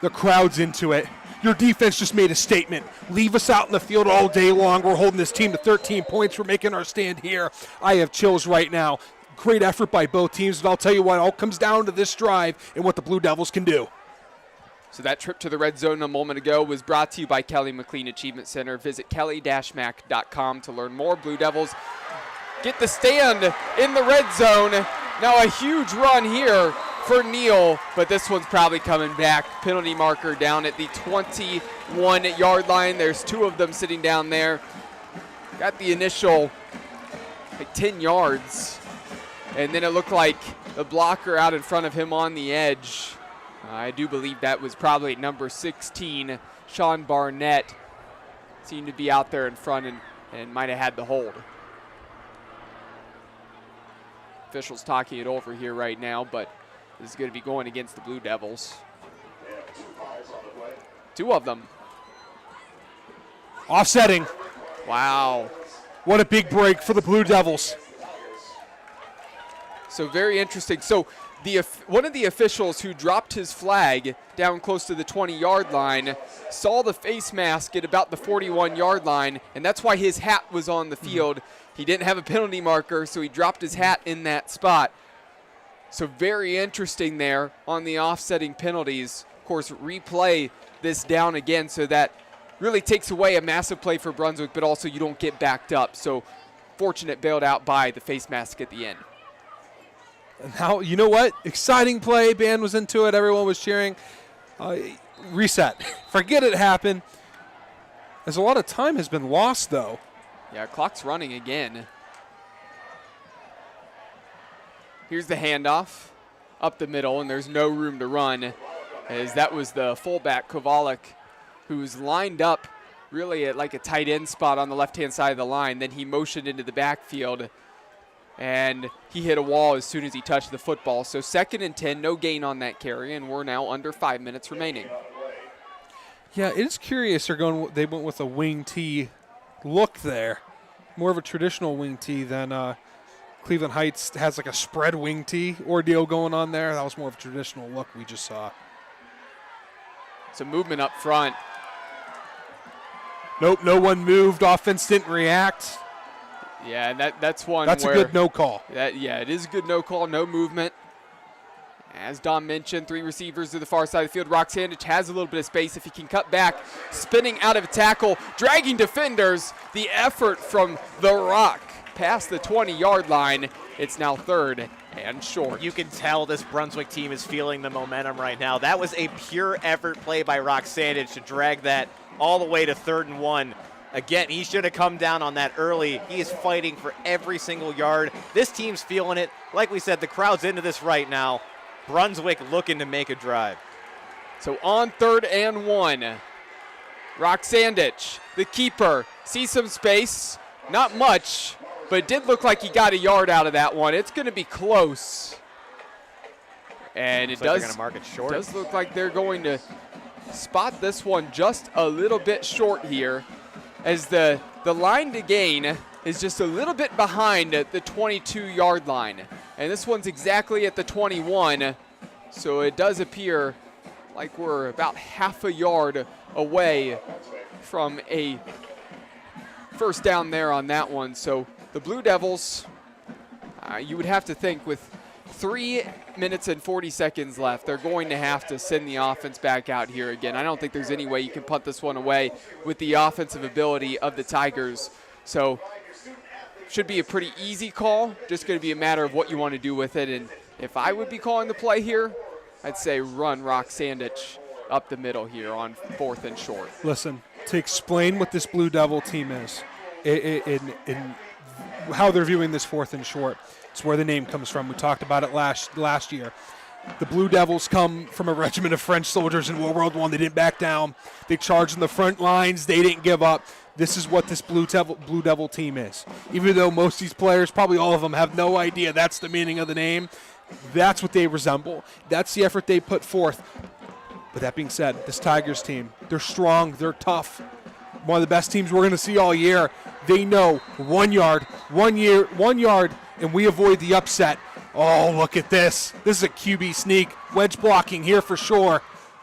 The crowd's into it. Your defense just made a statement. Leave us out in the field all day long. We're holding this team to 13 points. We're making our stand here. I have chills right now. Great effort by both teams, but I'll tell you what, it all comes down to this drive and what the Blue Devils can do. So that trip to the red zone a moment ago was brought to you by Kelly McLean Achievement Center. Visit kelly-mac.com to learn more. Blue Devils get the stand in the red zone. Now a huge run here for Neal, but this one's probably coming back. Penalty marker down at the 21-yard line. There's 2 of them sitting down there. Got the initial 10 yards, and then it looked like the blocker out in front of him on the edge. I do believe that was probably number 16, Sean Barnett. Seemed to be out there in front and might have had the hold. Officials talking it over here right now, but this is going to be going against the Blue Devils. 2 of them. Offsetting. Wow. What a big break for the Blue Devils. So very interesting. So one of the officials who dropped his flag down close to the 20-yard line saw the face mask at about the 41-yard line, and that's why his hat was on the field. He didn't have a penalty marker, so he dropped his hat in that spot. So very interesting there on the offsetting penalties. Of course, replay this down again, so that really takes away a massive play for Brunswick, but also you don't get backed up. So fortunate bailed out by the face mask at the end. And now, you know what? Exciting play. Band was into it. Everyone was cheering. Reset. Forget it happened. As a lot of time has been lost, though. Yeah, clock's running again. Here's the handoff up the middle, and there's no room to run, as that was the fullback, Kovalik, who's lined up really at like a tight end spot on the left-hand side of the line. Then he motioned into the backfield, and he hit a wall as soon as he touched the football. So 2nd and 10, no gain on that carry, and we're now under 5 minutes remaining. Yeah, it is curious. They went with a wing tee look there. More of a traditional wing tee than Cleveland Heights has like a spread wing tee ordeal going on there. That was more of a traditional look we just saw. Some movement up front. Nope, no one moved. Offense didn't react. Yeah, and that's one That's where a good no call. Yeah, it is a good no call, no movement. As Dom mentioned, 3 receivers to the far side of the field. Roxandich has a little bit of space if he can cut back. Spinning out of a tackle, dragging defenders. The effort from the Rock past the 20-yard line. It's now 3rd and short. You can tell this Brunswick team is feeling the momentum right now. That was a pure effort play by Roxandich to drag that all the way to 3rd and 1. Again, he should have come down on that early. He is fighting for every single yard. This team's feeling it. Like we said, the crowd's into this right now. Brunswick looking to make a drive. So on 3rd and 1, Roxandich, the keeper, sees some space. Not much, but it did look like he got a yard out of that one. It's going to be close. And Looks it like does, they're gonna mark it short. does look like they're going to spot this one just a little bit short here, as the line to gain is just a little bit behind the 22-yard line. And this one's exactly at the 21, so it does appear like we're about half a yard away from a first down there on that one. So the Blue Devils, you would have to think with 3 minutes and 40 seconds left, they're going to have to send the offense back out here again. I don't think there's any way you can punt this one away with the offensive ability of the Tigers. So should be a pretty easy call, just going to be a matter of what you want to do with it. And if I would be calling the play here, I'd say run Roxandich up the middle here on 4th and short. Listen, to explain what this Blue Devil team is, in how they're viewing this 4th and short, it's where the name comes from. We talked about it last year. The Blue Devils come from a regiment of French soldiers in World War I. They didn't back down. They charged in the front lines. They didn't give up. This is what this Blue Devil team is. Even though most of these players, probably all of them, have no idea that's the meaning of the name, that's what they resemble. That's the effort they put forth. But that being said, this Tigers team, they're strong, they're tough. One of the best teams we're going to see all year. They know 1 yard, 1 yard, and we avoid the upset. Oh, look at this. This is a QB sneak. Wedge blocking here for sure.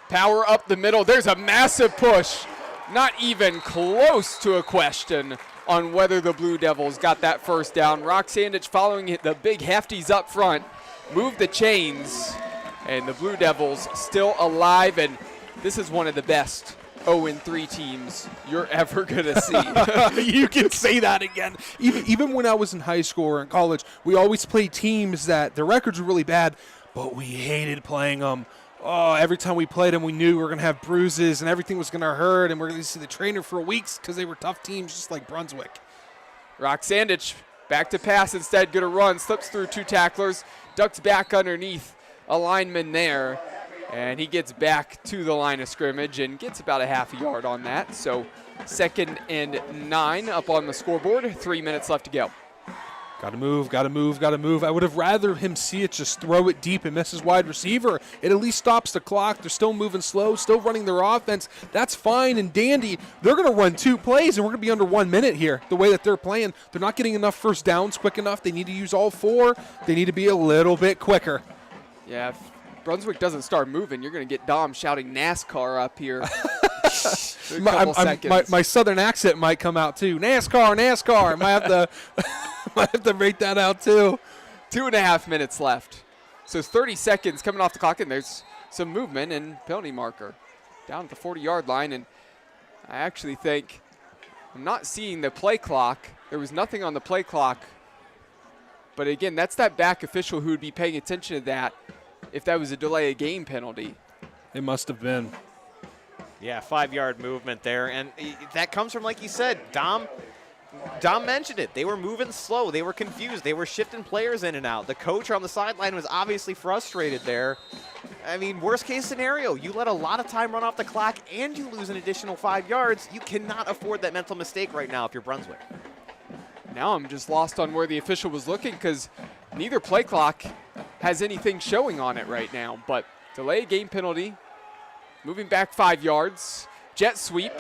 Power up the middle. There's a massive push. Not even close to a question on whether the Blue Devils got that first down. Roxandich following it, the big hefties up front, move the chains, and the Blue Devils still alive, and this is one of the best 0-3 teams you're ever going to see. You can say that again. Even when I was in high school or in college, we always played teams that their records were really bad, but we hated playing them. Oh, every time we played them, we knew we were going to have bruises and everything was going to hurt, and we're going to see the trainer for weeks because they were tough teams just like Brunswick. Roxandich back to pass instead, going to run, slips through 2 tacklers, ducks back underneath a lineman there, and he gets back to the line of scrimmage and gets about a half a yard on that. So 2nd and 9 up on the scoreboard, 3 minutes left to go. Got to move, got to move, got to move. I would have rather him see it just throw it deep and miss his wide receiver. It at least stops the clock. They're still moving slow, still running their offense. That's fine and dandy. They're going to run 2 plays, and we're going to be under 1 minute here, the way that they're playing. They're not getting enough first downs quick enough. They need to use all 4. They need to be a little bit quicker. Yeah, if Brunswick doesn't start moving, you're going to get Dom shouting NASCAR up here. My southern accent might come out too. NASCAR, NASCAR. Might have to break that out too. 2.5 minutes left. So 30 seconds coming off the clock, and there's some movement and penalty marker down at the 40-yard line. And I actually think I'm not seeing the play clock. There was nothing on the play clock. But again, that's that back official who would be paying attention to that if that was a delay of game penalty. It must have been. Yeah, 5-yard movement there. And that comes from, like you said, Dom mentioned it. They were moving slow. They were confused. They were shifting players in and out. The coach on the sideline was obviously frustrated there. I mean, worst case scenario, you let a lot of time run off the clock and you lose an additional 5 yards. You cannot afford that mental mistake right now if you're Brunswick. Now I'm just lost on where the official was looking because neither play clock has anything showing on it right now. But delay game penalty, moving back 5 yards, jet sweep.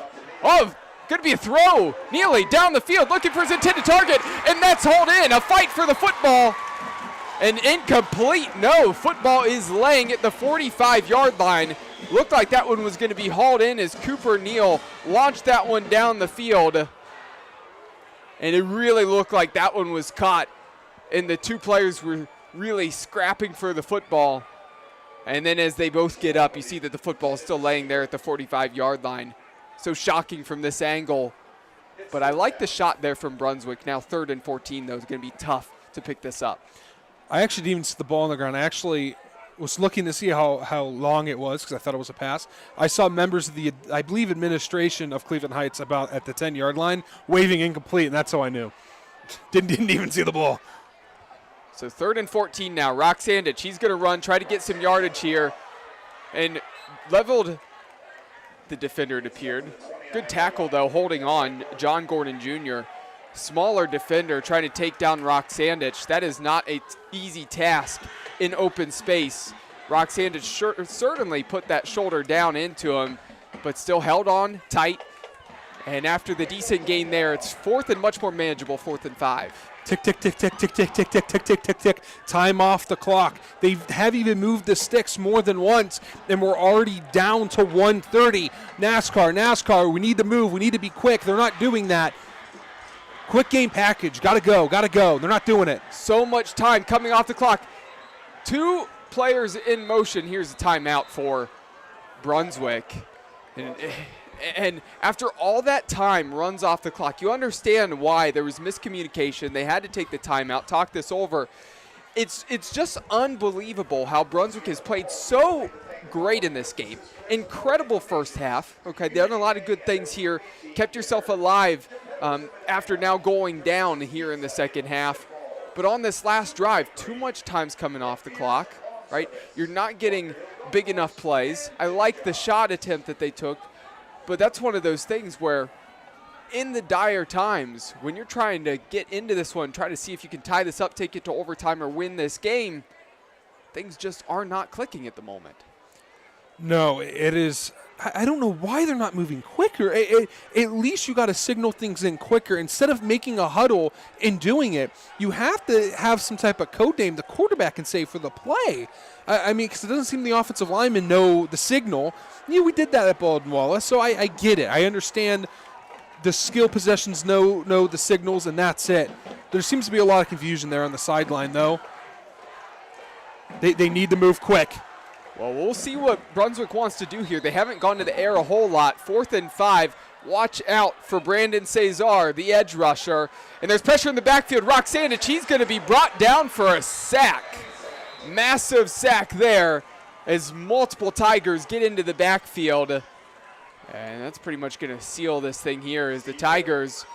Oh, could be a throw. Neely down the field looking for his intended target, and that's hauled in. A fight for the football. An incomplete. No, football is laying at the 45-yard line. Looked like that one was going to be hauled in as Cooper Neal launched that one down the field. And it really looked like that one was caught, and the 2 players were really scrapping for the football. And then as they both get up, you see that the football is still laying there at the 45-yard line. So shocking from this angle. But I like the shot there from Brunswick. Now 3rd and 14, though. It's going to be tough to pick this up. I actually didn't even see the ball on the ground. I actually was looking to see how long it was because I thought it was a pass. I saw members of the, I believe, administration of Cleveland Heights about at the 10-yard line waving incomplete, and that's how I knew. Didn't even see the ball. So 3rd and 14 now. Roxandich, he's going to run, try to get some yardage here. And leveled the defender, it appeared. Good tackle, though, holding on. John Gordon Jr., smaller defender, trying to take down Roxandich. That is not an easy task in open space. Roxandich certainly put that shoulder down into him, but still held on tight. And after the decent gain there, it's 4th and much more manageable, 4th and 5. Tick, tick, tick, tick, tick, tick, tick, tick, tick, tick, tick, tick. Time off the clock. They have even moved the sticks more than once, and we're already down to 1:30. NASCAR, we need to move. We need to be quick. They're not doing that. Quick game package. Gotta go. They're not doing it. So much time coming off the clock. 2 players in motion. Here's a timeout for Brunswick. And after all that time runs off the clock, you understand why there was miscommunication. They had to take the timeout, talk this over. It's just unbelievable how Brunswick has played so great in this game. Incredible first half. Okay, they've done a lot of good things here. Kept yourself alive after now going down here in the second half. But on this last drive, too much time's coming off the clock, right? You're not getting big enough plays. I like the shot attempt that they took. But that's one of those things where in the dire times, when you're trying to get into this one, try to see if you can tie this up, take it to overtime, or win this game, things just are not clicking at the moment. No, it is. I don't know why they're not moving quicker. At least you got to signal things in quicker. Instead of making a huddle and doing it, you have to have some type of code name the quarterback can say for the play. I mean, because it doesn't seem the offensive linemen know the signal. Yeah, we did that at Baldwin Wallace, so I get it. I understand the skill possessions know the signals, and that's it. There seems to be a lot of confusion there on the sideline, though. They need to move quick. Well, we'll see what Brunswick wants to do here. They haven't gone to the air a whole lot. 4th and 5. Watch out for Brandon Cesar, the edge rusher. And there's pressure in the backfield. Roxandich, he's going to be brought down for a sack. Massive sack there as multiple Tigers get into the backfield. And that's pretty much going to seal this thing here as the Tigers,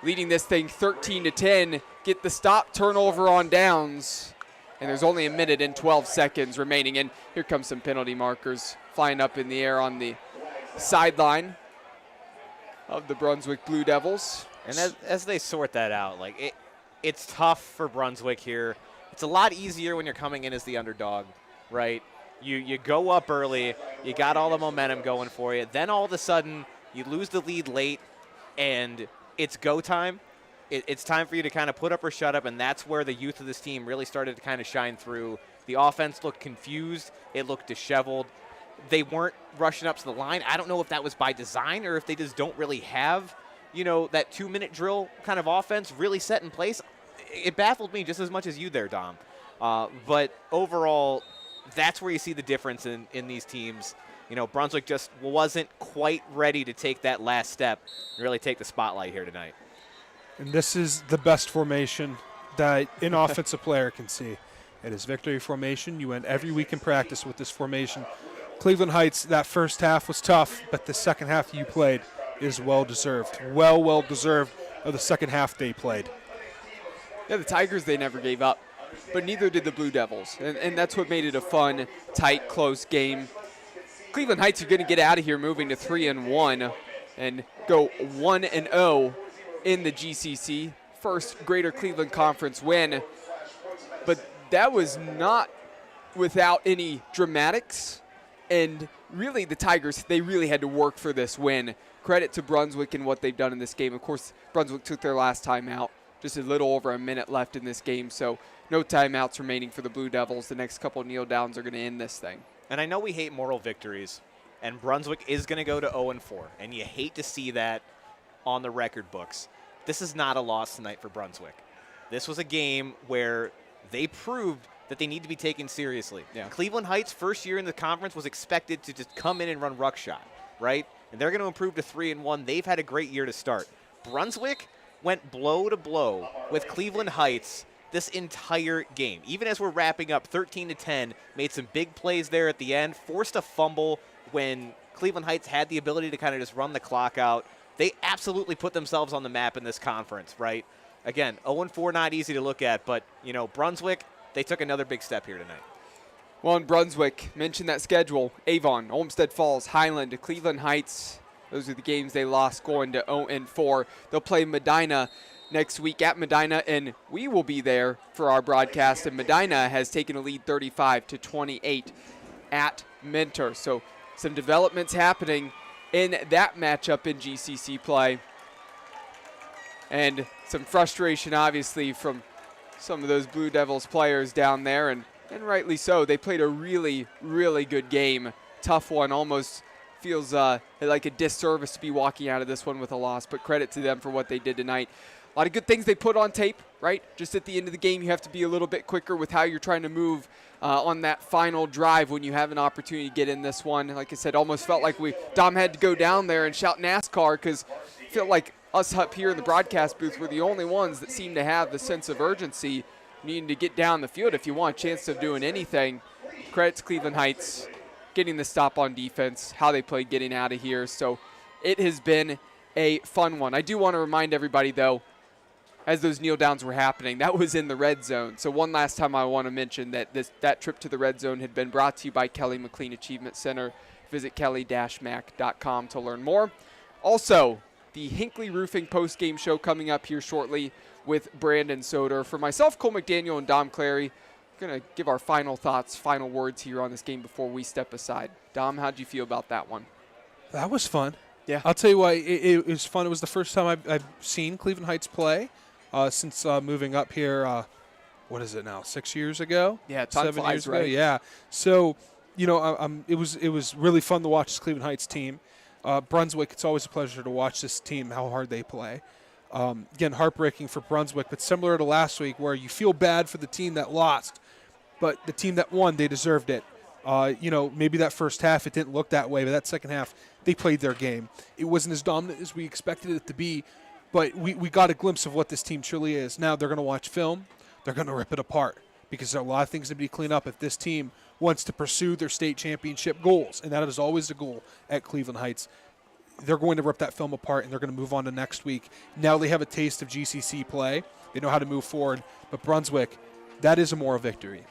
leading this thing 13-10, get the stop turnover on downs. And there's only a minute and 12 seconds remaining. And here comes some penalty markers flying up in the air on the sideline of the Brunswick Blue Devils. And as they sort that out, like it's tough for Brunswick here. It's a lot easier when you're coming in as the underdog, right? You go up early, you got all the momentum going for you. Then all of a sudden, you lose the lead late, and it's go time. It's time for you to kind of put up or shut up, and that's where the youth of this team really started to kind of shine through. The offense looked confused. It looked disheveled. They weren't rushing up to the line. I don't know if that was by design or if they just don't really have, that 2-minute drill kind of offense really set in place. It baffled me just as much as you there, Dom. But overall, that's where you see the difference in these teams. Brunswick just wasn't quite ready to take that last step and really take the spotlight here tonight. And this is the best formation that an offensive player can see. It is victory formation. You went every week in practice with this formation. Cleveland Heights, that first half was tough, but the second half you played is well-deserved. Well-deserved of the second half they played. Yeah, the Tigers, they never gave up, but neither did the Blue Devils, and that's what made it a fun, tight, close game. Cleveland Heights are going to get out of here moving to 3-1 and go 1-0 in the GCC. First Greater Cleveland Conference win, but that was not without any dramatics. And really, the Tigers, they really had to work for this win. Credit to Brunswick and what they've done in this game. Of course, Brunswick took their last timeout. Just a little over a minute left in this game, so no timeouts remaining for the Blue Devils. The next couple of kneel downs are going to end this thing. And I know we hate moral victories, and Brunswick is going to go to 0-4, and you hate to see that on the record books. This is not a loss tonight for Brunswick. This was a game where they proved that they need to be taken seriously. Yeah. Cleveland Heights' first year in the conference was expected to just come in and run ruckshot, right? And they're going to improve to 3-1. They've had a great year to start. Brunswick went blow to blow with Cleveland Heights this entire game. Even as we're wrapping up 13-10, made some big plays there at the end, forced a fumble when Cleveland Heights had the ability to kind of just run the clock out. They absolutely put themselves on the map in this conference, right? Again, 0-4 not easy to look at, but, Brunswick, they took another big step here tonight. Well, in Brunswick, mentioned that schedule. Avon, Olmsted Falls, Highland, Cleveland Heights. Those are the games they lost going to 0-4. They'll play Medina next week at Medina, and we will be there for our broadcast. And Medina has taken a lead 35-28 at Mentor. So some developments happening in that matchup in GCC play. And some frustration, obviously, from some of those Blue Devils players down there, and rightly so. They played a really, really good game. Tough one, almost feels like a disservice to be walking out of this one with a loss, but credit to them for what they did tonight. A lot of good things they put on tape, right? Just at the end of the game, you have to be a little bit quicker with how you're trying to move on that final drive when you have an opportunity to get in this one. Like I said, almost felt like Dom had to go down there and shout NASCAR, because I feel like us up here in the broadcast booth were the only ones that seemed to have the sense of urgency needing to get down the field if you want a chance of doing anything. Credit to Cleveland Heights getting the stop on defense, how they played getting out of here. So it has been a fun one. I do want to remind everybody, though, as those kneel downs were happening, that was in the red zone. So one last time I want to mention that that trip to the red zone had been brought to you by Kelly McLean Achievement Center. Visit kelly-mac.com to learn more. Also, the Hinckley Roofing post-game show coming up here shortly with Brandon Soder. For myself, Cole McDaniel, and Dom Clary, we're going to give our final thoughts, final words here on this game before we step aside. Dom, how'd you feel about that one? That was fun. Yeah. I'll tell you why. It was fun. It was the first time I've seen Cleveland Heights play since moving up here, what is it now, 6 years ago? Yeah, time 7 flies, years right? ago. Yeah. So, it was really fun to watch this Cleveland Heights team. Brunswick, it's always a pleasure to watch this team, how hard they play. Again, heartbreaking for Brunswick, but similar to last week where you feel bad for the team that lost, but the team that won, they deserved it. Maybe that first half it didn't look that way, but that second half they played their game. It wasn't as dominant as we expected it to be, but we got a glimpse of what this team truly is. Now they're going to watch film. They're going to rip it apart because there are a lot of things to be cleaned up if this team wants to pursue their state championship goals, and that is always the goal at Cleveland Heights. They're going to rip that film apart, and they're going to move on to next week. Now they have a taste of GCC play. They know how to move forward. But Brunswick, that is a moral victory.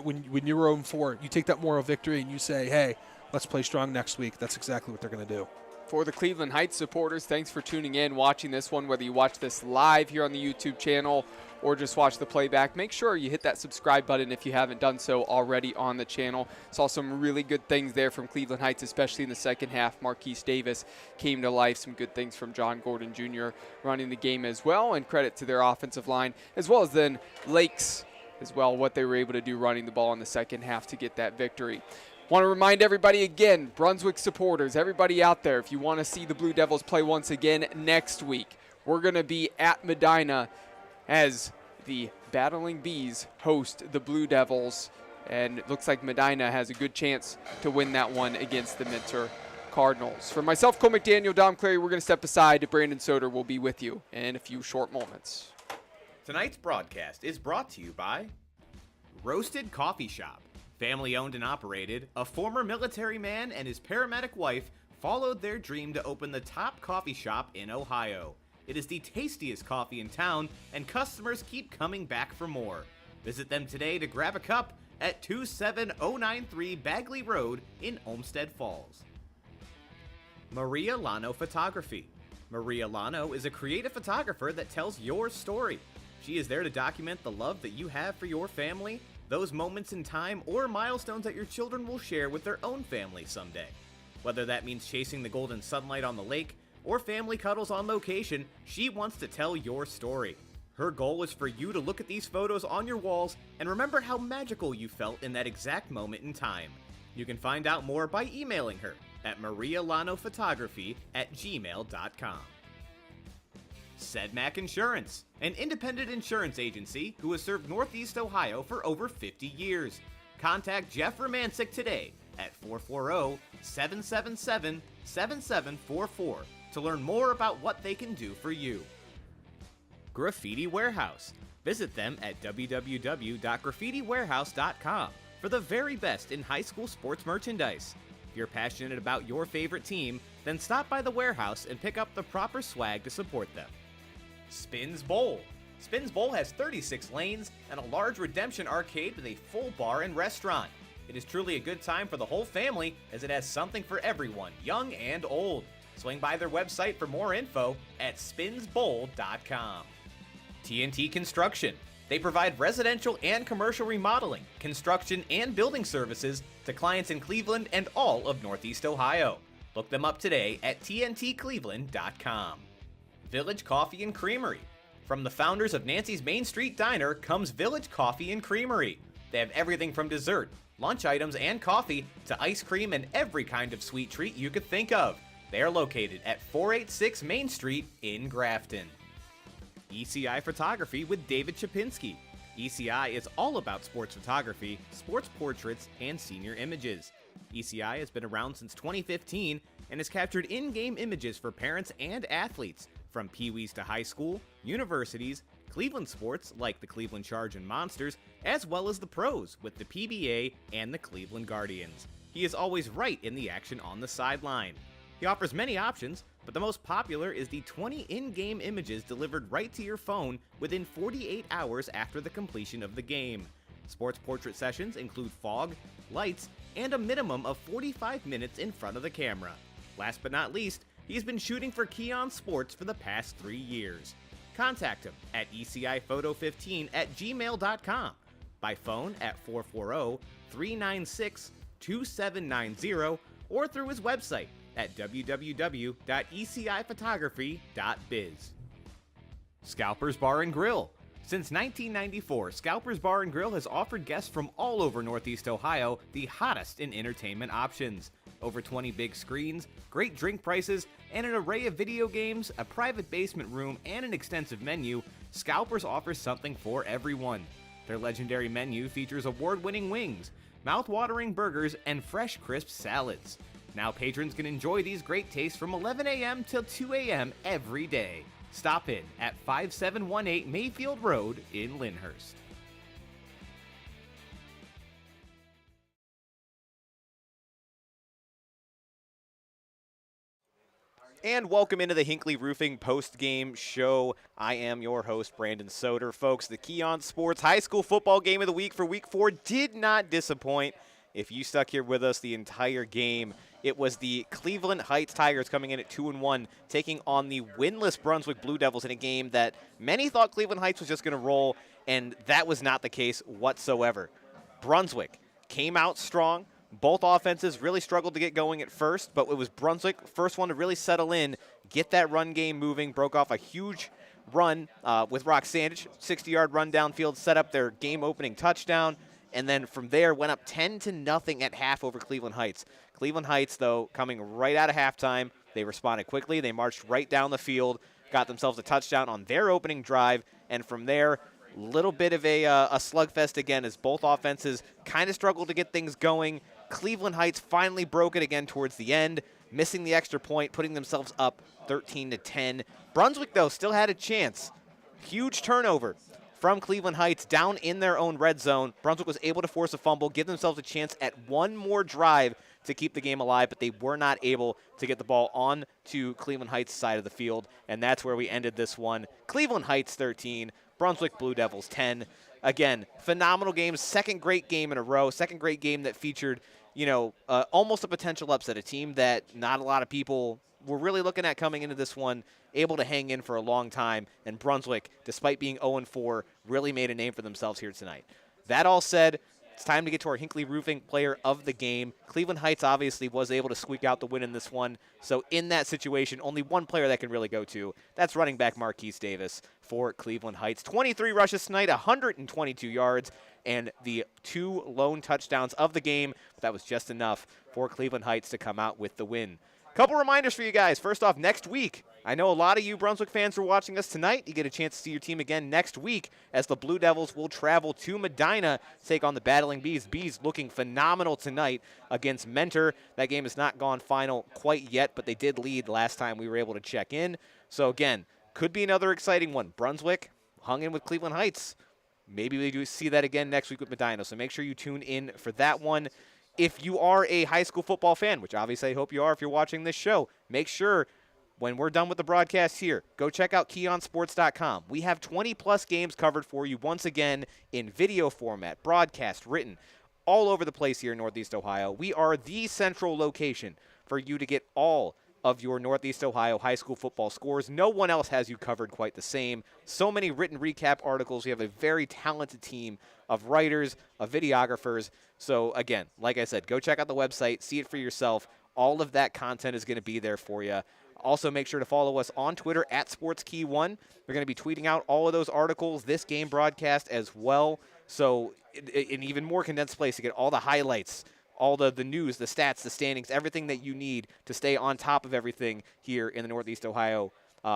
When you're 0-4, you take that moral victory and you say, hey, let's play strong next week. That's exactly what they're going to do. For the Cleveland Heights supporters, thanks for tuning in, watching this one, whether you watch this live here on the YouTube channel or just watch the playback. Make sure you hit that subscribe button if you haven't done so already on the channel. Saw some really good things there from Cleveland Heights, especially in the second half. Marquise Davis came to life. Some good things from John Gordon Jr. running the game as well, and credit to their offensive line, as well as then Lakes as well, what they were able to do running the ball in the second half to get that victory. Want to remind everybody again, Brunswick supporters, everybody out there, if you want to see the Blue Devils play once again next week, we're going to be at Medina as the Battling Bees host the Blue Devils. And it looks like Medina has a good chance to win that one against the Minter Cardinals. For myself, Cole McDaniel, Dom Clary, we're going to step aside. Brandon Soder will be with you in a few short moments. Tonight's broadcast is brought to you by Roasted Coffee Shop. Family owned and operated, a former military man and his paramedic wife followed their dream to open the top coffee shop in Ohio. It is the tastiest coffee in town, and customers keep coming back for more. Visit them today to grab a cup at 27093 Bagley Road in Olmsted Falls. Maria Lano Photography. Maria Lano is a creative photographer that tells your story. She is there to document the love that you have for your family, those moments in time or milestones that your children will share with their own family someday. Whether that means chasing the golden sunlight on the lake or family cuddles on location, she wants to tell your story. Her goal is for you to look at these photos on your walls and remember how magical you felt in that exact moment in time. You can find out more by emailing her at marialanophotography@gmail.com. Sedmac Insurance, an independent insurance agency who has served Northeast Ohio for over 50 years. Contact Jeff Romancic today at 440-777-7744 to learn more about what they can do for you. Graffiti Warehouse. Visit them at www.graffitiwarehouse.com for the very best in high school sports merchandise. If you're passionate about your favorite team, then stop by the warehouse and pick up the proper swag to support them. Spins Bowl. Spins Bowl has 36 lanes and a large redemption arcade with a full bar and restaurant. It is truly a good time for the whole family as it has something for everyone, young and old. Swing by their website for more info at spinsbowl.com. TNT Construction. They provide residential and commercial remodeling, construction, and building services to clients in Cleveland and all of Northeast Ohio. Look them up today at tntcleveland.com. Village Coffee and Creamery. From the founders of Nancy's Main Street Diner comes Village Coffee and Creamery. They have everything from dessert, lunch items, and coffee to ice cream and every kind of sweet treat you could think of. They are located at 486 Main Street in Grafton. ECI Photography with David Chapinski. ECI is all about sports photography, sports portraits, and senior images. ECI has been around since 2015 and has captured in-game images for parents and athletes, from Pee-wees to high school, universities, Cleveland sports like the Cleveland Charge and Monsters, as well as the pros with the PBA and the Cleveland Guardians. He is always right in the action on the sideline. He offers many options, but the most popular is the 20 in-game images delivered right to your phone within 48 hours after the completion of the game. Sports portrait sessions include fog, lights, and a minimum of 45 minutes in front of the camera. Last but not least, he has been shooting for Keon Sports for the past 3 years. Contact him at eciphoto15@gmail.com, by phone at 440-396-2790, or through his website at www.eciphotography.biz. Scalpers Bar and Grill. Since 1994, Scalpers Bar and Grill has offered guests from all over Northeast Ohio the hottest in entertainment options. Over 20 big screens, great drink prices, and an array of video games, a private basement room, and an extensive menu, Scalpers offers something for everyone. Their legendary menu features award-winning wings, mouth-watering burgers, and fresh, crisp salads. Now patrons can enjoy these great tastes from 11 a.m. till 2 a.m. every day. Stop in at 5718 Mayfield Road in Lyndhurst. And welcome into the Hinckley Roofing post-game show. I am your host, Brandon Soder. Folks, the Keon Sports High School Football Game of the Week for Week 4 did not disappoint. if you stuck here with us the entire game, it was the Cleveland Heights Tigers coming in at 2-1, taking on the winless Brunswick Blue Devils in a game that many thought Cleveland Heights was just going to roll, and that was not the case whatsoever. Brunswick came out strong. Both offenses really struggled to get going at first, but it was Brunswick, first one to really settle in, get that run game moving, broke off a huge run with Rock Sandage, 60-yard run downfield, set up their game-opening touchdown, and then from there went up 10-0 at half over Cleveland Heights. Cleveland Heights, though, coming right out of halftime, they responded quickly. They marched right down the field, got themselves a touchdown on their opening drive, and from there, little bit of a slugfest again as both offenses kind of struggled to get things going. Cleveland Heights finally broke it again towards the end, missing the extra point, putting themselves up 13-10. Brunswick, though, still had a chance. Huge turnover from Cleveland Heights down in their own red zone. Brunswick was able to force a fumble, give themselves a chance at one more drive to keep the game alive, but they were not able to get the ball on to Cleveland Heights' side of the field, and that's where we ended this one. Cleveland Heights 13, Brunswick Blue Devils 10. Again, phenomenal game, second great game in a row, second great game that featured, almost a potential upset, a team that not a lot of people were really looking at coming into this one, able to hang in for a long time, and Brunswick, despite being 0-4, really made a name for themselves here tonight. That all said, it's time to get to our Hinckley Roofing player of the game. Cleveland Heights obviously was able to squeak out the win in this one, so in that situation, only one player that can really go to. That's running back Marquise Davis for Cleveland Heights. 23 rushes tonight, 122 yards, and the 2 lone touchdowns of the game. But that was just enough for Cleveland Heights to come out with the win. Couple reminders for you guys. First off, next week, I know a lot of you Brunswick fans are watching us tonight. You get a chance to see your team again next week as the Blue Devils will travel to Medina to take on the Battling Bees. Bees looking phenomenal tonight against Mentor. That game has not gone final quite yet, but they did lead last time we were able to check in. So again, could be another exciting one. Brunswick hung in with Cleveland Heights. Maybe we do see that again next week with Medina, so make sure you tune in for that one. If you are a high school football fan, which obviously I hope you are if you're watching this show, make sure when we're done with the broadcast here, go check out KeonSports.com. We have 20-plus games covered for you once again in video format, broadcast, written, all over the place here in Northeast Ohio. We are the central location for you to get all of your Northeast Ohio high school football scores. No one else has you covered quite the same. So many written recap articles. We have a very talented team of writers, of videographers. So again, like I said, go check out the website, see it for yourself. All of that content is going to be there for you. Also, make sure to follow us on Twitter at SportsKey1. We're going to be tweeting out all of those articles, this game broadcast as well. So in even more condensed place to get all the highlights, all the news, the stats, the standings, everything that you need to stay on top of everything here in the Northeast Ohio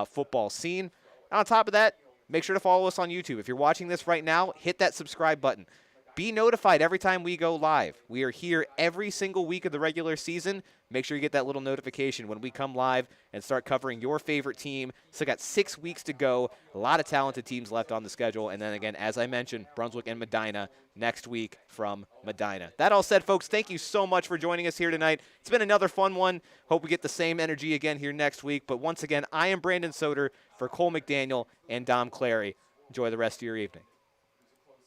football scene. On top of that, make sure to follow us on YouTube. If you're watching this right now, hit that subscribe button. Be notified every time we go live. We are here every single week of the regular season. Make sure you get that little notification when we come live and start covering your favorite team. Still got 6 weeks to go. A lot of talented teams left on the schedule. And then again, as I mentioned, Brunswick and Medina next week from Medina. That all said, folks, thank you so much for joining us here tonight. It's been another fun one. Hope we get the same energy again here next week. But once again, I am Brandon Soder for Cole McDaniel and Dom Clary. Enjoy the rest of your evening.